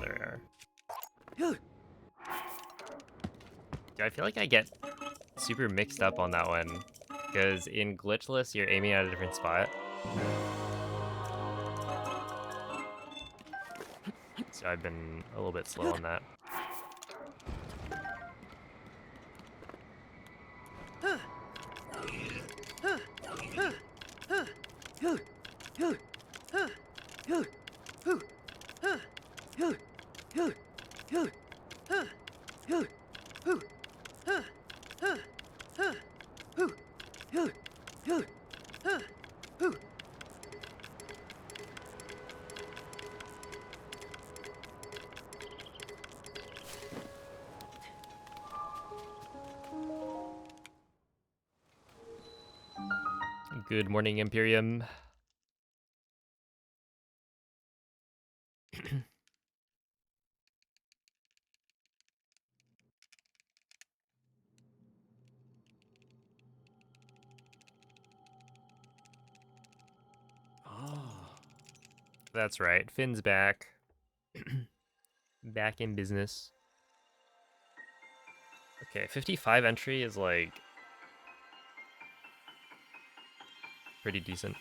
There. Dude, I feel like I get super mixed up on that one. Because in glitchless, you're aiming at a different spot. So I've been a little bit slow on that. Good morning, Imperium. That's right. Finn's back. Back in business. Okay, 55 entry is like pretty decent.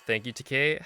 Thank you, TK.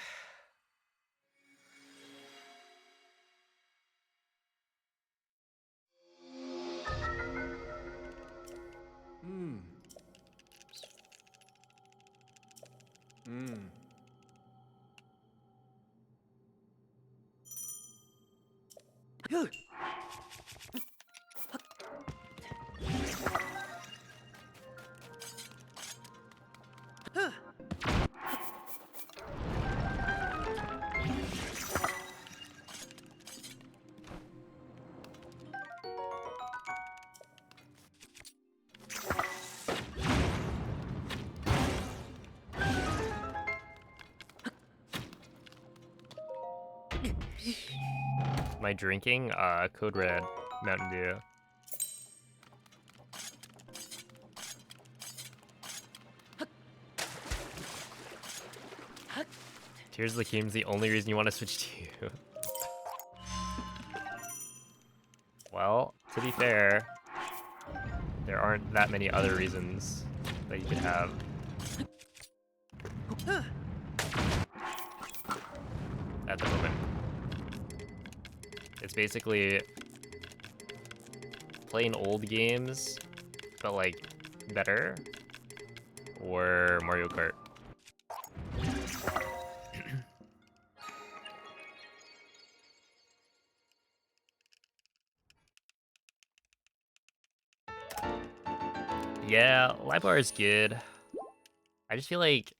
Am I drinking? Code Red Mountain Dew. Tears of the Kingdom's the only reason you want to switch to. Well, to be fair, there aren't that many other reasons that you could have. At the moment. It's basically playing old games, but like better, or Mario Kart. Yeah, Libar is good. I just feel like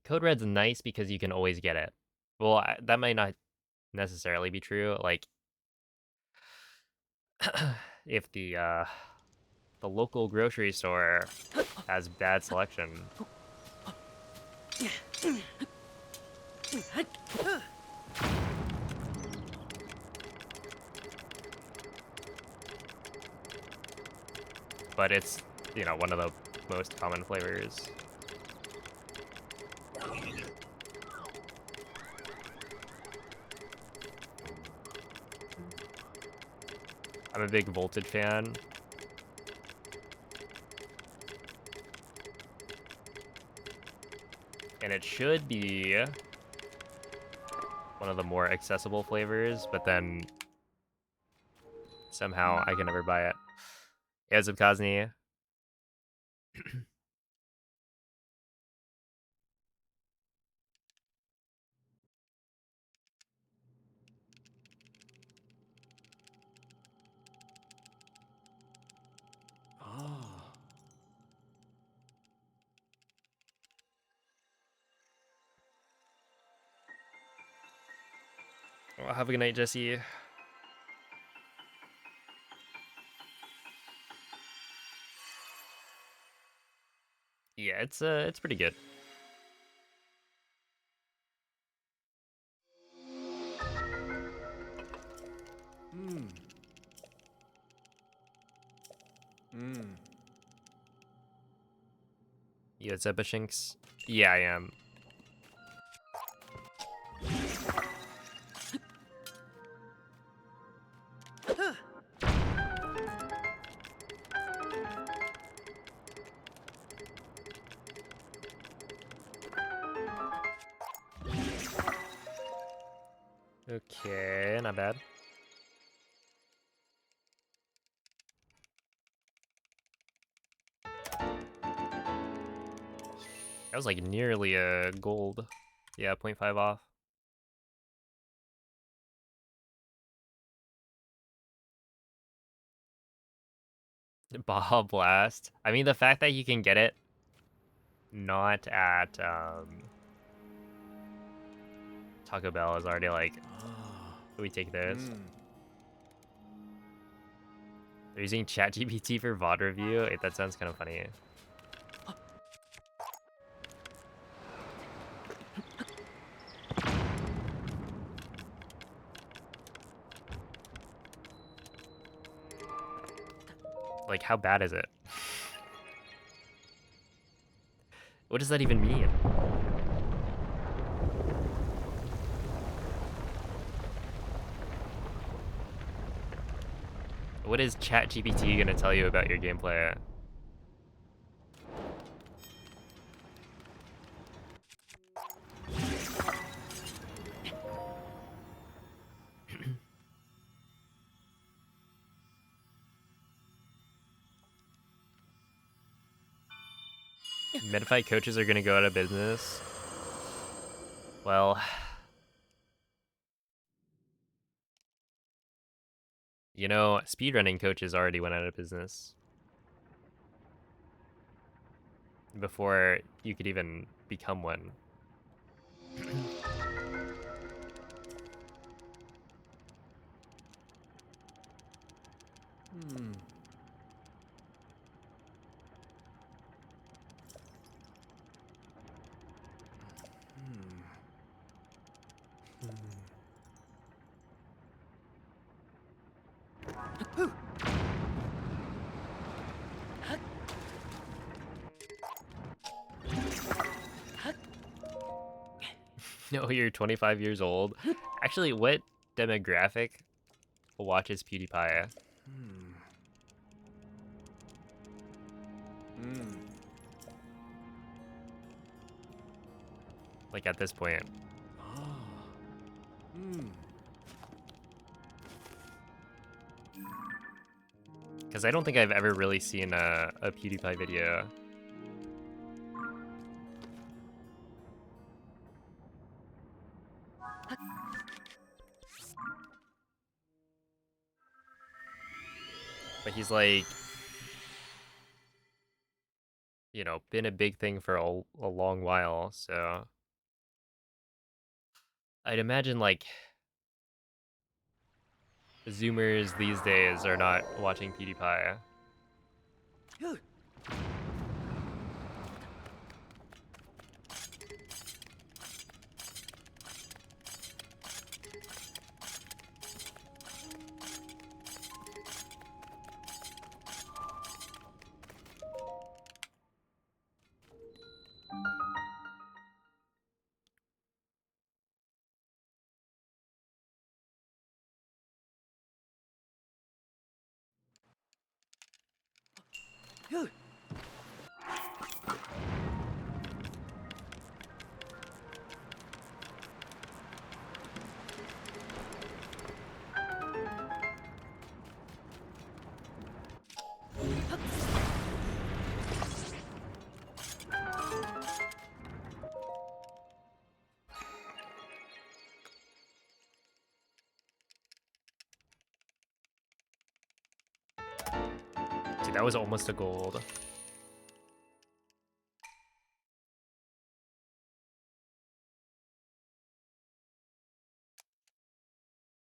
Code Red's nice because you can always get it. Well, that might not necessarily be true. Like, if the local grocery store has bad selection, but it's, you know, one of the most common flavors. I'm a big Voltage fan. And it should be one of the more accessible flavors, but then somehow I can never buy it. Yazib Kazni. Well, have a good night, Jesse. Yeah, it's pretty good. Hmm. Hmm. You at Zebashinks? Yeah, I am. Okay, not bad. That was like nearly a gold. Yeah, 0.5 off. Baja Blast. I mean, the fact that you can get it not at Taco Bell is already like, Ah. we take this. Hmm. They're using ChatGPT for VOD review. That sounds kind of funny. Like, how bad is it? What does that even mean? What is ChatGPT gonna tell you about your gameplay? Metafight coaches are gonna go out of business. Well, you know, speedrunning coaches already went out of business before you could even become one. Hmm. Hmm. No, you're 25 years old. Actually, what demographic watches PewDiePie? Hmm. Hmm. Like at this point? Ah. Hmm. Because I don't think I've ever really seen a PewDiePie video. But he's like, you know, been a big thing for a long while, so I'd imagine like Zoomers these days are not watching PewDiePie. Dude, that was almost a gold.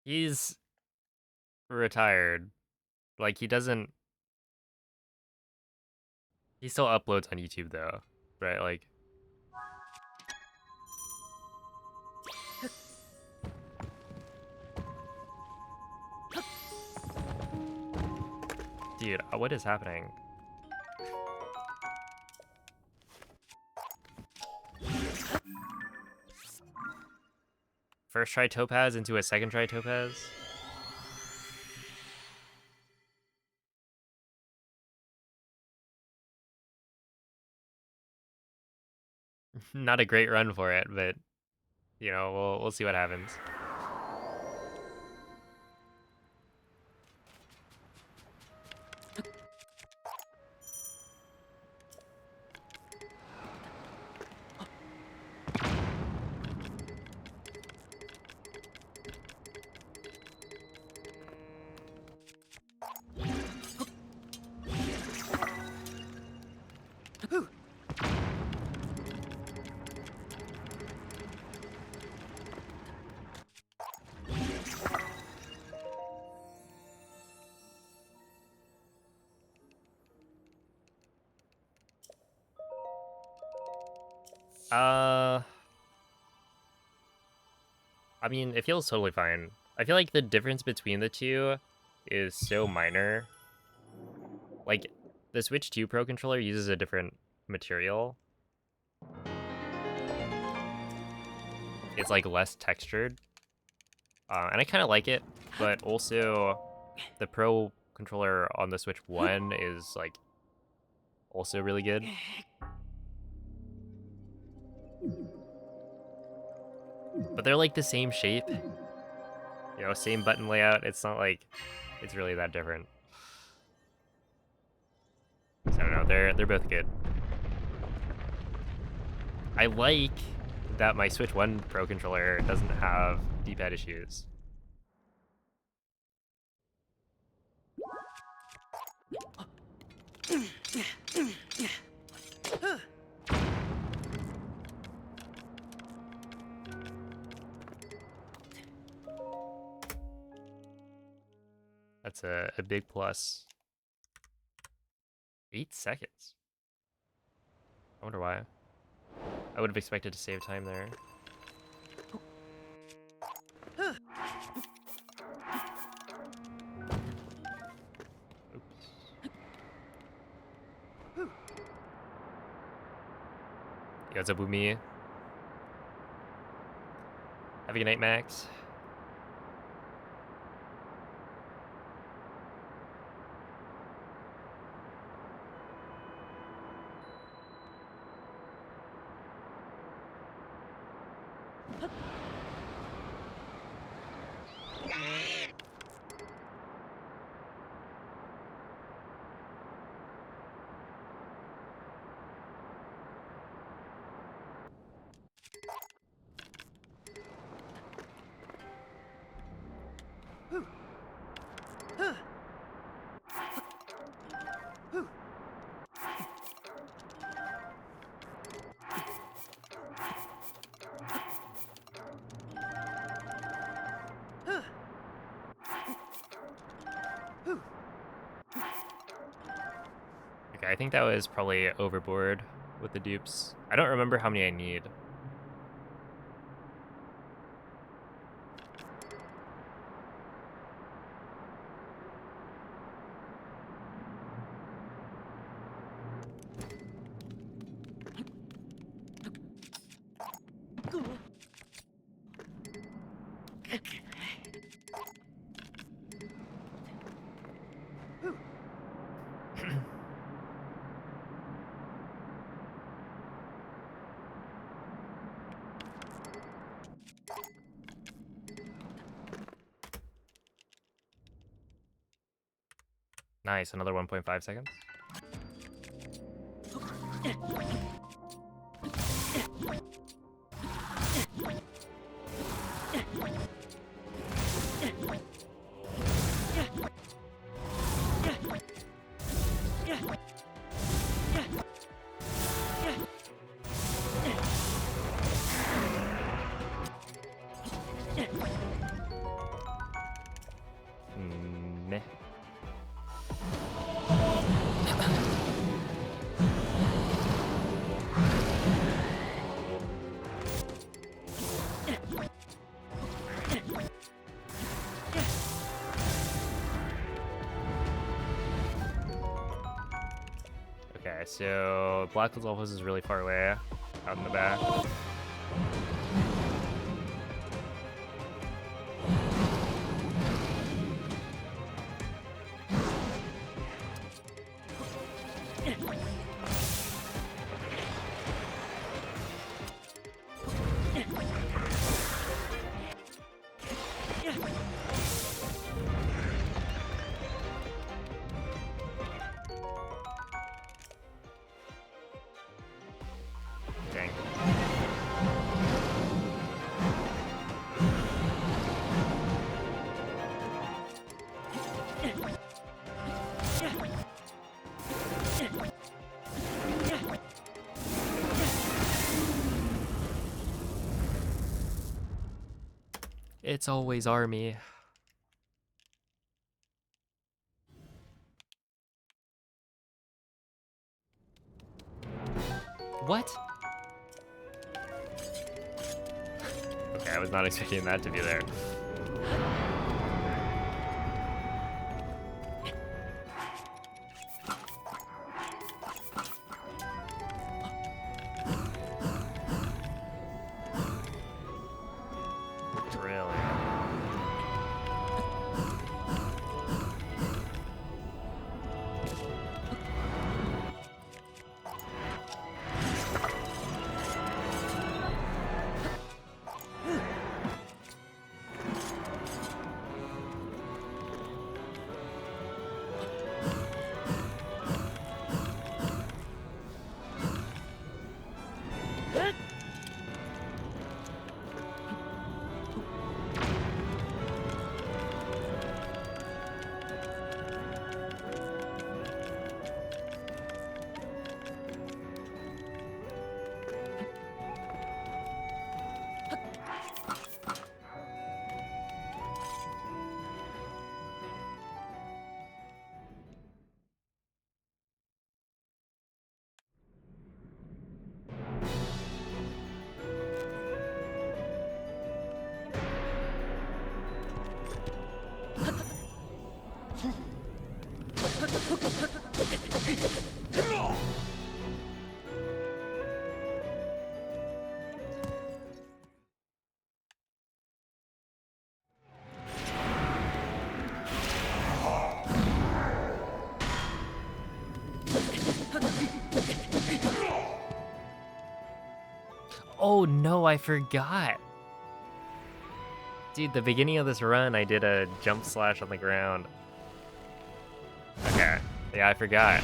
He's retired. Like he doesn't. He still uploads on YouTube though. right? Like, dude, what is happening? First try topaz into a second try topaz? Not a great run for it, but you know, we'll see what happens. I mean, it feels totally fine. I feel like the difference between the two is so minor. Like, the Switch 2 Pro controller uses a different material. It's like less textured, and I kind of like it. But also, the Pro controller on the Switch 1 is like also really good. But they're like the same shape, you know, same button layout. It's not like it's really that different. So I don't know. They're both good. I like that my Switch 1 Pro controller doesn't have D-pad issues. That's a big plus. 8 seconds. I wonder why. I would have expected to save time there. Oops. Yo, what's up with me? Have a good night, Max. Okay, I think that was probably overboard with the dupes. I don't remember how many I need. Nice, another 1.5 seconds. Meh. Okay, so Black Hole's Outpost is really far away, out in the back. Dang. It's always army. What? Okay, I was not expecting that to be there. Really? Oh no, I forgot. Dude, the beginning of this run, I did a jump slash on the ground. Okay, yeah, I forgot.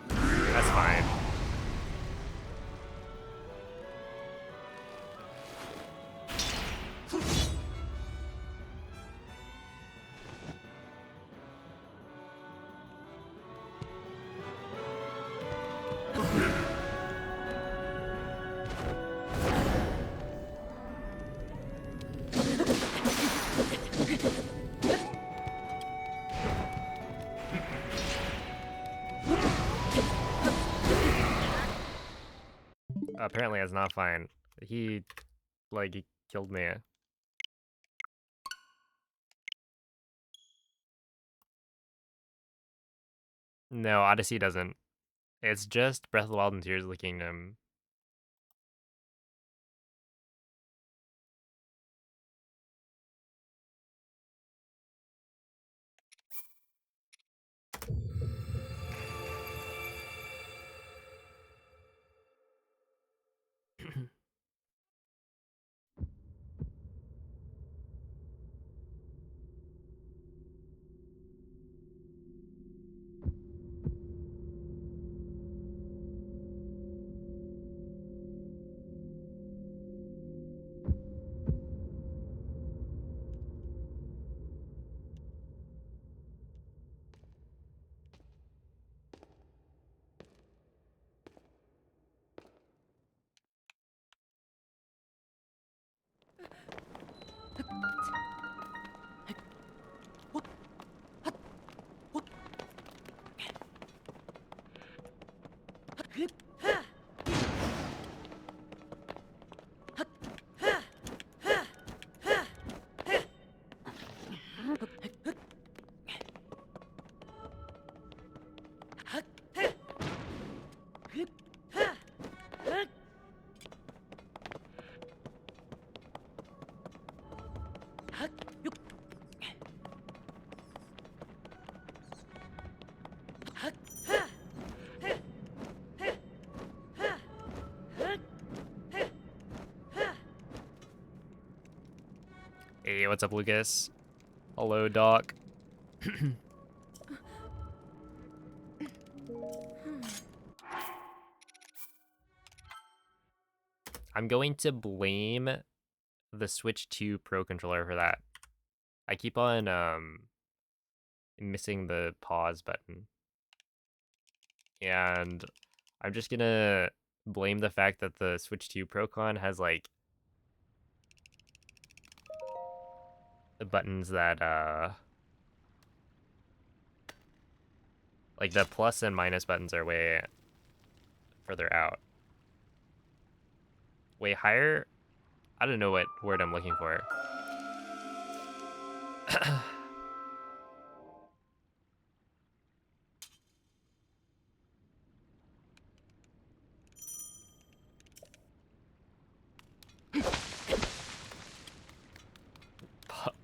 That's fine. Apparently, it's not fine. He killed me. No, Odyssey doesn't. It's just Breath of the Wild and Tears of the Kingdom. Hey, what's up, Lucas? Hello, Doc. I'm going to blame the Switch 2 Pro controller for that. I keep on missing the pause button. And I'm just gonna blame the fact that the Switch 2 Procon has like the buttons that like the plus and minus buttons are way further out. Way higher? I don't know what word I'm looking for.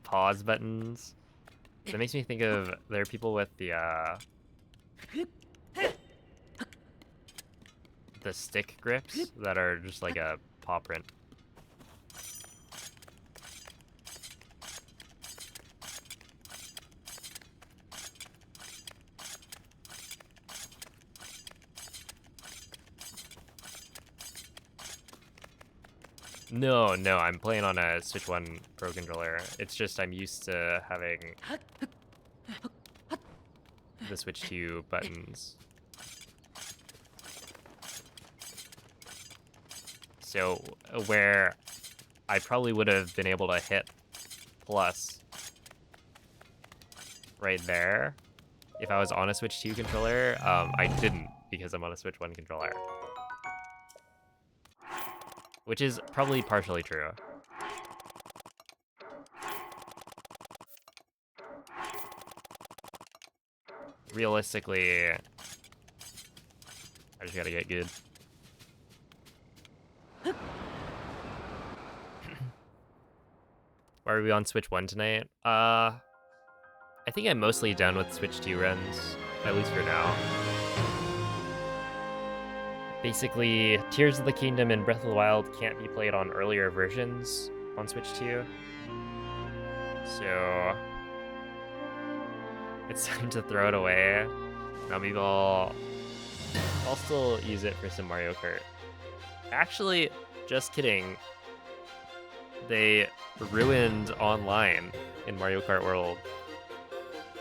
Pause buttons. That makes me think of there are people with the stick grips that are just like a paw print. No, I'm playing on a Switch 1 Pro controller. It's just I'm used to having the Switch 2 buttons. So where I probably would have been able to hit plus right there if I was on a Switch 2 controller, I didn't because I'm on a Switch 1 controller. Which is probably partially true. Realistically, I just gotta get good. Why are we on Switch 1 tonight? I think I'm mostly done with Switch 2 runs, at least for now. Basically, Tears of the Kingdom and Breath of the Wild can't be played on earlier versions on Switch 2. So it's time to throw it away. Now maybe I'll still use it for some Mario Kart. Actually, just kidding. They ruined online in Mario Kart World.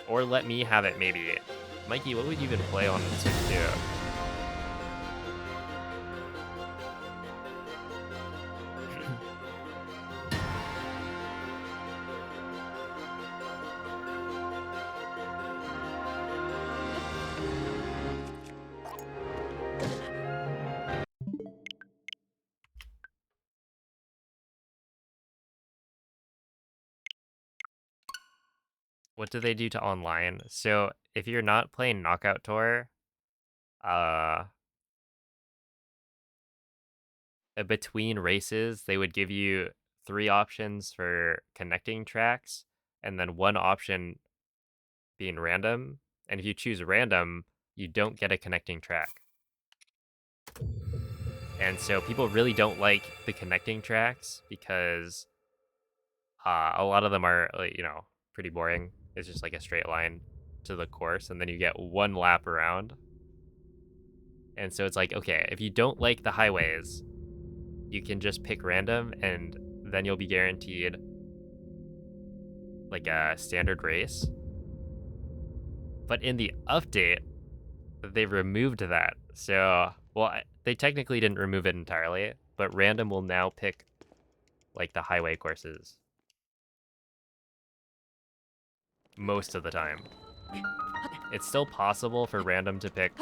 Or let me have it, maybe. Mikey, what would you even play on Switch 2? What do they do to online? So if you're not playing Knockout Tour, between races, they would give you 3 options for connecting tracks, and then 1 option being random. And if you choose random, you don't get a connecting track. And so people really don't like the connecting tracks because a lot of them are, like, pretty boring. It's just like a straight line to the course, and then you get 1 lap around. And so it's like, okay, if you don't like the highways, you can just pick random, and then you'll be guaranteed like a standard race. But in the update, they removed that. So, well, they technically didn't remove it entirely, but random will now pick like the highway courses most of the time. It's still possible for random to pick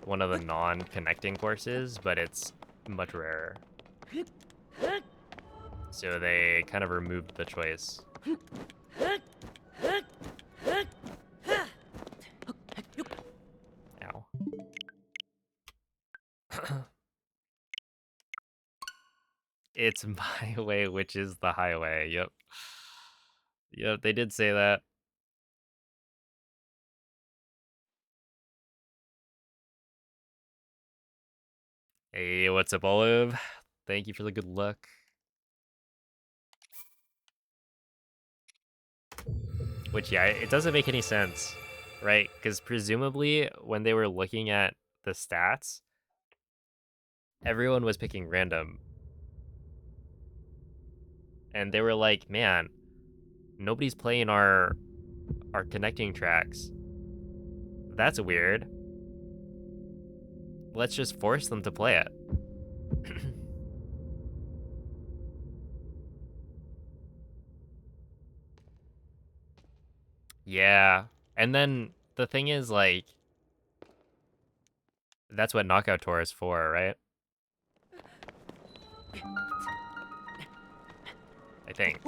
one of the non-connecting courses, but it's much rarer. So they kind of removed the choice. Ow. It's my way, which is the highway. Yep. Yep, they did say that. Hey, what's up, Olive? Thank you for the good luck. Which, yeah, it doesn't make any sense, right? Because presumably when they were looking at the stats, everyone was picking random. And they were like, man, nobody's playing our connecting tracks. That's weird. Let's just force them to play it. Yeah. And then the thing is, like, that's what Knockout Tour is for, right? I think.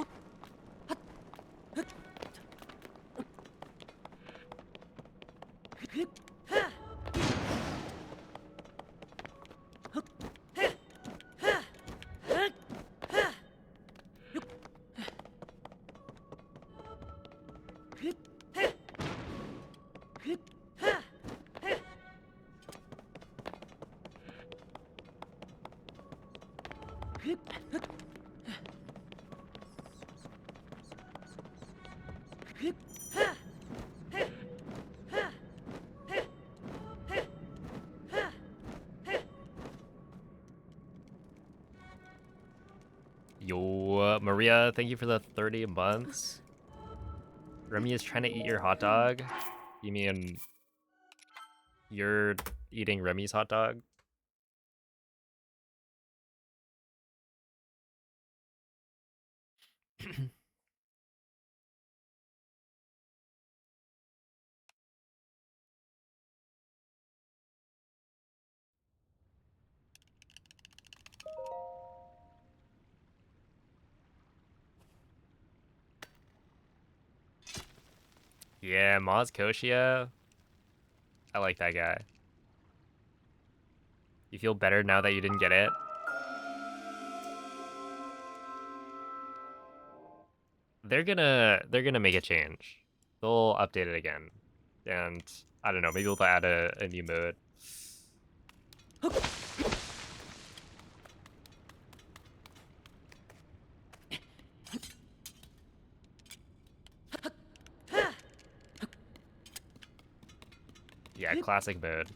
Yo, Maria, thank you for the 30 months. Remy is trying to eat your hot dog. You mean you're eating Remy's hot dog? Yeah, Maz Koshia. I like that guy. You feel better now that you didn't get it? They're gonna make a change. They'll update it again. And I don't know, maybe they'll add a new mode. Yeah, classic mode.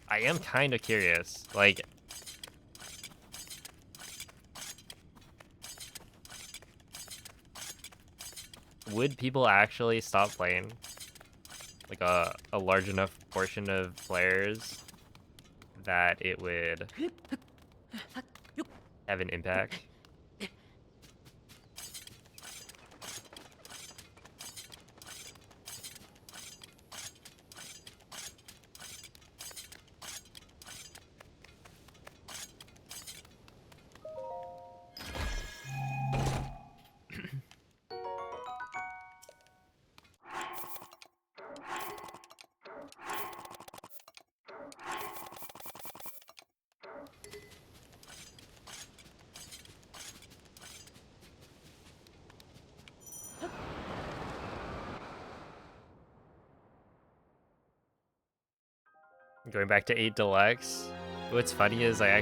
I am kind of curious. Like, would people actually stop playing? Like a large enough portion of players that it would have an impact? Going back to 8 Deluxe. What's funny is I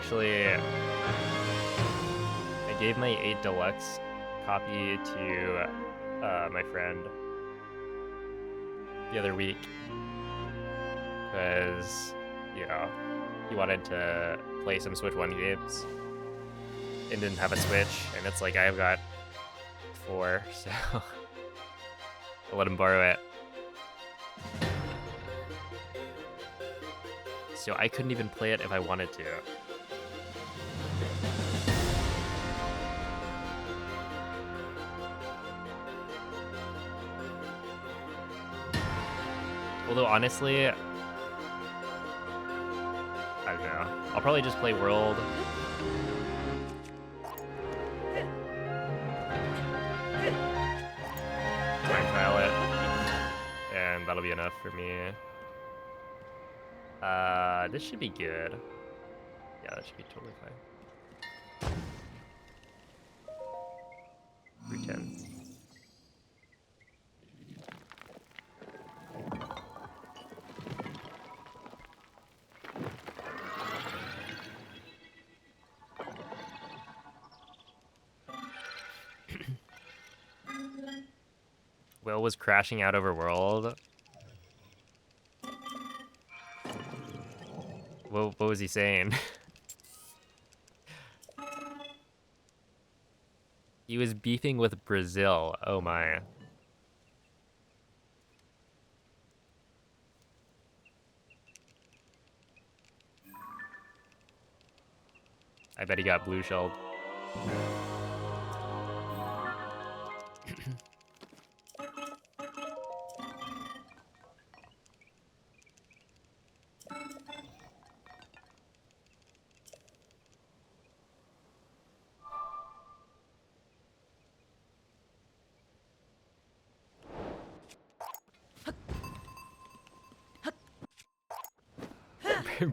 gave my 8 Deluxe copy to my friend the other week because, you know, he wanted to play some Switch 1 games and didn't have a Switch, and it's like I've got 4, so I let him borrow it. So I couldn't even play it if I wanted to. Although honestly, I don't know. I'll probably just play World. Time trial it. And that'll be enough for me. This should be good. Yeah, that should be totally fine. 310. Will was crashing out over world. What was he saying? He was beefing with Brazil. Oh my. I bet he got blue shelled.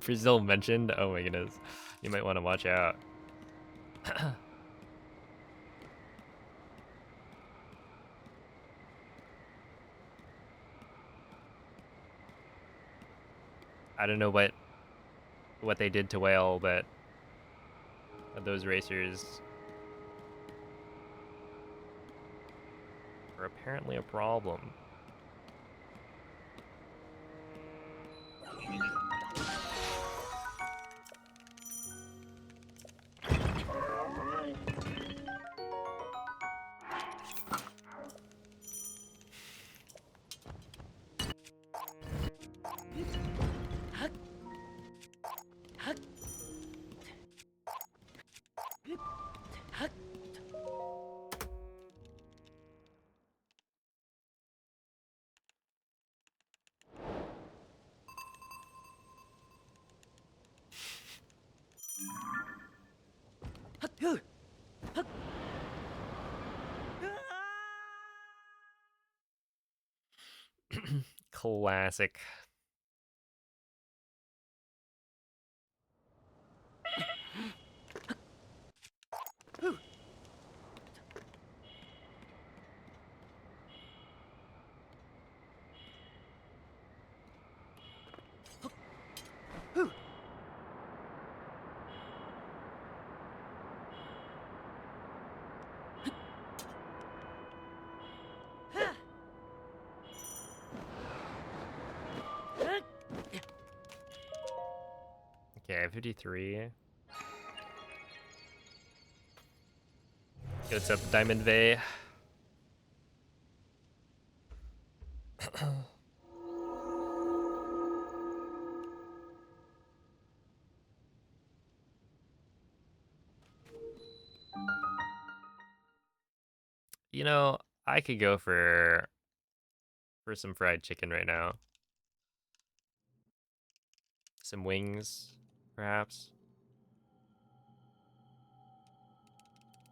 Brazil mentioned? Oh my goodness. You might want to watch out. I don't know what they did to Whale, but those racers are apparently a problem. Classic. Okay, 53. What's up, Diamond Vey? You know, I could go for some fried chicken right now. Some wings, perhaps.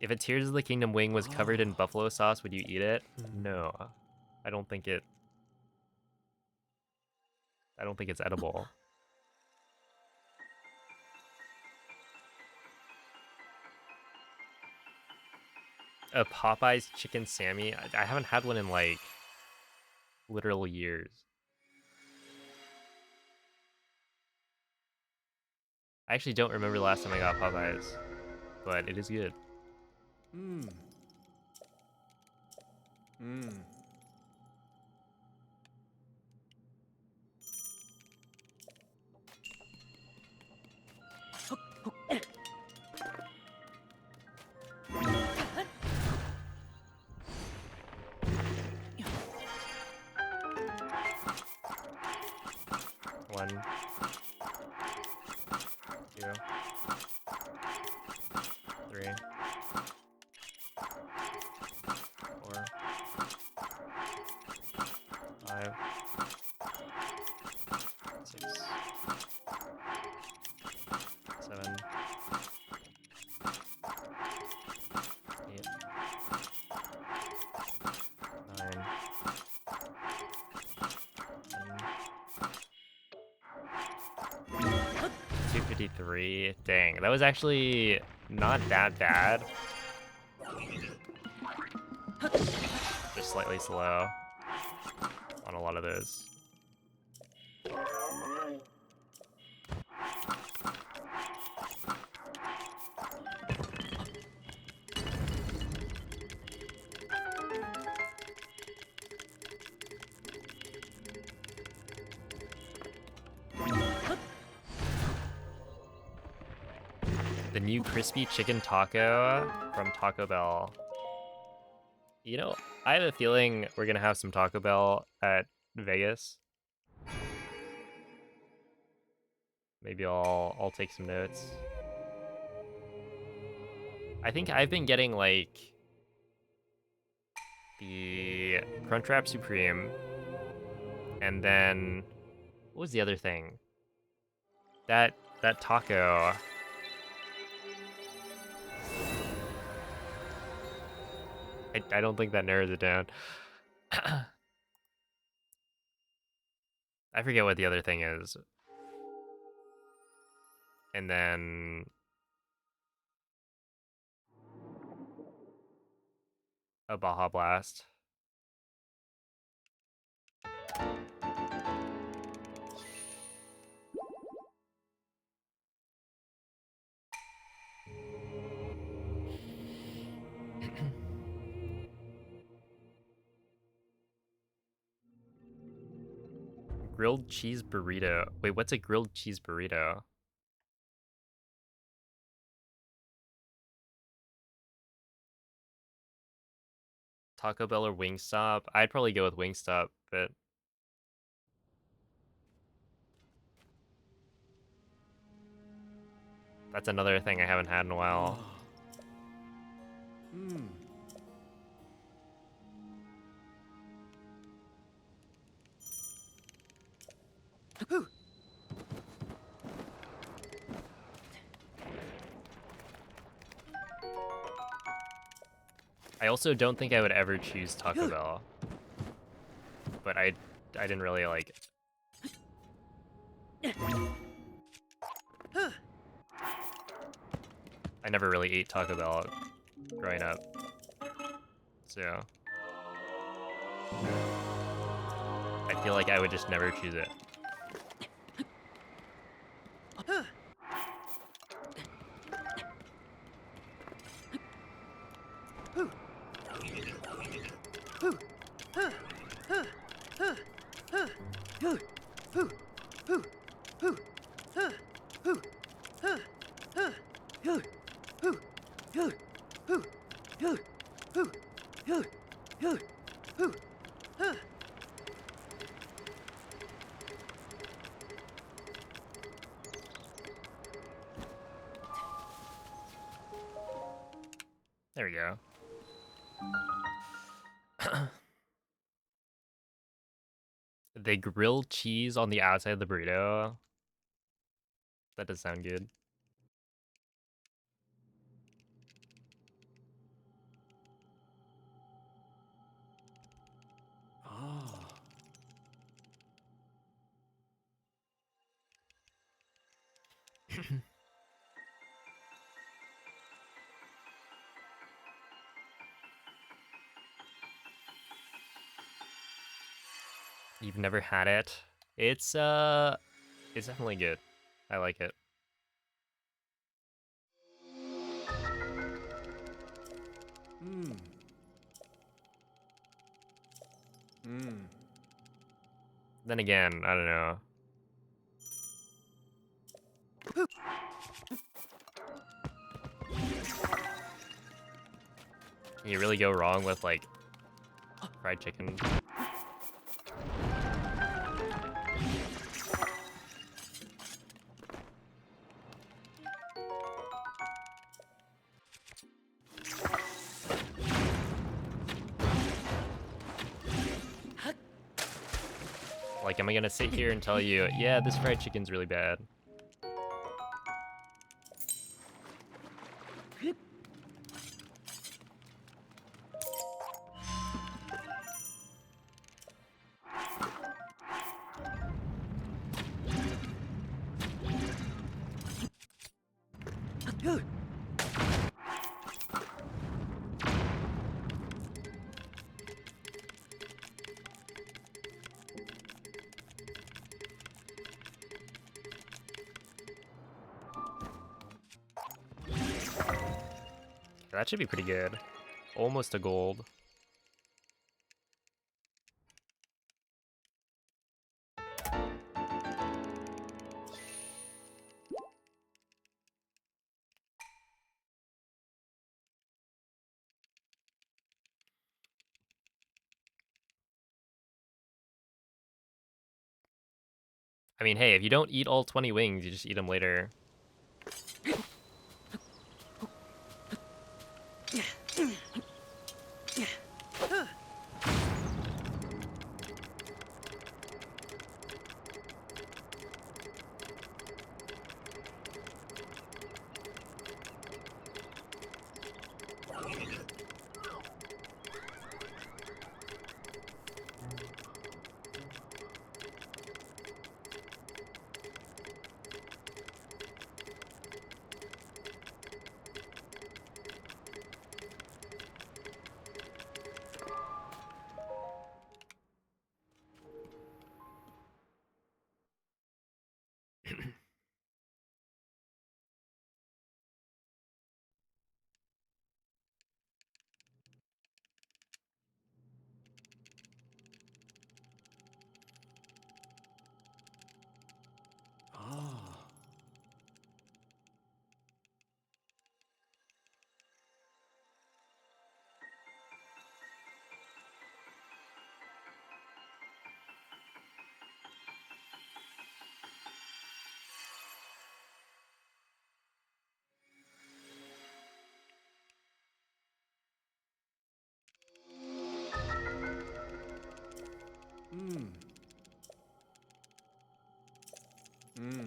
If a Tears of the Kingdom wing was covered in buffalo sauce, would you eat it? No. I don't think it's edible. A Popeye's chicken Sammy? I haven't had one in like literal years. I actually don't remember the last time I got Popeyes, but it is good. Mmm. Mmm. One, two, three, four, five, 6, 7, 8, 9, 10, 53. Dang, that was actually not that bad. Just slightly slow on a lot of those. The new crispy chicken taco from Taco Bell. You know, I have a feeling we're gonna have some Taco Bell at Vegas. Maybe I'll take some notes. I think I've been getting like the Crunchwrap Supreme, and then what was the other thing? That taco. I don't think that narrows it down. I forget what the other thing is. And then a Baja Blast. Grilled cheese burrito. Wait, what's a grilled cheese burrito? Taco Bell or Wingstop? I'd probably go with Wingstop, but that's another thing I haven't had in a while. Mmm. I also don't think I would ever choose Taco Bell, but I didn't really like it. I never really ate Taco Bell growing up, so I feel like I would just never choose it. There we go. They grill cheese on the outside of the burrito. That does sound good. Ah. You've never had it? It's definitely good. I like it. Mmm. Mmm. Then again, I don't know. Can you really go wrong with like fried chicken? Like, am I gonna sit here and tell you, yeah, this fried chicken's really bad? That should be pretty good. Almost a gold. I mean, hey, if you don't eat all 20 wings, you just eat them later. Ah. Hmm. Hmm.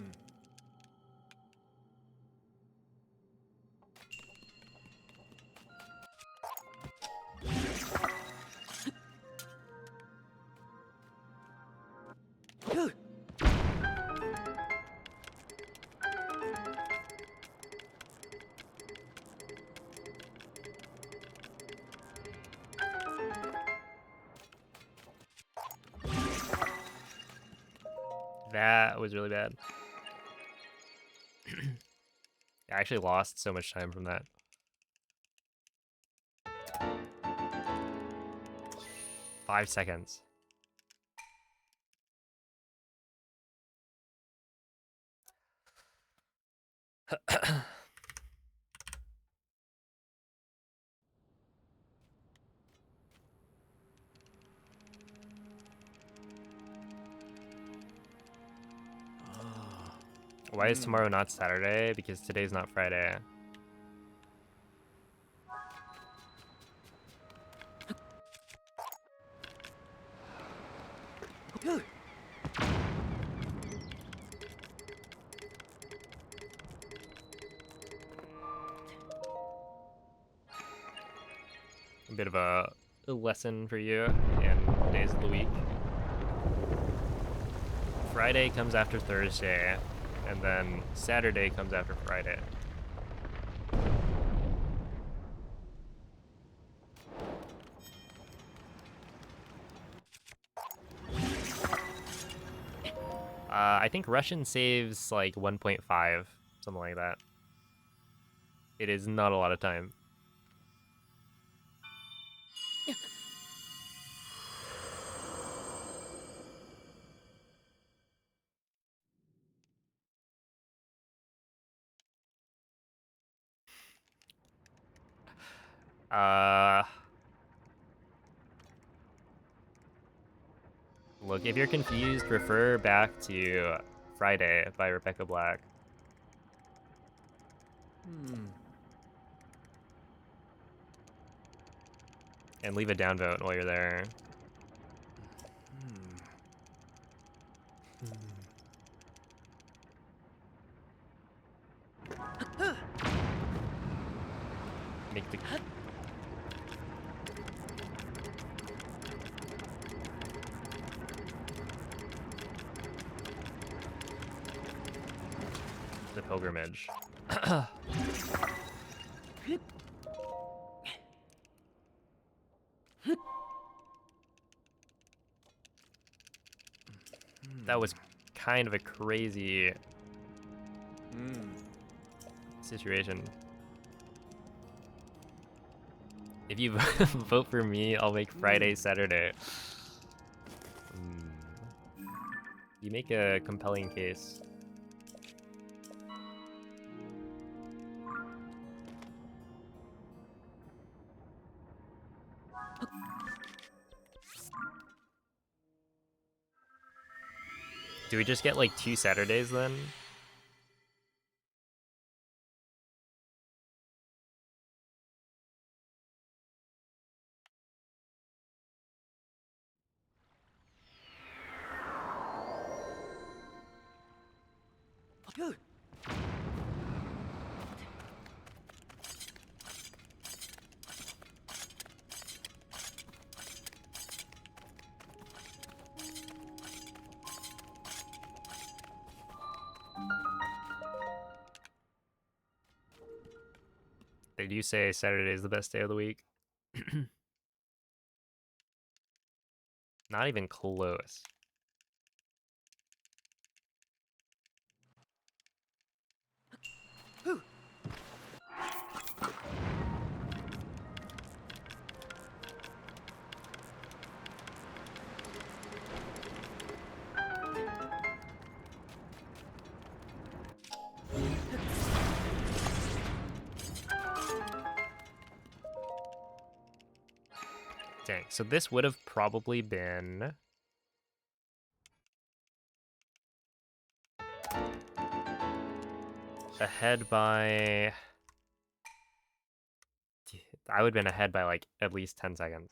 That was really bad. I actually lost so much time from that. Five seconds. Ah. Why is tomorrow not Saturday? Because today's not Friday. A bit of a lesson for you in days of the week. Friday comes after Thursday, and then Saturday comes after Friday. I think Russian saves like 1.5, something like that. It is not a lot of time. Uh, Look, if you're confused, refer back to Friday by Rebecca Black. Hmm. And leave a downvote while you're there. Hmm. Make the pilgrimage. That was kind of a crazy Mm. situation. If you vote for me, I'll make Friday Saturday. You make a compelling case. Do we just get like 2 Saturdays then? They do say Saturday is the best day of the week. Not even close. Dang, so this would have probably been ahead by... I would have been ahead by like at least 10 seconds.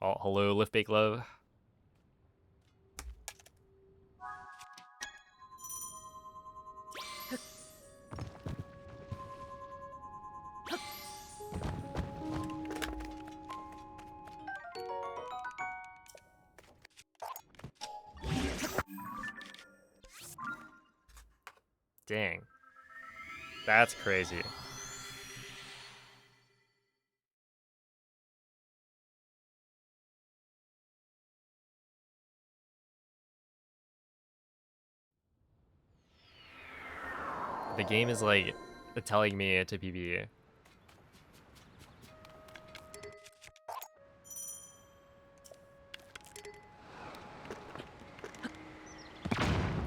Oh, hello, Lift Bake Love. Dang. That's crazy. The game is like telling me to PB.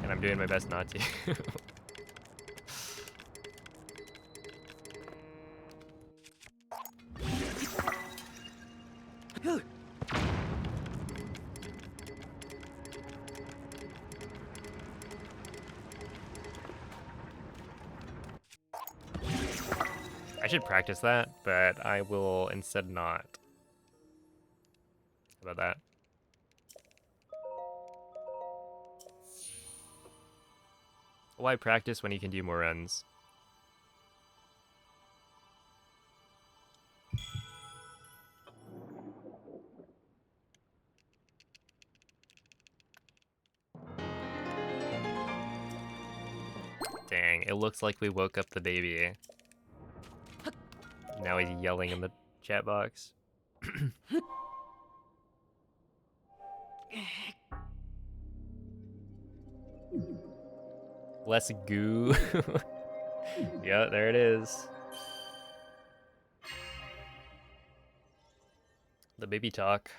And I'm doing my best not to. I should practice that, but I will instead not. How about that? Why practice when you can do more runs? Dang, it looks like we woke up the baby. Now he's yelling in the chat box. Less goo. Yeah, there it is. The baby talk.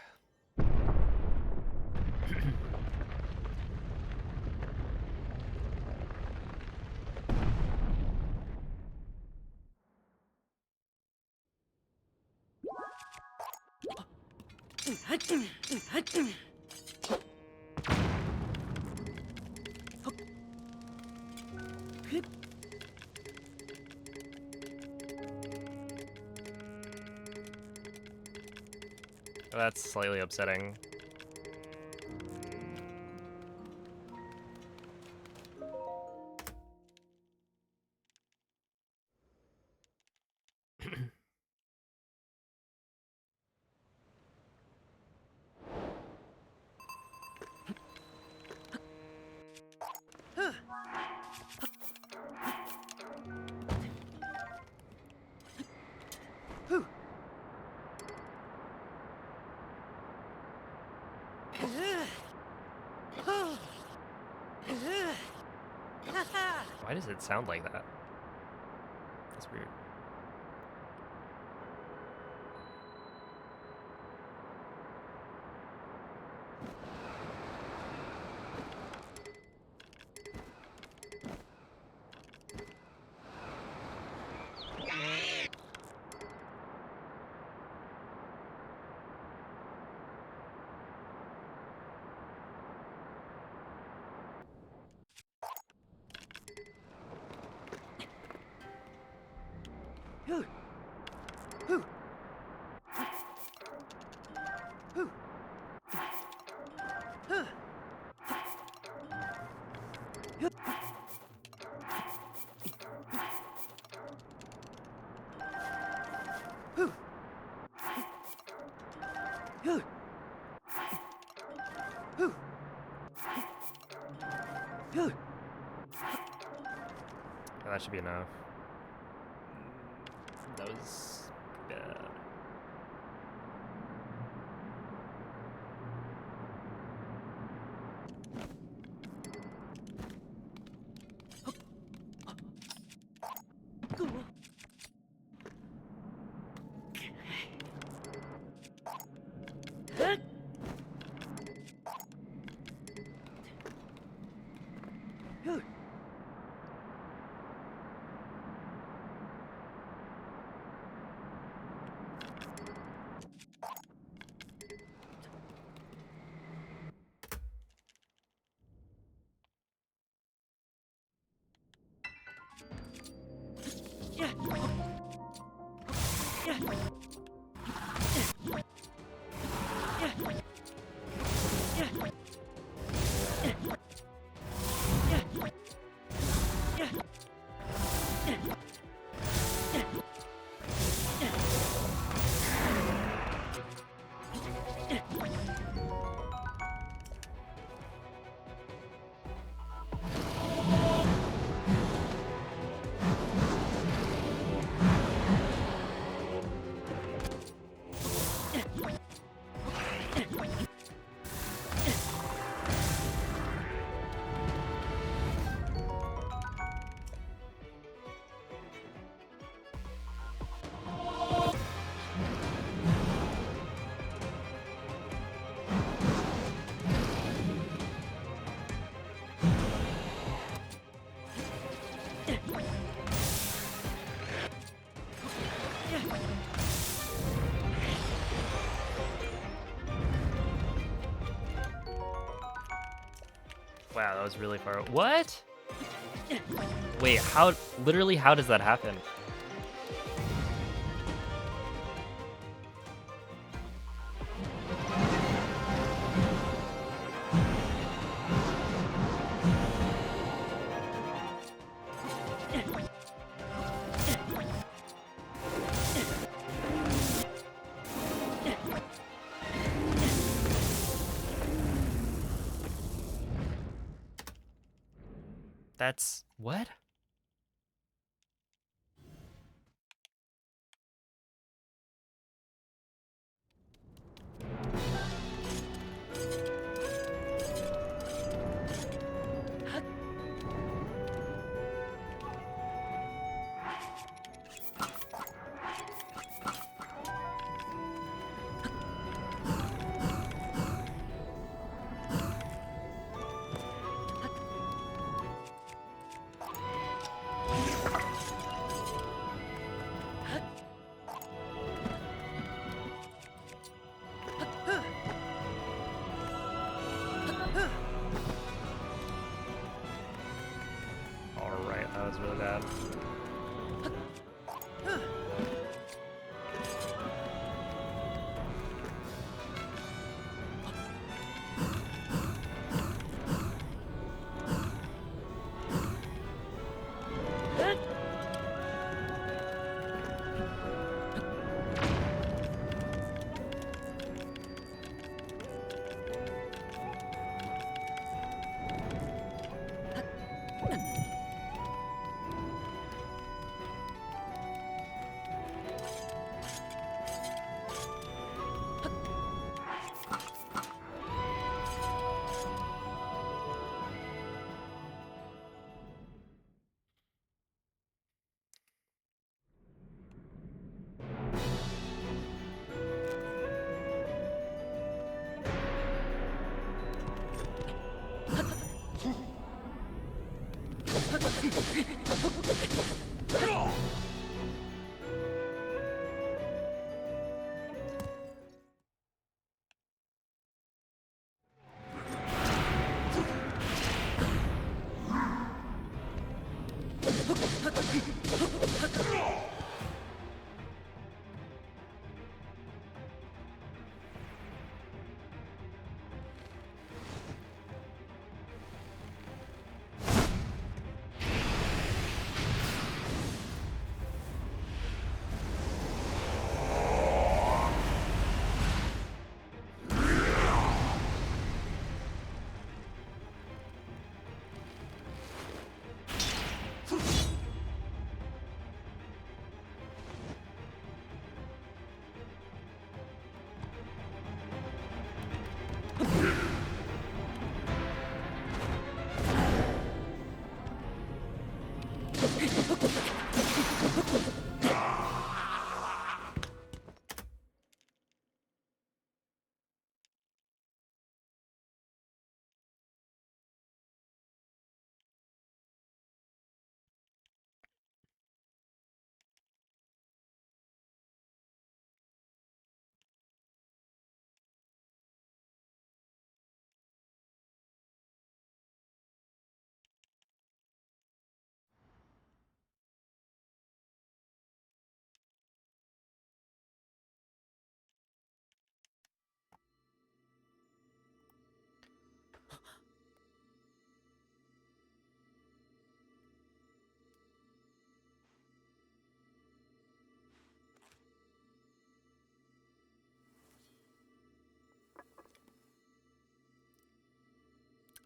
That's slightly upsetting. Why does it sound like that? That's weird. That should be enough. That was bad. Wow, that was really far. What? Wait, how? Literally, how does that happen? That's what?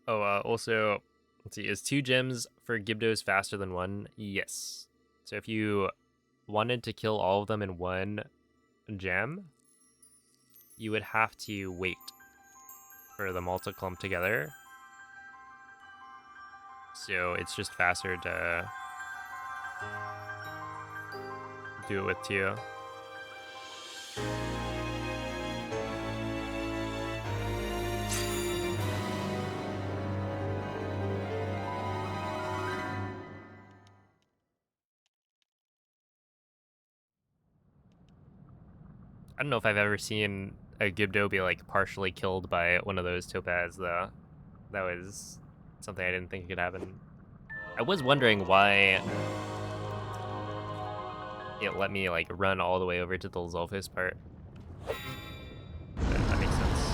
Oh, also, let's see, is 2 gems for Gibdos faster than 1? Yes. So if you wanted to kill all of them in 1 gem, you would have to wait for them all to clump together. So it's just faster to do it with 2. I don't know if I've ever seen a Gibdo be like partially killed by one of those topaz though. That was something I didn't think could happen. I was wondering why it let me like run all the way over to the Zolfos part. But that makes sense.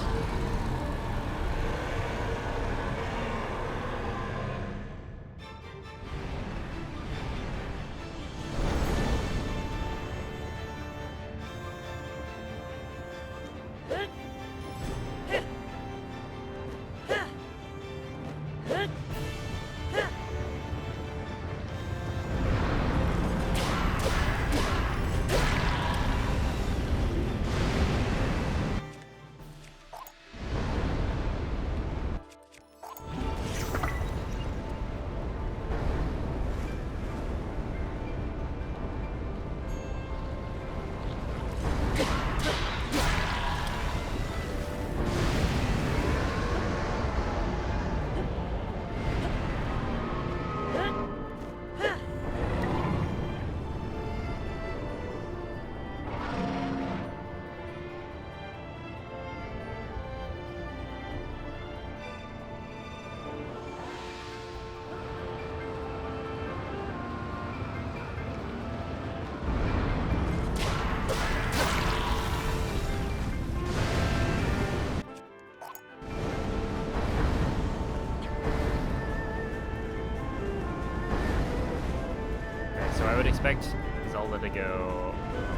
Okay, so I would expect Zelda to go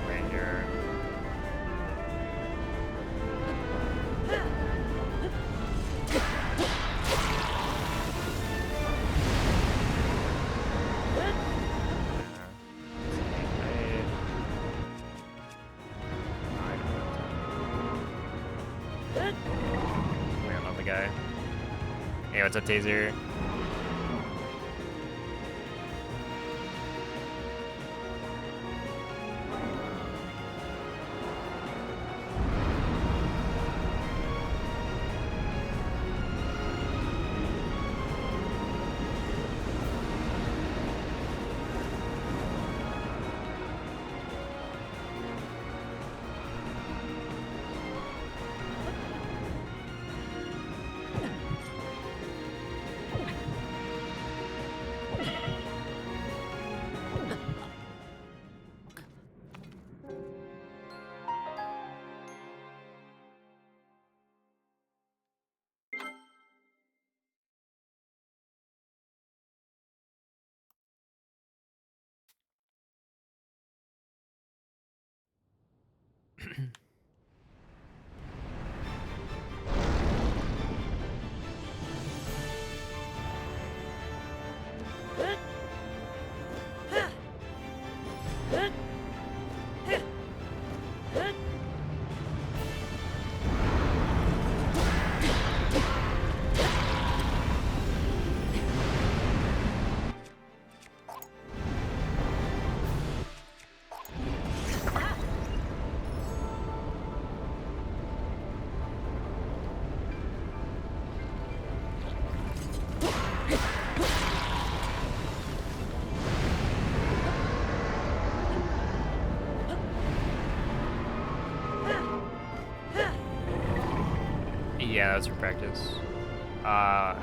right here. Land on the guy. Hey, what's up, Taser? Yeah, that was for practice.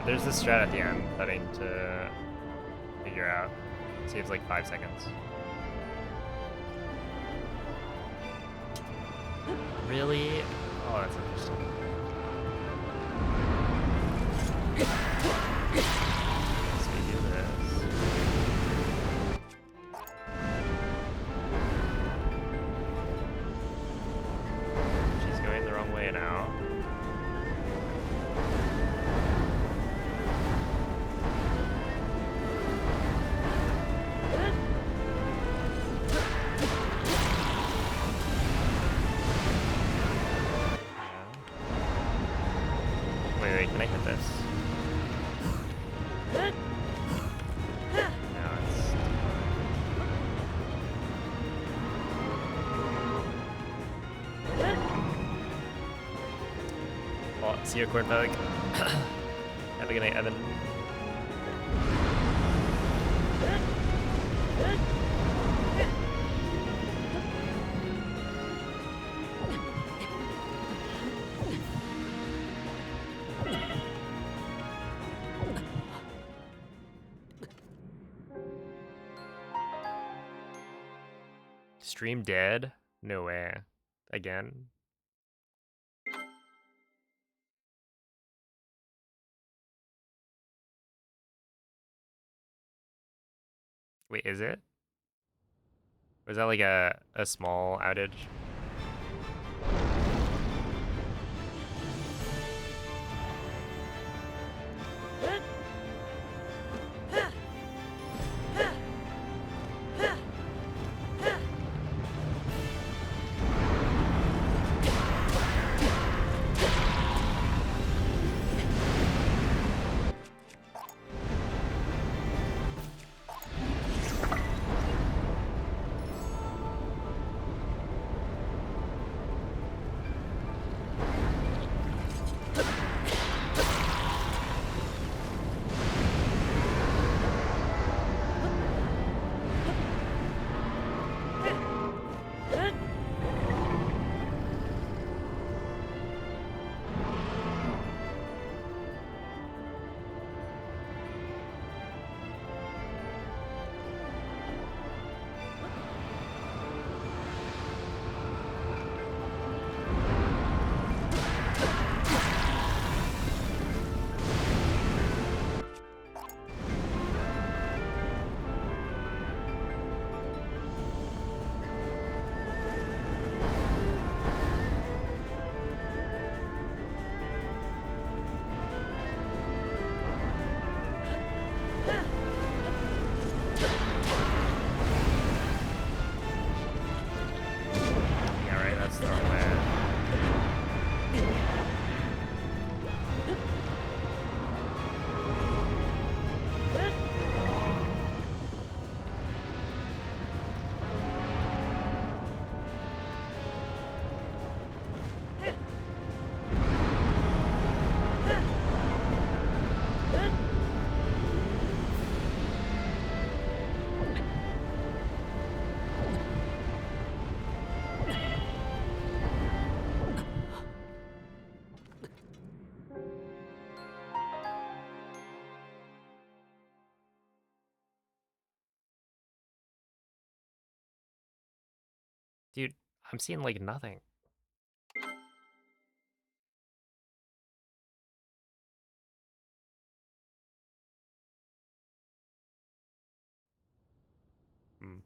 There's this strat at the end that I need to figure out. Saves like 5 seconds. Really? Oh, that's interesting. So we do this. She's going the wrong way now. Wait, can I hit this? No, it's... Well, see you, Cornbug. Have a good night, Evan. Stream dead? No way. Again? Wait, is it? Was that like a small outage? Yeah, right, that's the wrong way. Dude, I'm seeing like nothing. Hmm.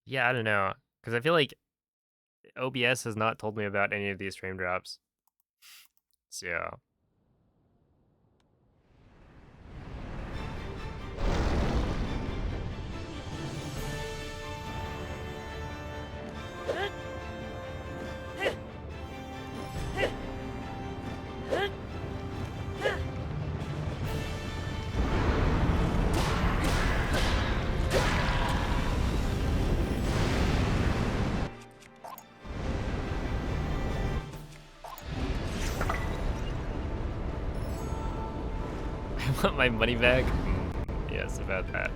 Yeah, I don't know. Because I feel like OBS has not told me about any of these frame drops. So, I want my money back. Yes, about that.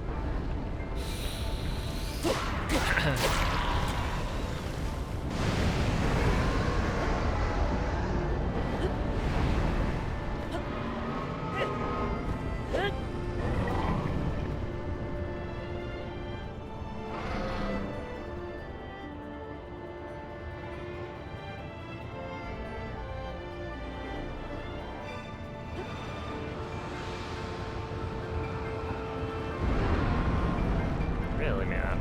Really, man?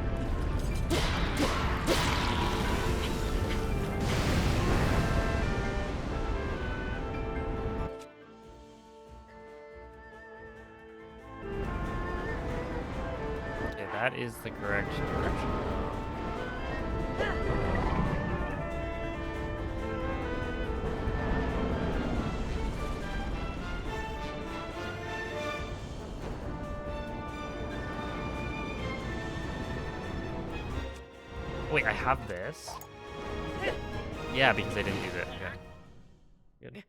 Okay, that is the correct direction. Wait, I have this? Yeah, because I didn't use it. Yeah. Good.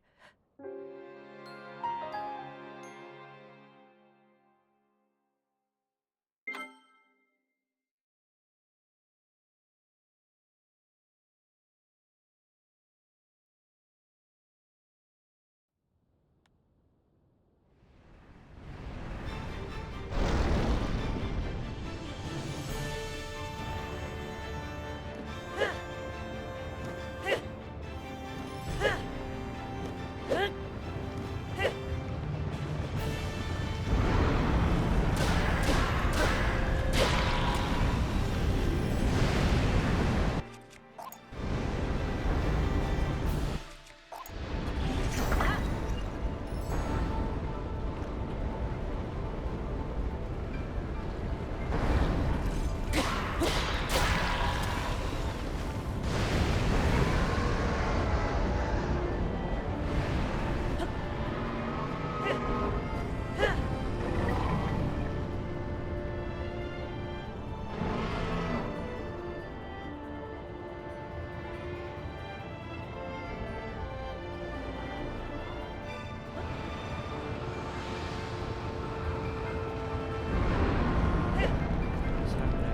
What's happening?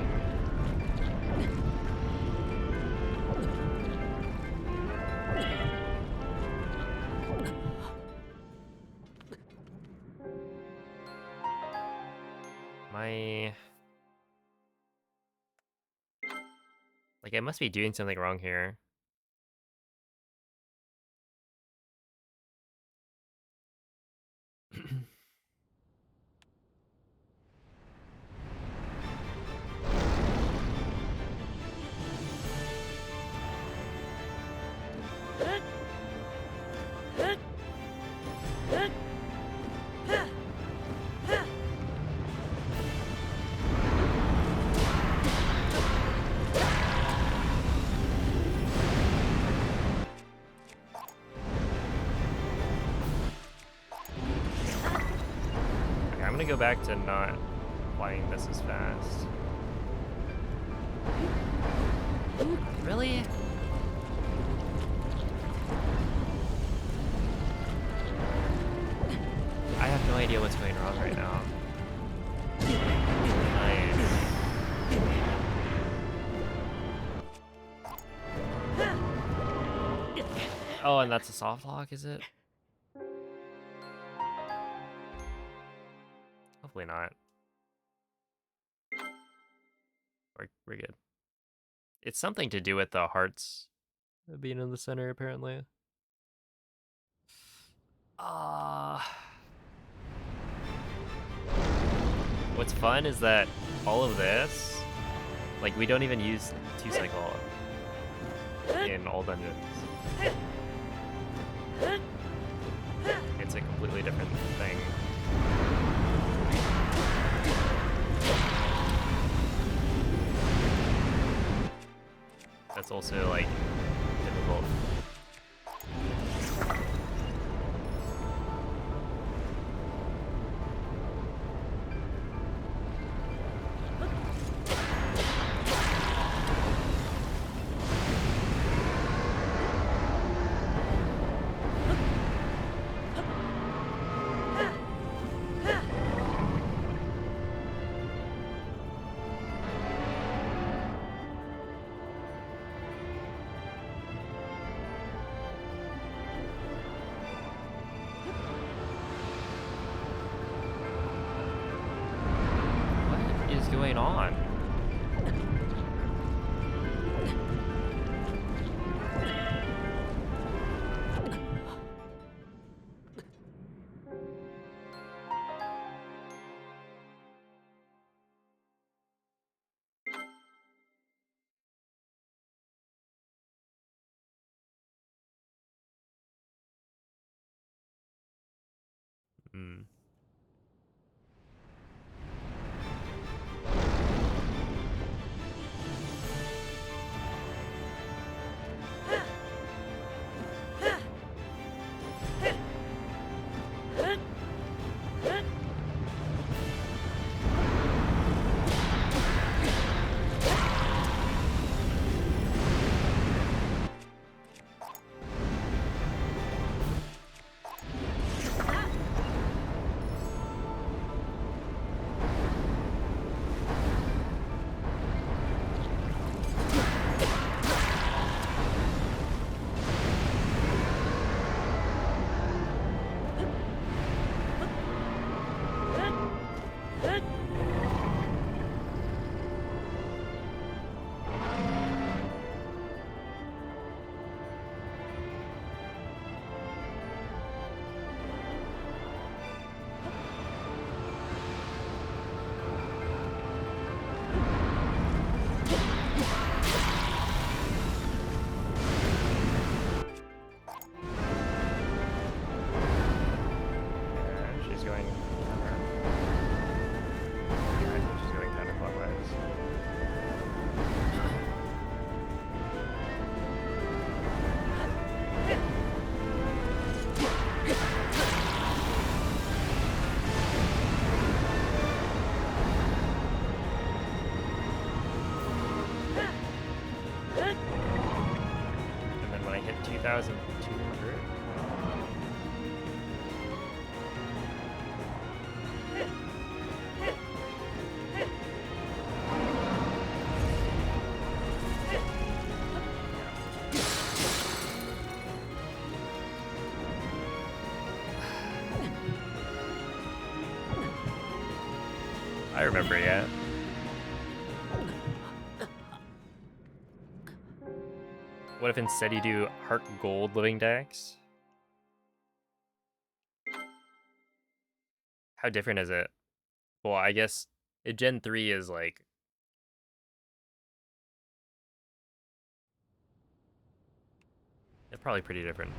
Like, I must be doing something wrong here. Okay, I'm gonna go back to not flying this as fast. Really? I have no idea what's going wrong right now. Nice. Oh, and that's a soft lock, is it? Hopefully not. We're good. It's something to do with the hearts being in the center, apparently. What's fun is that all of this, like, we don't even use 2-cycle in all dungeons. It's a completely different thing. That's also, like, difficult. going on? Hmm. She's going counterclockwise. And then when I hit 2,200. I remember, yeah. What if instead you do Heart Gold Living Dex? How different is it? Well, I guess Gen 3 is like... They're probably pretty different.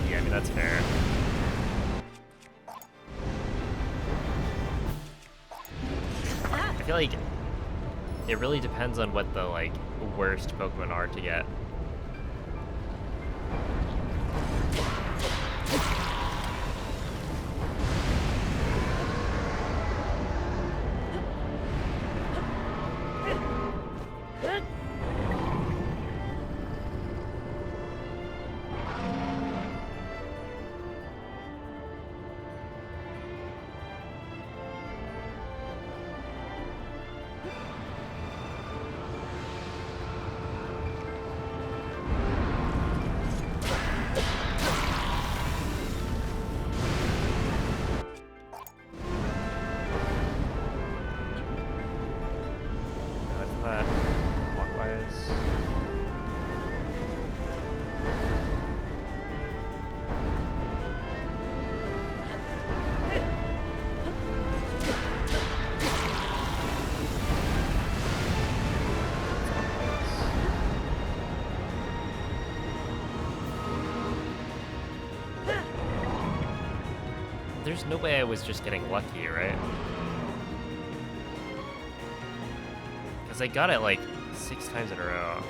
Yeah, I mean, that's fair. I feel like it really depends on what the, like, worst Pokemon are to get. There's no way I was just getting lucky, right? Because I got it like 6 times in a row.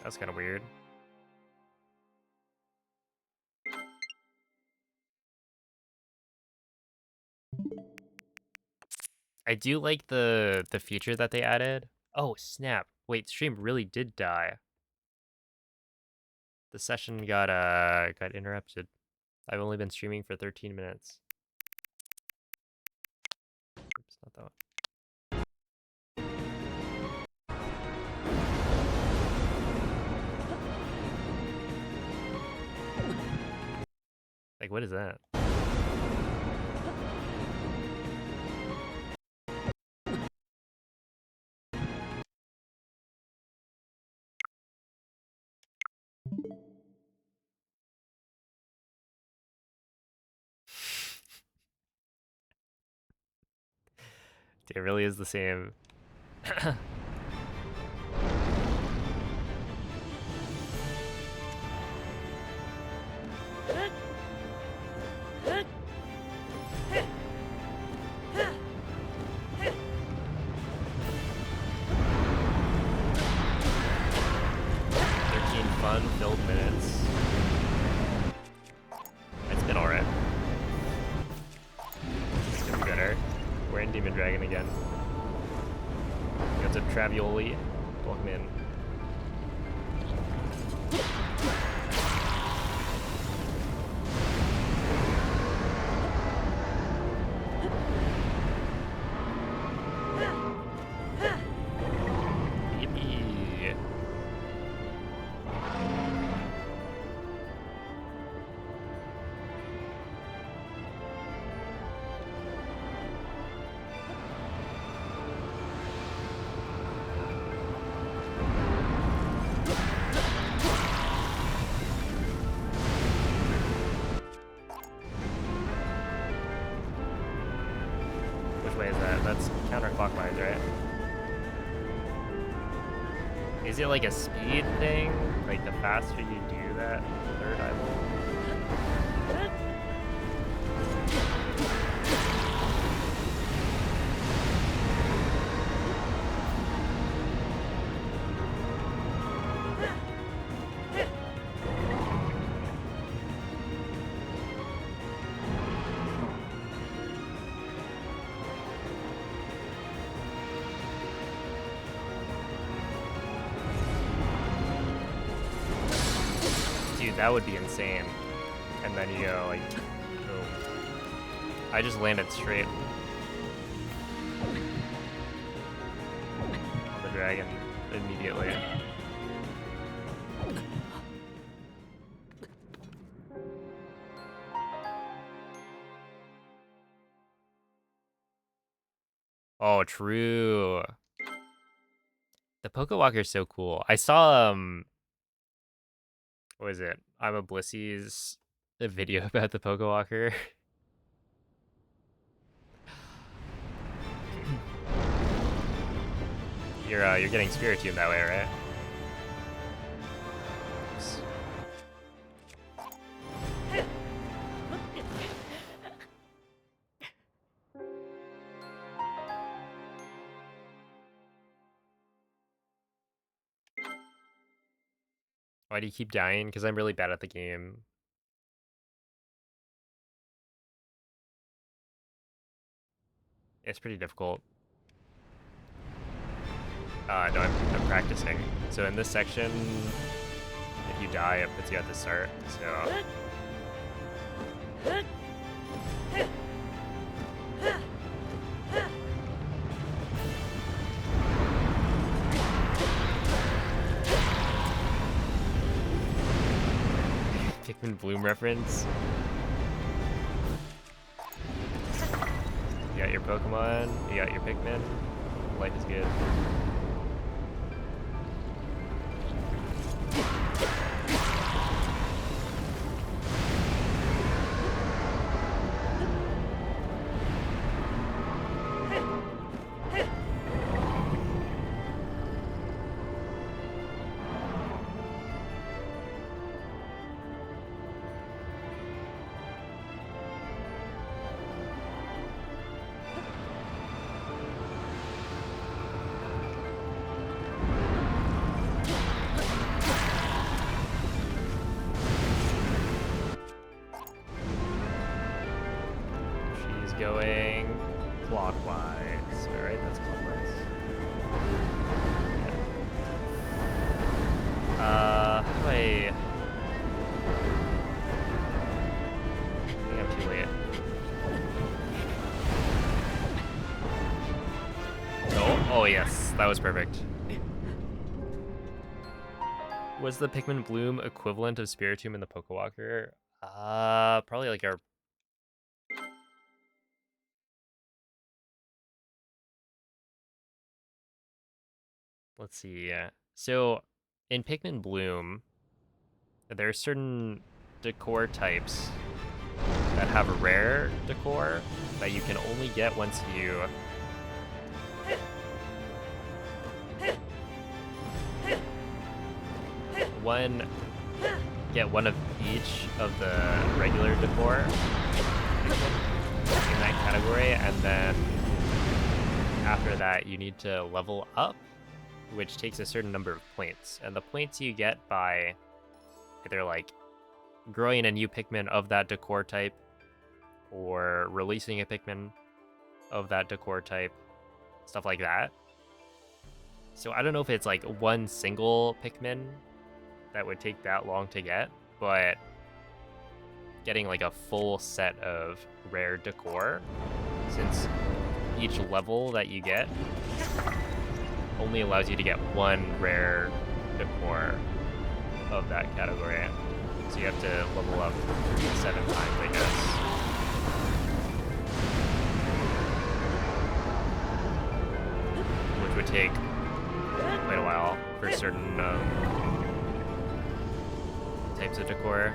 That's kind of weird. I do like the feature that they added. Oh, snap. Wait, stream really did die. The session got interrupted. I've only been streaming for 13 minutes. Oops, not that one. Like, what is that? It really is the same. Fun-filled minutes. It's been alright. It's gonna be better. We're in Demon Dragon again. What's up, Travioli? Welcome in. Yippee. Which way is that? That's counterclockwise, right? Is it like a speed thing? Like the faster you do that third eyeball? Dude, that would be insane. And then you go like, boom. I just landed straight on the dragon immediately. Oh, true. The Poke Walker is so cool. I saw what is it? I'm a Blissy's a video about the Poke Walker. You're getting Spiritomb that way, right? Oops. Why do you keep dying? Because I'm really bad at the game. It's pretty difficult. No, I'm practicing. So in this section, if you die, it puts you at the start. So Pikmin Bloom reference. You got your Pokemon, you got your Pikmin. Life is good. Oh yes, that was perfect. Was the Pikmin Bloom equivalent of Spiritomb in the Pokewalker? Probably like our... Let's see. So, in Pikmin Bloom, there are certain decor types that have a rare decor that you can only get once you get one of each of the regular decor in that category, and then after that you need to level up, which takes a certain number of points, and the points you get by either like growing a new Pikmin of that decor type or releasing a Pikmin of that decor type, stuff like that. So I don't know if it's like one single Pikmin that would take that long to get, but getting like a full set of rare decor, since each level that you get only allows you to get one rare decor of that category. So you have to level up 7 times, I guess. Which would take quite a while for certain types of decor.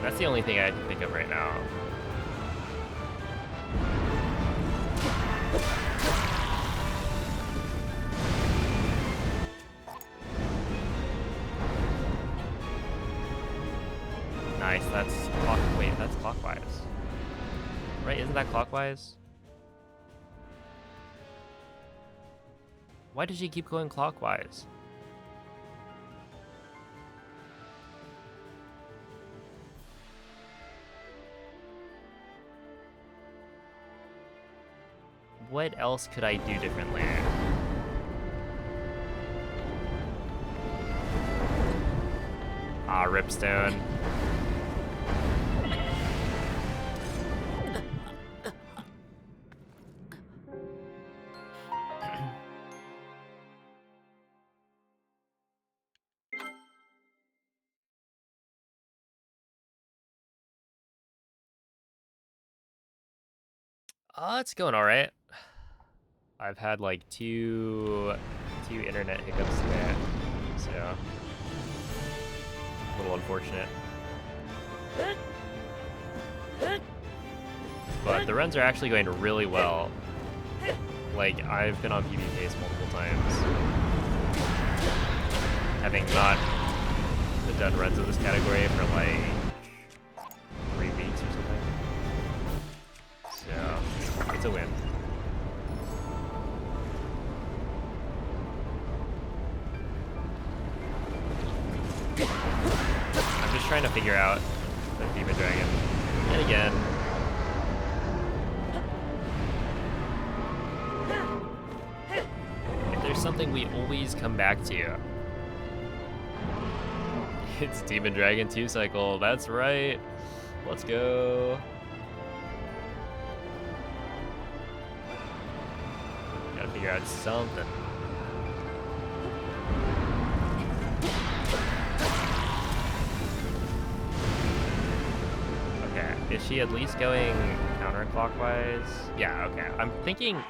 That's the only thing I can think of right now. Nice, that's wait, that's clockwise. Right, isn't that clockwise? Why does she keep going clockwise? What else could I do differently? Ah, Ripstone. It's going all right. I've had like two internet hiccups today, so a little unfortunate. But the runs are actually going really well. Like, I've been on PB pace multiple times, having not done runs of this category for like 3 weeks or something. So it's a win. I'm just trying to figure out the Demon Dragon. And again, if there's something we always come back to, it's Demon Dragon 2 cycle. That's right. Let's go. Gotta figure out something. Is she at least going counterclockwise? Yeah, okay. I'm thinking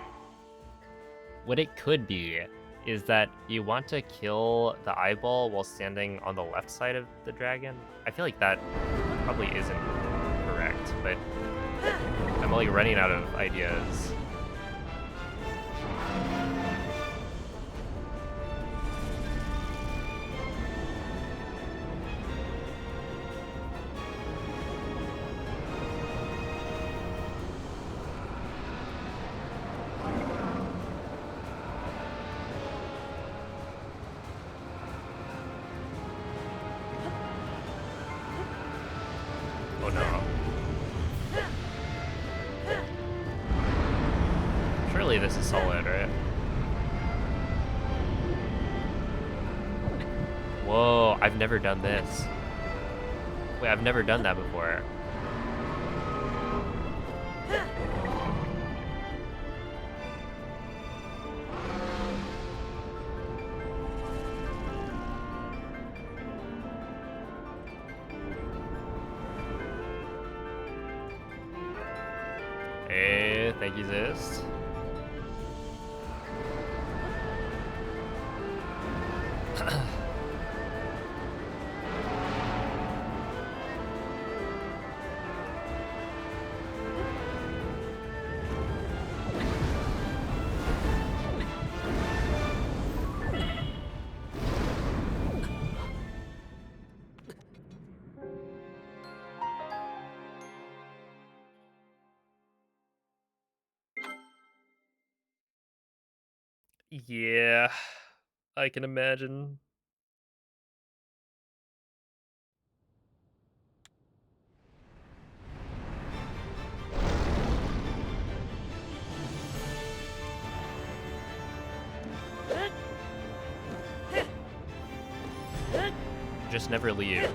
what it could be is that you want to kill the eyeball while standing on the left side of the dragon. I feel like that probably isn't correct, but I'm like running out of ideas. This is solid, right? Whoa, I've never done this. Wait, I've never done that before. Hey, thank you, Zist. Yeah, I can imagine. Just never leave.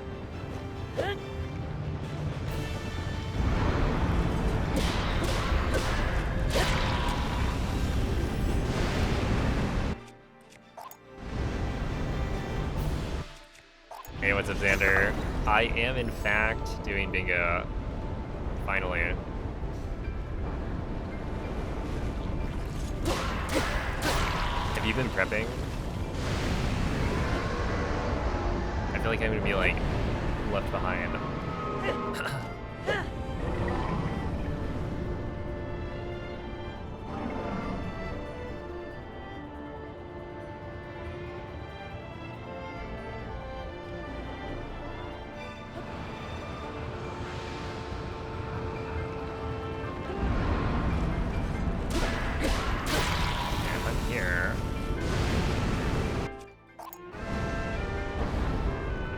Hey, what's up, Xander? I am, in fact, doing bingo. Finally. Have you been prepping? I feel like I'm gonna be, like, left behind. And I'm here.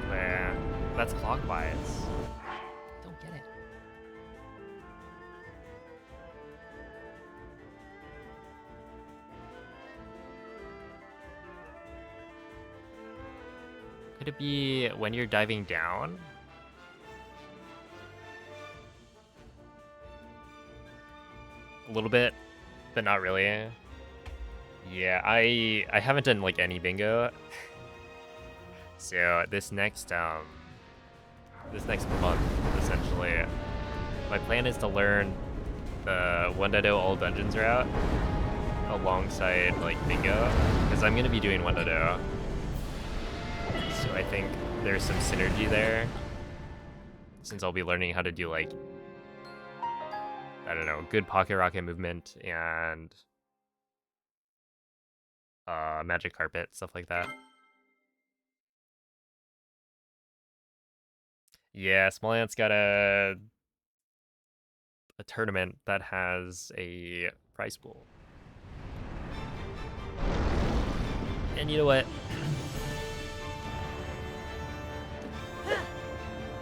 Where? That's clockwise. Don't get it. Could it be when you're diving down? A little bit, but not really. Yeah, I haven't done like any bingo. So this next month, essentially, my plan is to learn the 1.0 all dungeons route alongside like bingo, because I'm gonna be doing 1.0. So I think there's some synergy there, since I'll be learning how to do like, I don't know, good pocket rocket movement and magic carpet, stuff like that. Yeah, Smollyan's got a tournament that has a prize pool. And you know what?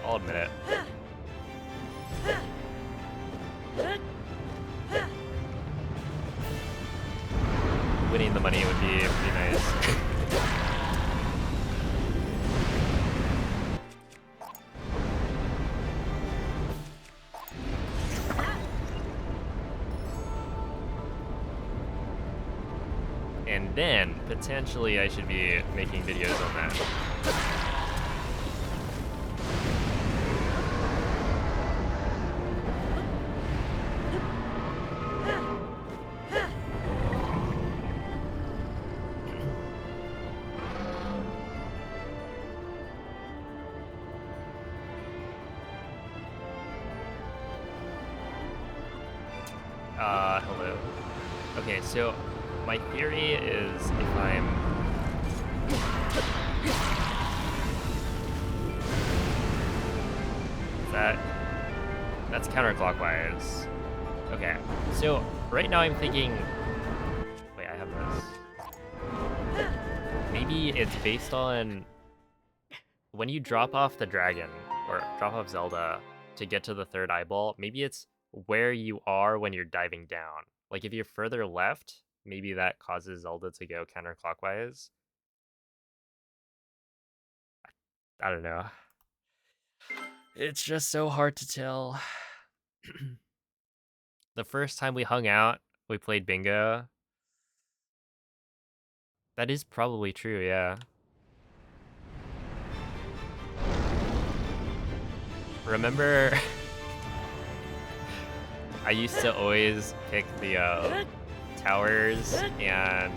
I'll admit it. Winning the money would be pretty nice. And then, potentially, I should be making videos on that. Hello. Okay, so my theory is if I'm... That's counterclockwise. Okay, so right now I'm thinking... Wait, I have this. Maybe it's based on when you drop off the dragon, or drop off Zelda to get to the third eyeball, maybe it's where you are when you're diving down. Like if you're further left, maybe that causes Zelda to go counterclockwise. I don't know. It's just so hard to tell. The first time we hung out, we played bingo. That is probably true, yeah. Remember, I used to always pick the towers and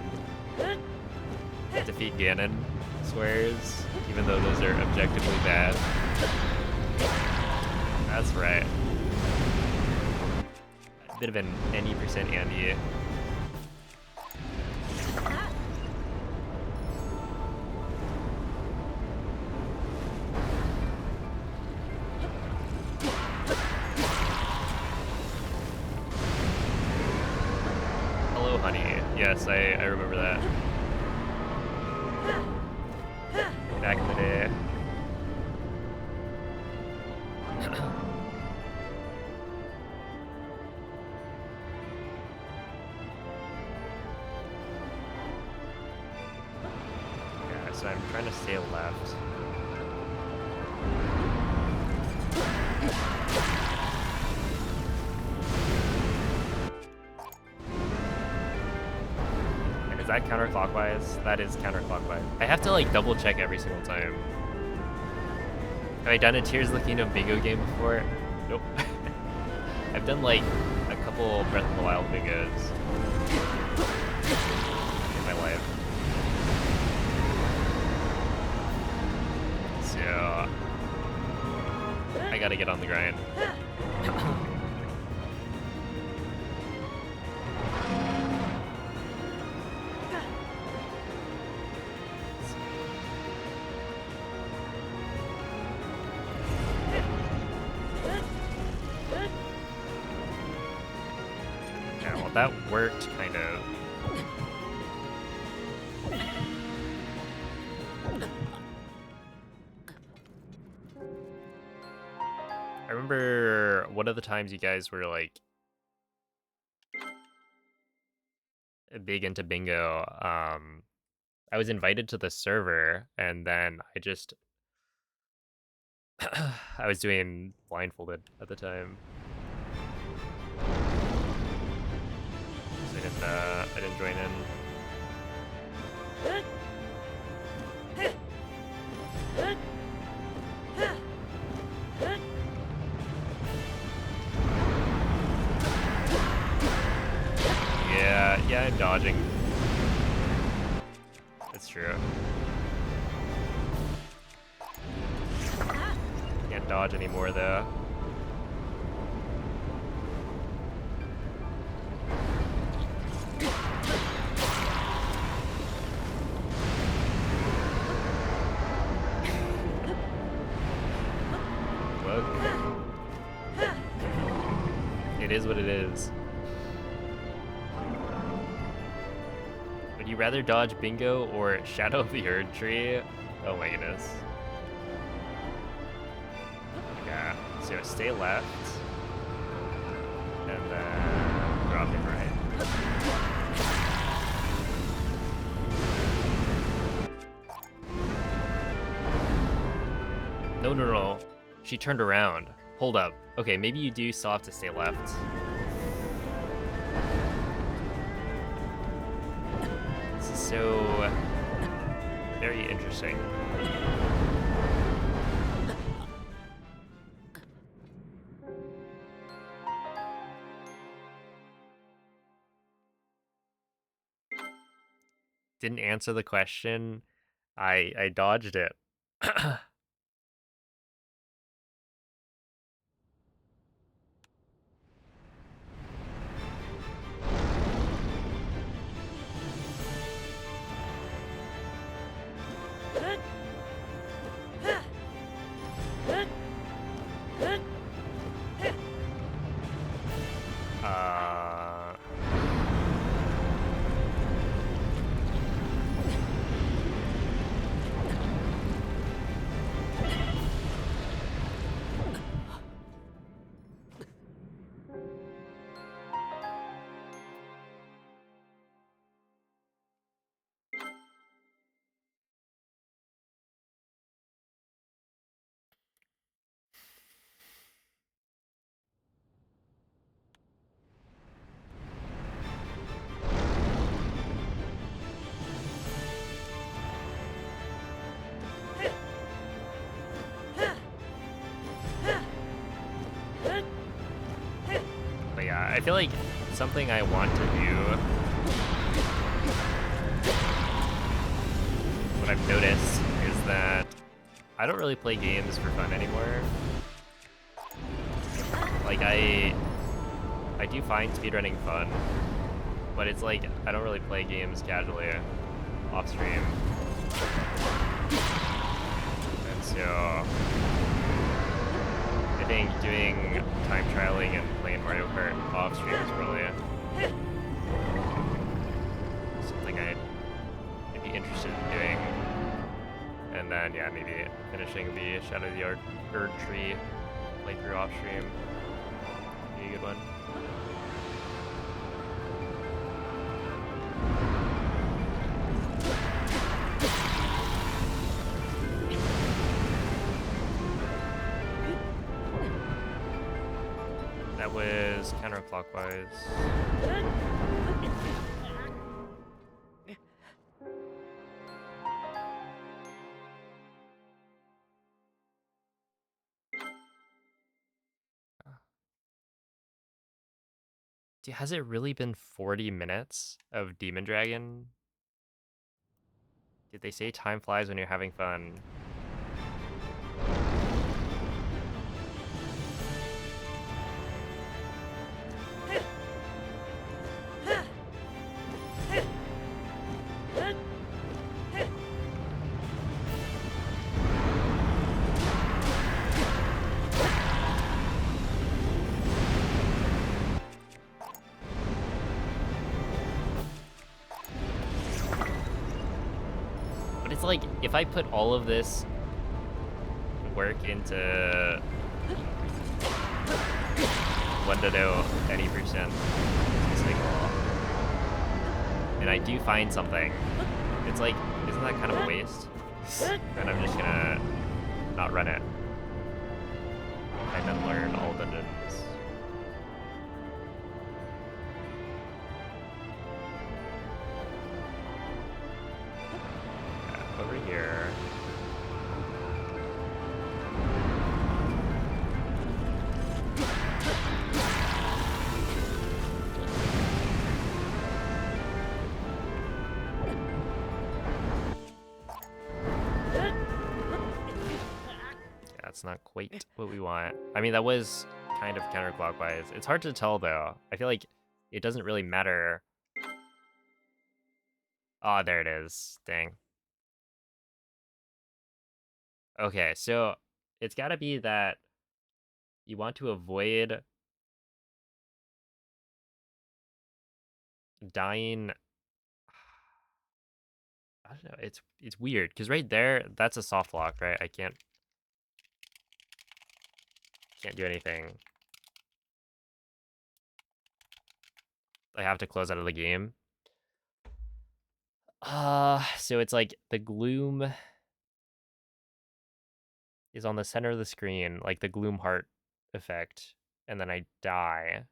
defeat Ganon squares, even though those are objectively bad. That's right. A bit of an any percent Andy. Hello, honey. Yes, I remember that. Back in the day. Yeah, so I'm trying to stay left. And is that counterclockwise? That is counterclockwise. I have to like double check every single time. Have I done a Tears of the Kingdom bingo game before? Nope. I've done like a couple Breath of the Wild bingos in my life. So I gotta get on the grind. Yeah, well that worked kind of. I remember one of the times you guys were like big into bingo. I was invited to the server and then I was doing blindfolded at the time. So I didn't join in. Yeah, I'm dodging. It's true. Can't dodge anymore though. Look. It is what it is. Would you rather dodge bingo or Shadow of the Erd Tree? Oh my goodness. Yeah, so stay left. And then drop it right. No. She turned around. Hold up. Okay, maybe you do still have to stay left. This is so very interesting. Didn't answer the question. I dodged it. uh I feel like something I want to do, what I've noticed is that I don't really play games for fun anymore. Like I do find speedrunning fun, but it's like I don't really play games casually off stream. And so I think doing time trialing and playing Mario Kart off stream is probably something I'd be interested in doing. And then yeah, maybe finishing the Shadow of the Erd Tree playthrough off stream would be a good one. That was counterclockwise. Dude, has it really been 40 minutes of Demon Dragon? Did they say time flies when you're having fun? But it's like, if I put all of this work into 1.0 any percent cycle, and I do find something, it's like, isn't that kind of a waste? And I'm just gonna not run it and then learn all dungeons. Yeah, over here. That's not quite what we want. I mean, that was kind of counterclockwise. It's hard to tell, though. I feel like it doesn't really matter. Oh, there it is. Dang. Okay, so it's got to be that you want to avoid dying. I don't know. It's weird because right there, that's a soft lock, right? I can't do anything. I have to close out of the game. So it's like the gloom is on the center of the screen, like the gloom heart effect, and then I die.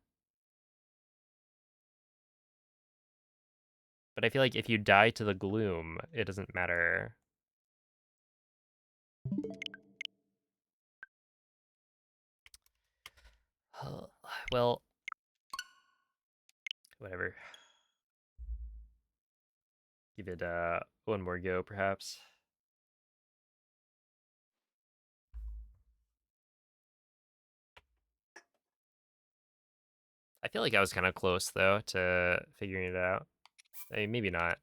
But I feel like if you die to the gloom, it doesn't matter. Well, whatever. Give it one more go, perhaps. I feel like I was kind of close, though, to figuring it out. I mean, maybe not.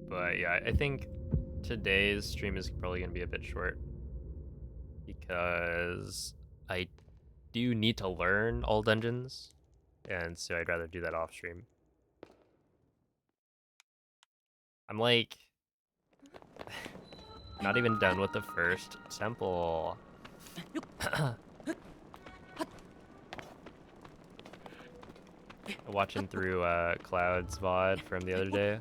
But yeah, I think today's stream is probably going to be a bit short because I do need to learn all dungeons, and so I'd rather do that off stream. I'm like not even done with the first temple. Watching through Cloud's VOD from the other day.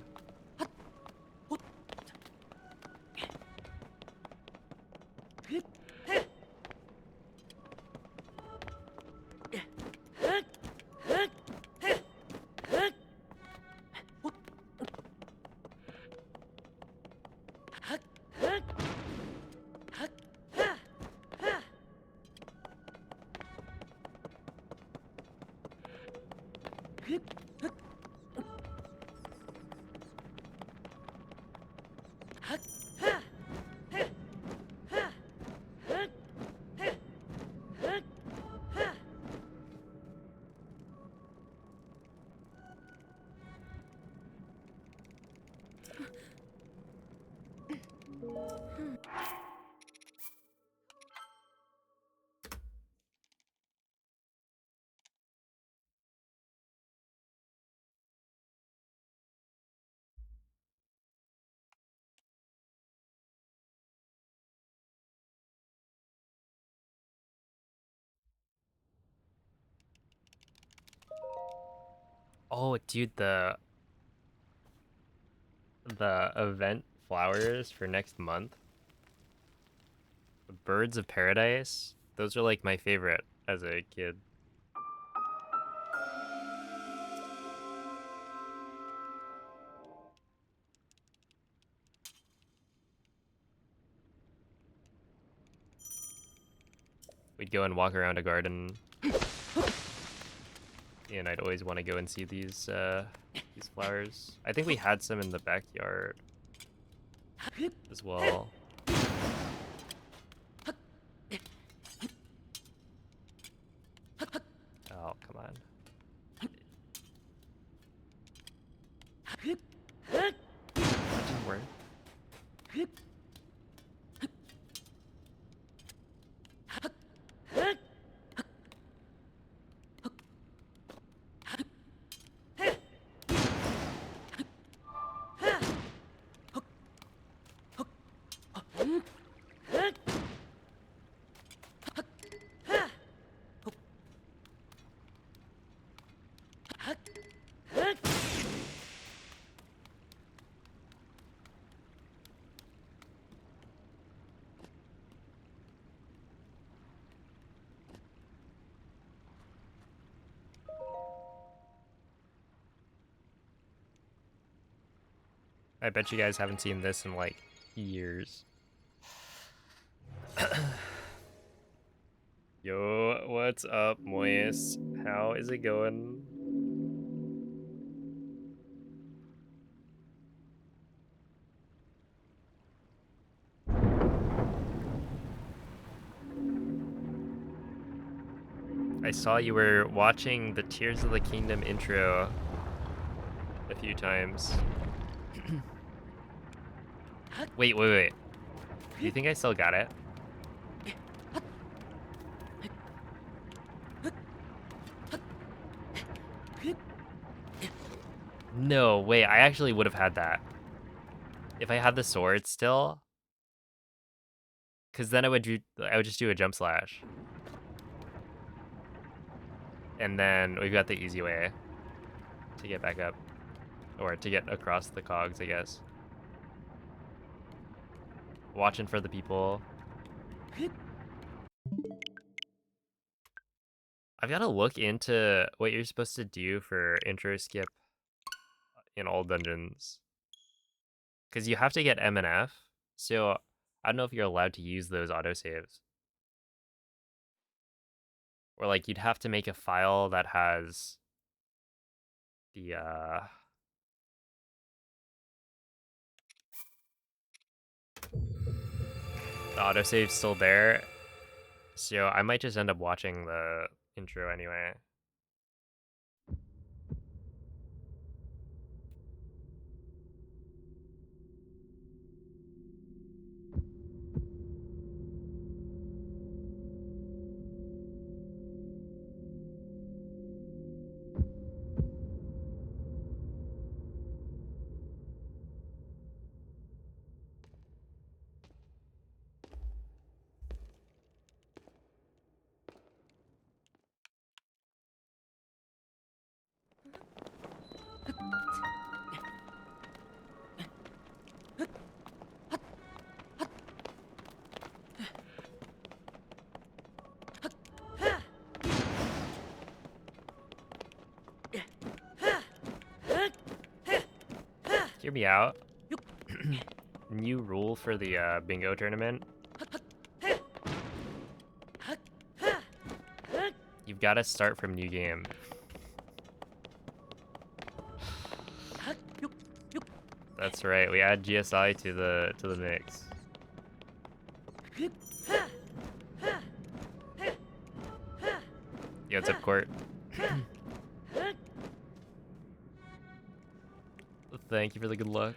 Oh, dude, the event flowers for next month. The birds of paradise. Those are like my favorite as a kid. We'd go and walk around a garden, and I'd always want to go and see these flowers. I think we had some in the backyard as well. Oh, come on. That didn't work. I bet you guys haven't seen this in like years. Yo, what's up, Moyes? How is it going? I saw you were watching the Tears of the Kingdom intro a few times. Wait. Do you think I still got it? No, wait, I actually would have had that. If I had the sword still. Because then I would just do a jump slash. And then we've got the easy way to get back up. Or to get across the cogs, I guess. Watching for the people. I've got to look into what you're supposed to do for intro skip in all dungeons. Because you have to get M and F. So I don't know if you're allowed to use those autosaves. Or like you'd have to make a file that has the autosave's still there. So I might just end up watching the intro anyway. Hear me out. New rule for the bingo tournament. You've got to start from new game. That's right. We add GSI to the mix. Yo, what's up, Court? Thank you for the good luck.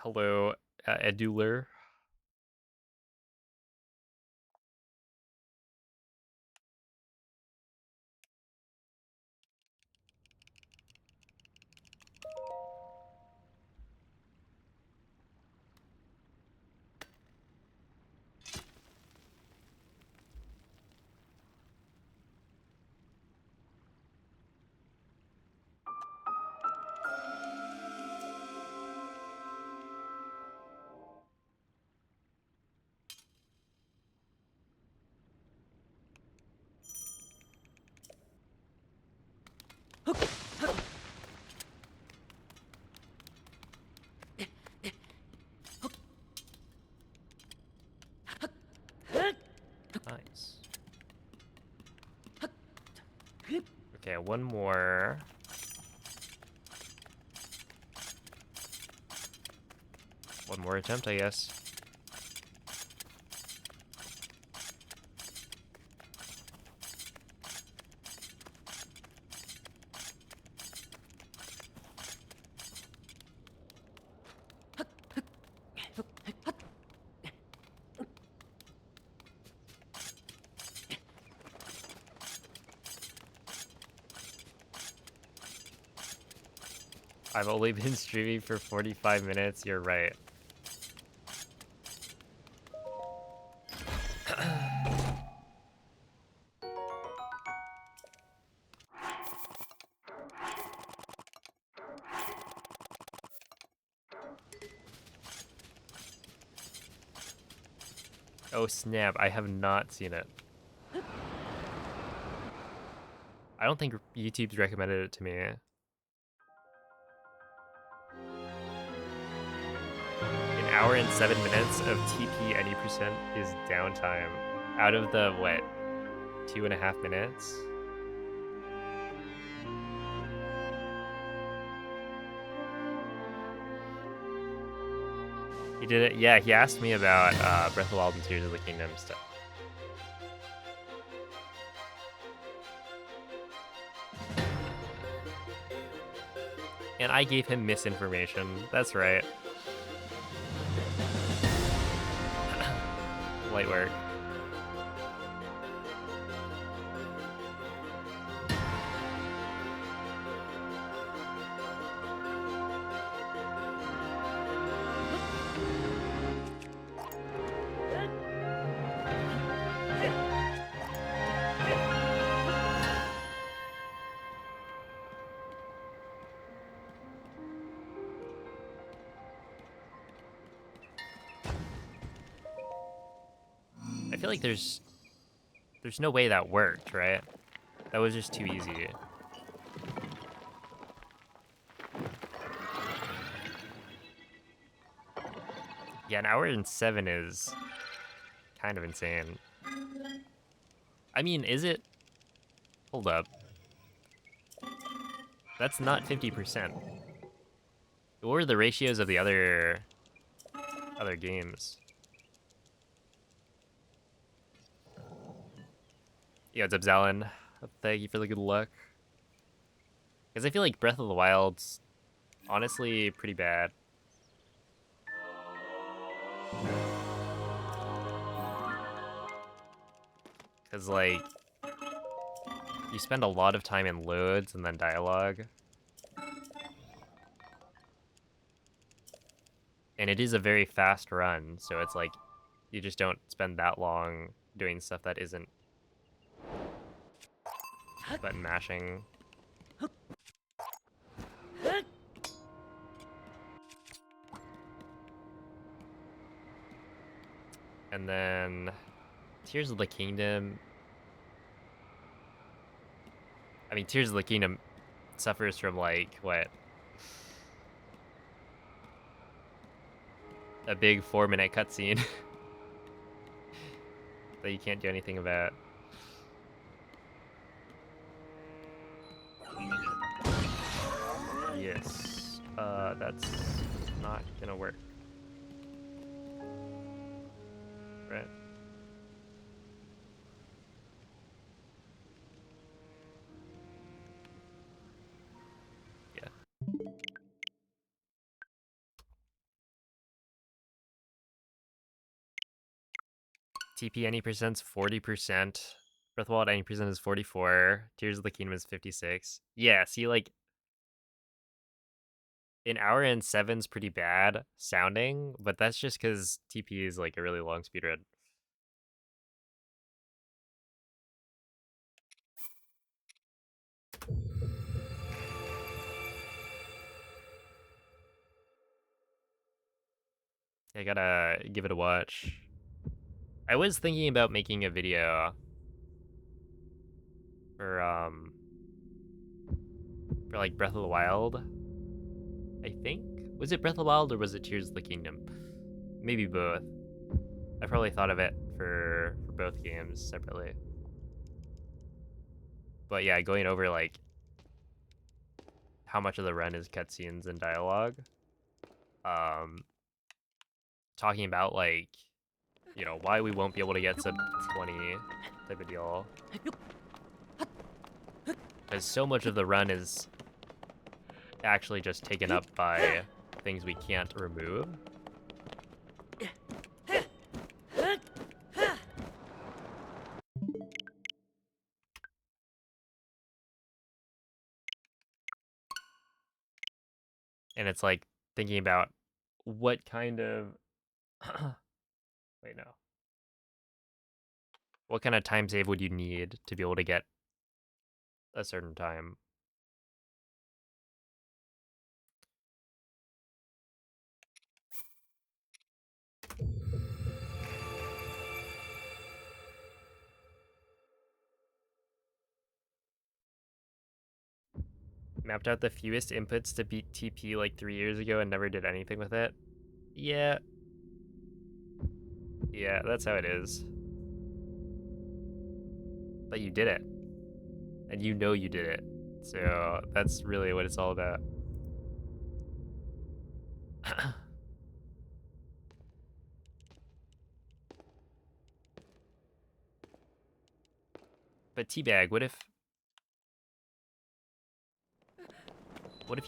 Hello, Eduler. Nice. Okay, one more. One more attempt, I guess. I've only been streaming for 45 minutes. You're right. Oh snap, I have not seen it. I don't think YouTube's recommended it to me. An hour and 7 minutes of TP Any percent is downtime. Out of the, what, 2.5 minutes? He did it, yeah, he asked me about Breath of the Wild and Tears of the Kingdom stuff. And I gave him misinformation, that's right. Light work. I feel like there's no way that worked, right? That was just too easy. Yeah, an hour and 7 is kind of insane. I mean, is it? Hold up. That's not 50%. What were the ratios of the other games? Yeah, what's up, Zalin? Thank you for the good luck. Because I feel like Breath of the Wild's honestly pretty bad. Because, like, you spend a lot of time in loads and then dialogue. And it is a very fast run, so it's like, you just don't spend that long doing stuff that isn't button mashing. And then Tears of the Kingdom. I mean, Tears of the Kingdom suffers from, like, what? a big 4-minute cutscene that you can't do anything about. Yes, that's not gonna work. Right. Yeah. TP Any percent's 40%. Breath of the Wild Any percent is 44. Tears of the Kingdom is 56. Yeah, see, like, an hour and 7's pretty bad sounding, but that's just because TP is like a really long speedrun. I gotta give it a watch. I was thinking about making a video for like Breath of the Wild. I think, was it Breath of the Wild or was it Tears of the Kingdom? Maybe both. I probably thought of it for both games separately. But yeah, going over like how much of the run is cutscenes and dialogue. Talking about like, you know, why we won't be able to get sub 20 type of deal. Because so much of the run is actually just taken up by things we can't remove. And it's like thinking about what kind of wait, no. What kind of time save would you need to be able to get a certain time? Mapped out the fewest inputs to beat TP like 3 years ago and never did anything with it. Yeah. Yeah, that's how it is. But you did it. And you know you did it. So that's really what it's all about. But Teabag, what if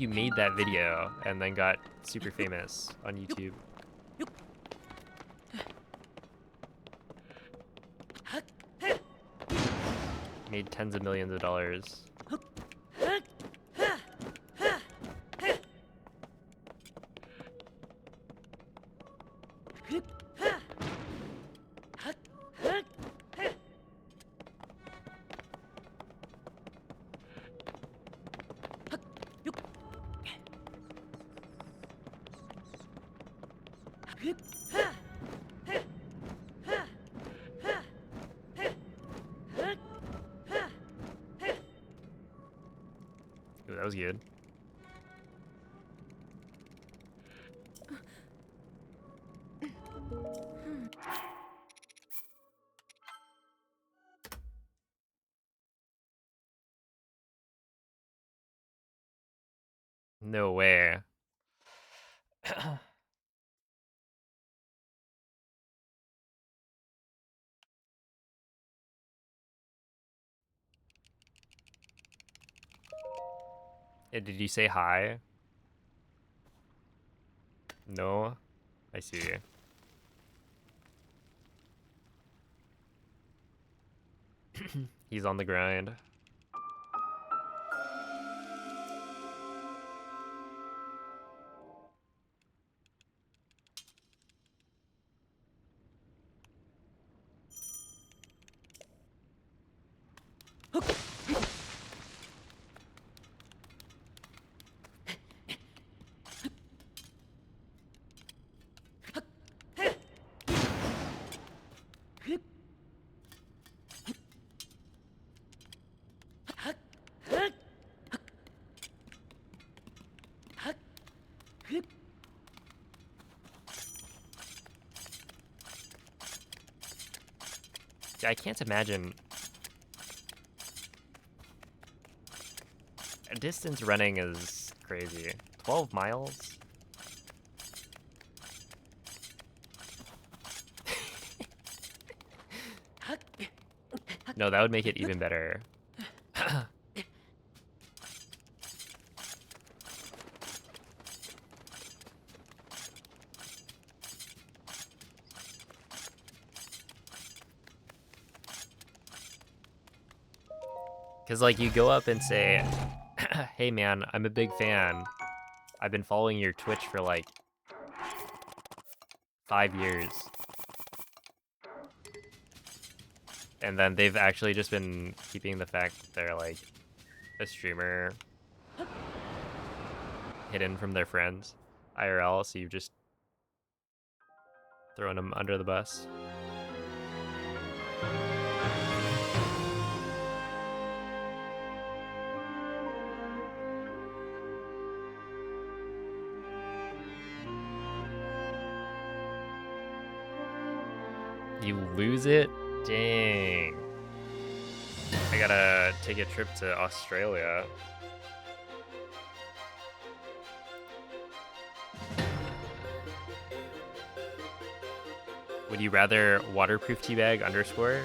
you made that video and then got super famous on YouTube? Made tens of millions of dollars. Ooh, that was good. No way. Did you say hi? No? I see. He's on the grind. Yeah, I can't imagine distance running is crazy. 12 miles? No, that would make it even better. Because, like, you go up and say, hey, man, I'm a big fan. I've been following your Twitch for, like, 5 years. And then they've actually just been keeping the fact that they're, like, a streamer hidden from their friends, IRL, so you've just thrown them under the bus. You lose it? Dang. I gotta take a trip to Australia. Would you rather waterproof teabag underscore?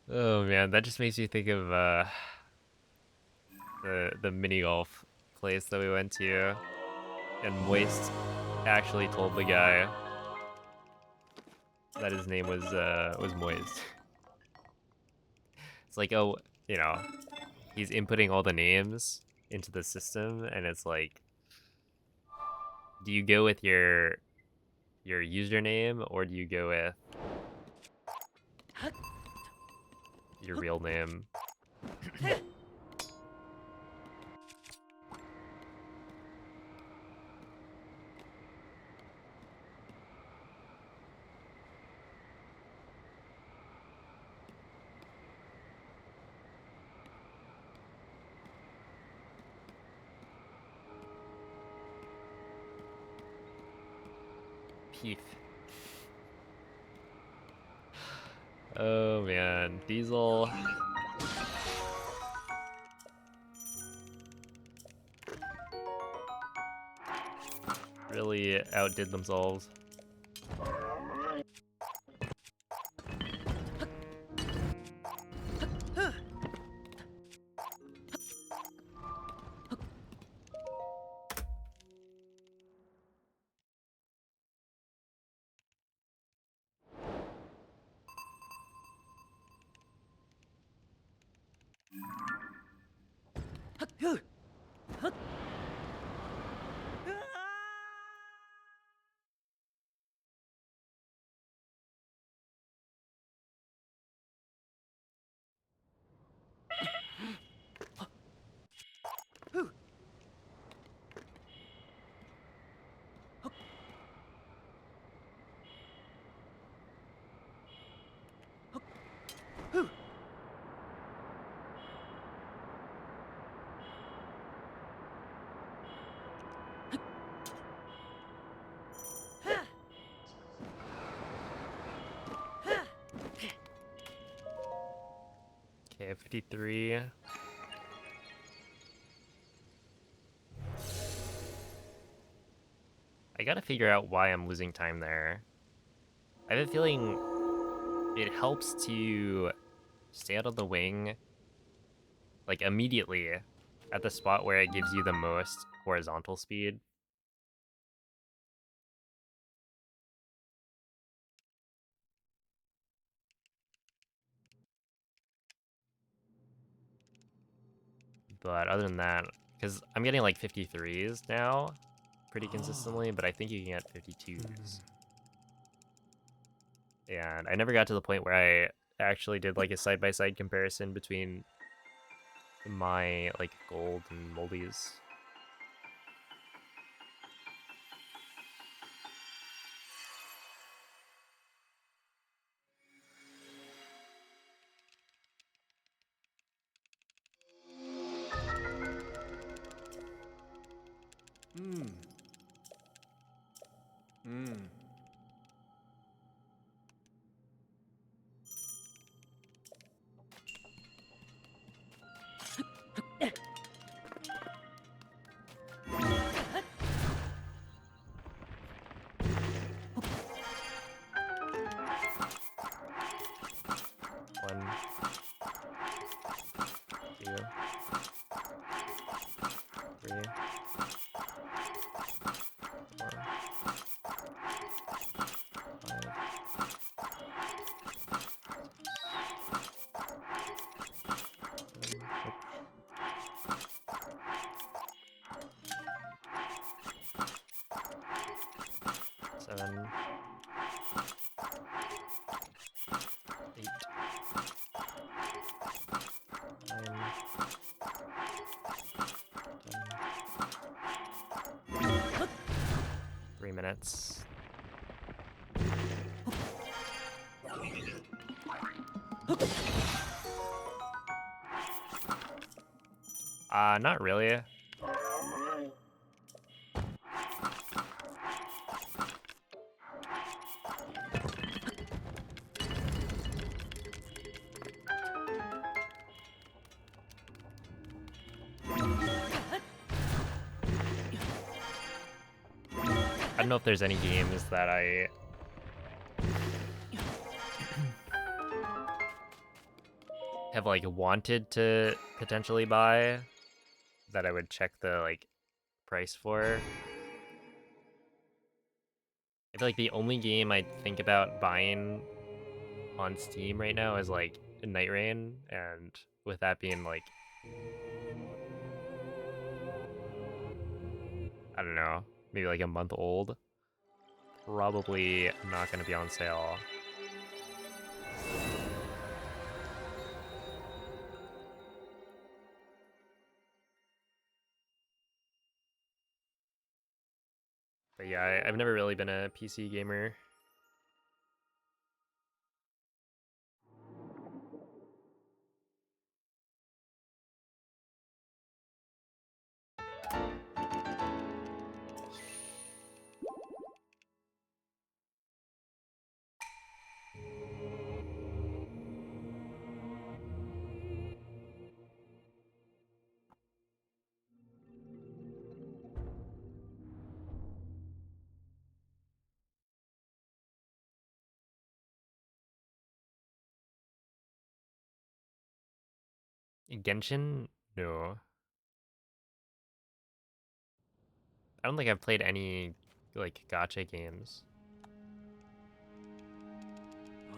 Oh man, that just makes me think of the mini golf place that we went to, and Moist actually told the guy that his name was Moist. It's like, oh, you know, he's inputting all the names into the system, and it's like, do you go with your username or do you go with your real name? Peef. Oh man, Diesel. Really outdid themselves. Okay, 53. I gotta figure out why I'm losing time there. I have a feeling it helps to stay out of the wing, like, immediately at the spot where it gives you the most horizontal speed. But other than that, because I'm getting like 53s now pretty consistently, but I think you can get 52s. And I never got to the point where I actually did like a side-by-side comparison between my like gold and moldies. Hmm. Hmm. One, two, three, four, 5, 6, 7, 8, 9, 10. 3 minutes. Not really. I don't know if there's any games that I have like wanted to potentially buy that I would check the like price for. I feel like the only game I think about buying on Steam right now is like Night Rain, and with that being like, I don't know, maybe like a month old, probably not going to be on sale. But yeah, I've never really been a PC gamer. Genshin? No. I don't think I've played any like gacha games.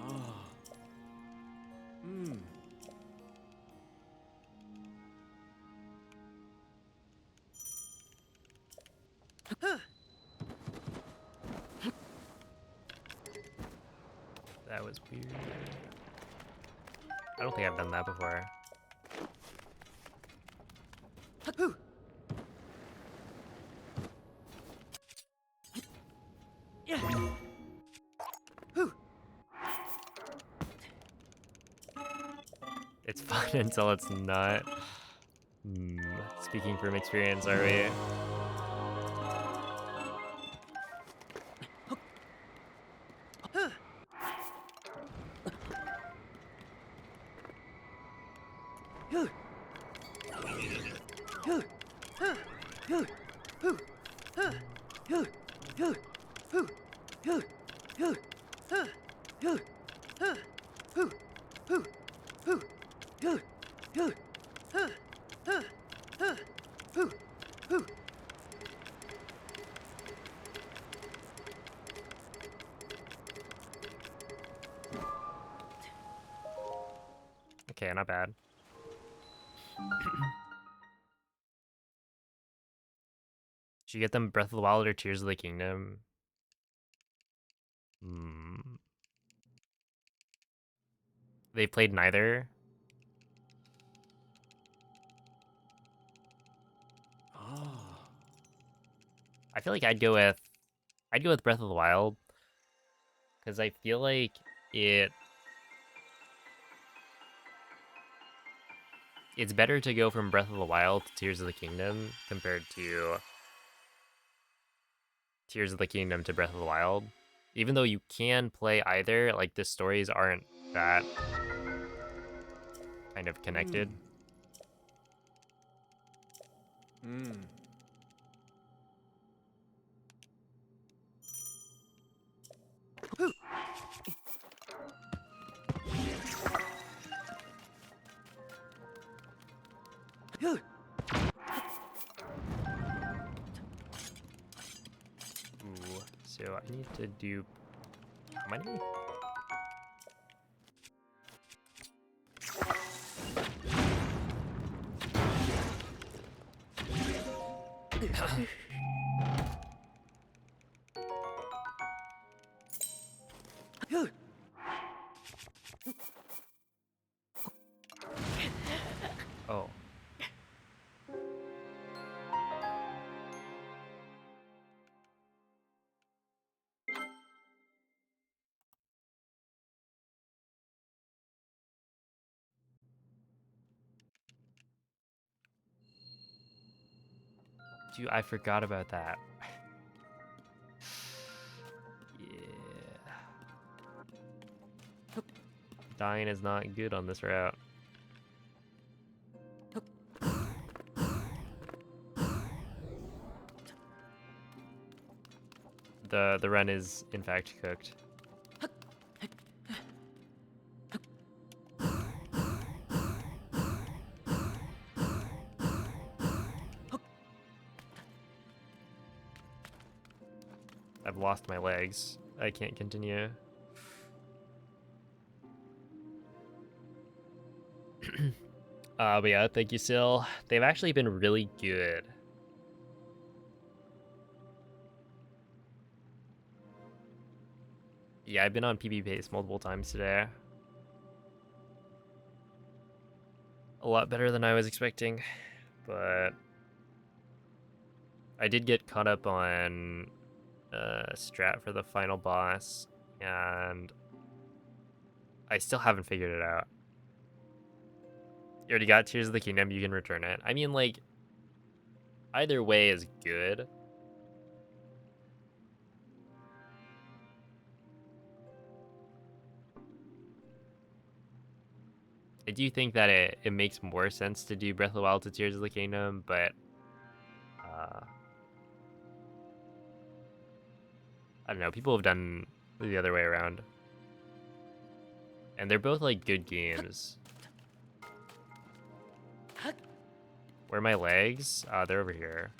Ah. Hmm. That was weird. I don't think I've done that before. It's fun until it's not. Speaking from experience, are we? Okay, not bad. Did you get them Breath of the Wild or Tears of the Kingdom? Hmm. They played neither. Ah. I feel like I'd go with Breath of the Wild because I feel like it's better to go from Breath of the Wild to Tears of the Kingdom compared to Tears of the Kingdom to Breath of the Wild. Even though you can play either, like the stories aren't that kind of connected. Hmm. Ooh, so I need to do how many? Oh. Dude, I forgot about that. Yeah. Dying is not good on this route. The run is in fact cooked. I've lost my legs. I can't continue. But yeah, thank you, Sil. They've actually been really good. Yeah, I've been on PB pace multiple times today. A lot better than I was expecting, but I did get caught up on strat for the final boss, and I still haven't figured it out. You already got Tears of the Kingdom, you can return it. I mean, like, either way is good. I do think that it makes more sense to do Breath of the Wild to Tears of the Kingdom, but uh, I don't know. People have done the other way around, and they're both like good games. Where are my legs? They're over here.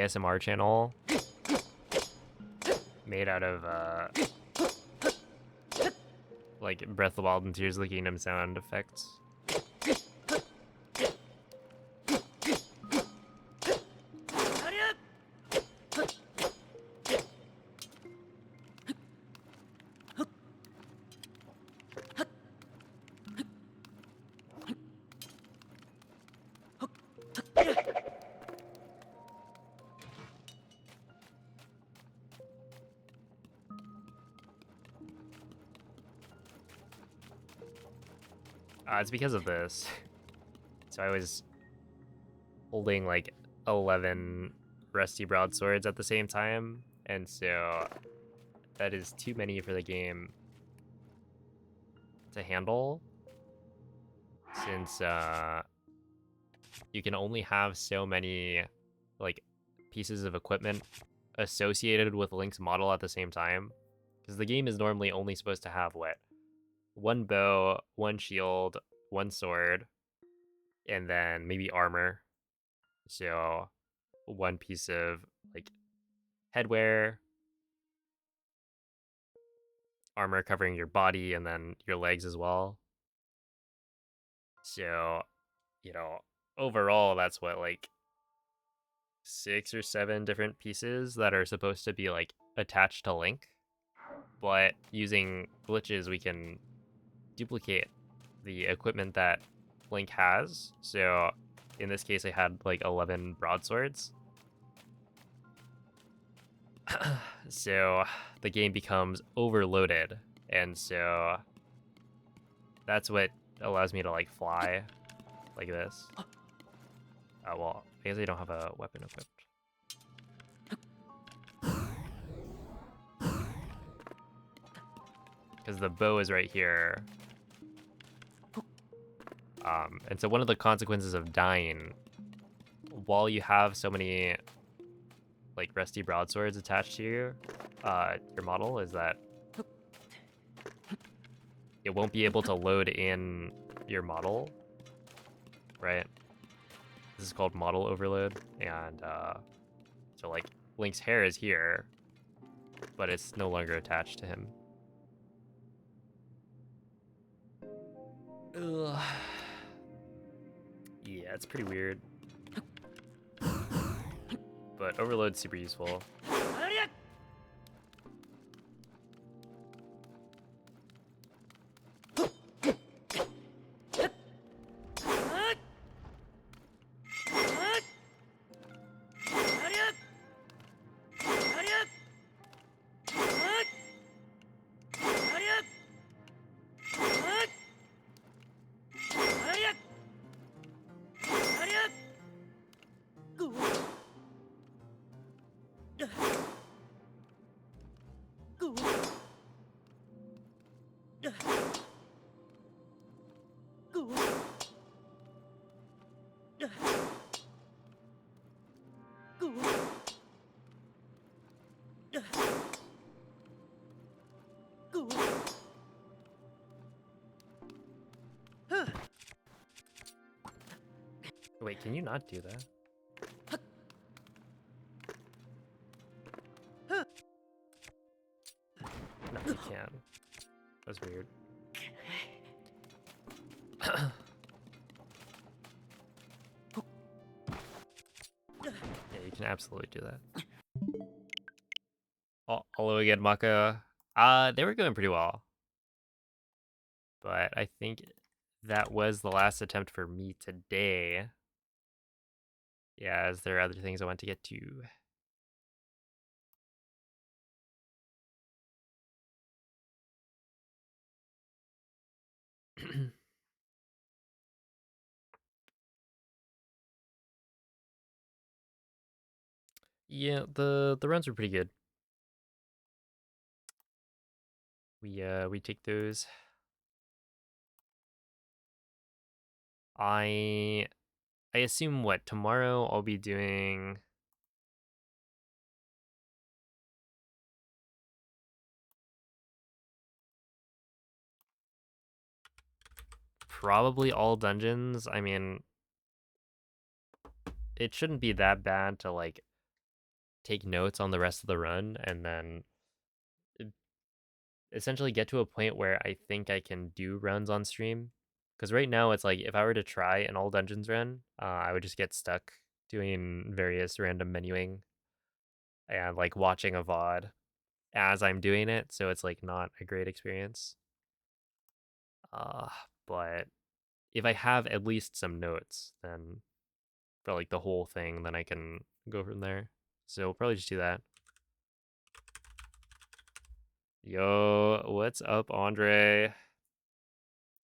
ASMR channel made out of like Breath of the Wild and Tears of the Kingdom sound effects. It's because of this. So I was holding like 11 rusty broadswords at the same time, and so that is too many for the game to handle, since you can only have so many like pieces of equipment associated with Link's model at the same time, because the game is normally only supposed to have what, one bow, one shield, one sword, and then maybe armor. So one piece of like headwear, armor covering your body, and then your legs as well. So, you know, overall, that's what, like 6 or 7 different pieces that are supposed to be like attached to Link. But using glitches, we can duplicate the equipment that Link has. So in this case, I had like 11 broadswords. So the game becomes overloaded, and so that's what allows me to like fly like this. Well, I guess I don't have a weapon equipped. Because the bow is right here. And so one of the consequences of dying, while you have so many like rusty broadswords attached to your model, is that it won't be able to load in your model, right? This is called model overload, and so like Link's hair is here, but it's no longer attached to him. Ugh. Yeah, it's pretty weird. But overload's super useful. Wait, can you not do that? No, you can. That's weird. Yeah, you can absolutely do that. Hello again, Maka. They were going pretty well. But I think that was the last attempt for me today. Yeah, as there are other things I want to get to. Yeah, the runs were pretty good. We take those. I assume what tomorrow I'll be doing probably all dungeons. I mean, it shouldn't be that bad to like take notes on the rest of the run, and then essentially get to a point where I think I can do runs on stream. Because right now it's like if I were to try an all dungeons run, I would just get stuck doing various random menuing and like watching a VOD as I'm doing it. So it's like not a great experience. Uh, but if I have at least some notes, then for like the whole thing, then I can go from there. So we'll probably just do that. Yo, what's up, Andre?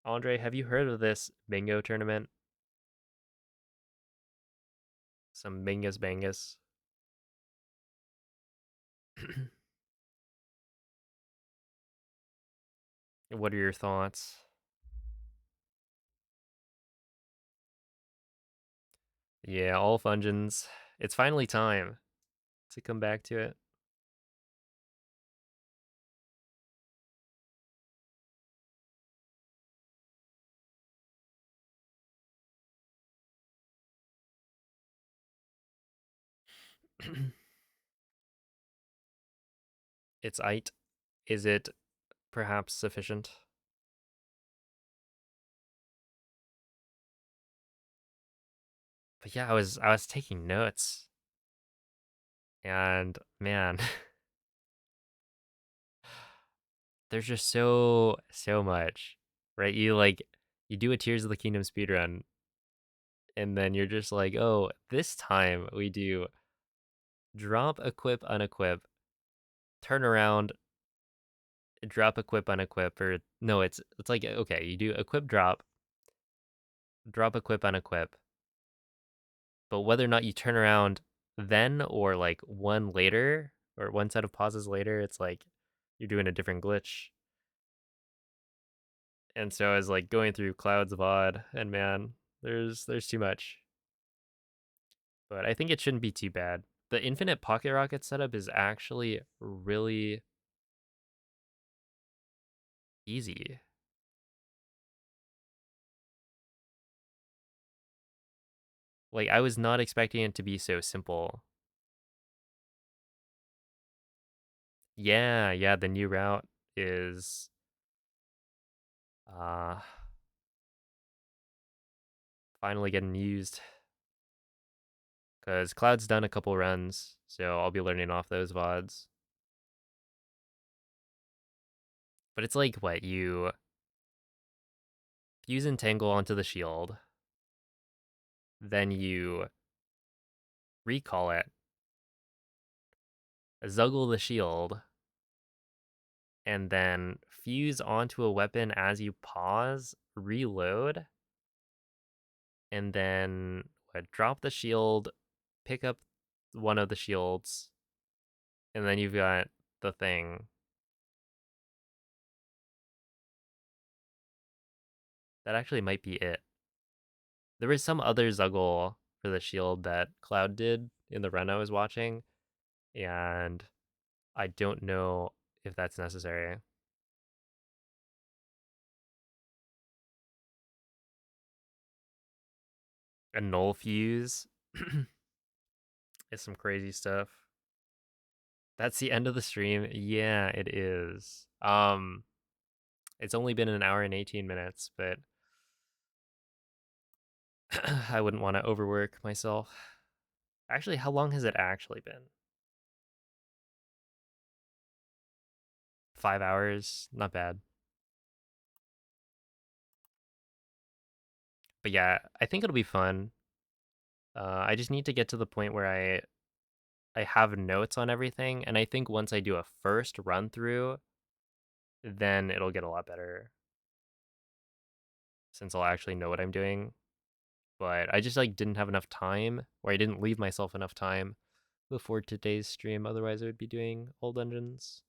Andre, have you heard of this bingo tournament? Some bingus bangus. What are your thoughts? Yeah, all fungeons. It's finally time to come back to it. It's ite. Is it perhaps sufficient? But yeah, I was taking notes, and man, there's just so much, right? You do a Tears of the Kingdom speedrun, and then you're just like, oh, this time we do drop, equip, unequip, turn around, drop, equip, unequip, or no, it's like okay, you do equip, drop, equip, unequip, but whether or not you turn around then or like one later or one set of pauses later, it's like you're doing a different glitch. And so I was like going through clouds of odd, and man, there's too much. But I think it shouldn't be too bad. The infinite pocket rocket setup is actually really easy. Like I was not expecting it to be so simple. Yeah, yeah, the new route is uh finally getting used because Cloud's done a couple runs, so I'll be learning off those VODs. But it's like what you fuse entangle onto the shield, then you recall it, zuggle the shield, and then fuse onto a weapon as you pause, reload, and then what, drop the shield, pick up one of the shields, and then you've got the thing. That actually might be it. There was some other zuggle for the shield that Cloud did in the run I was watching, and I don't know if that's necessary. A null fuse is some crazy stuff. That's the end of the stream. Yeah, it is. It's only been an hour and 18 minutes, but I wouldn't want to overwork myself. Actually, how long has it actually been? 5 hours? Not bad. But yeah, I think it'll be fun. I just need to get to the point where I have notes on everything, and I think once I do a first run through, then it'll get a lot better since I'll actually know what I'm doing. But I just like didn't have enough time, or I didn't leave myself enough time before today's stream. Otherwise, I would be doing all dungeons.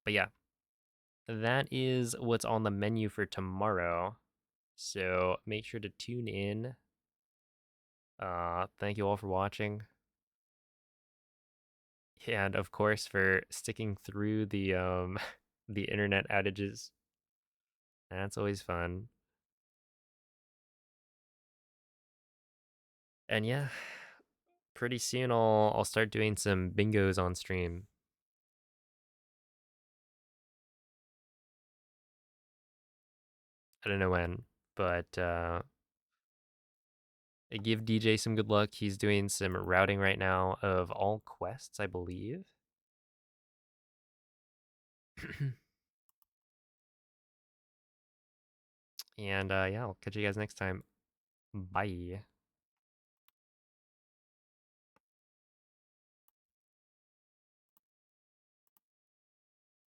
But yeah, that is what's on the menu for tomorrow. So make sure to tune in. Thank you all for watching. And of course for sticking through the the internet outages. That's always fun. And yeah, pretty soon I'll start doing some bingos on stream. I don't know when, but I give DJ some good luck. He's doing some routing right now of all quests, I believe. And yeah, I'll catch you guys next time. Bye.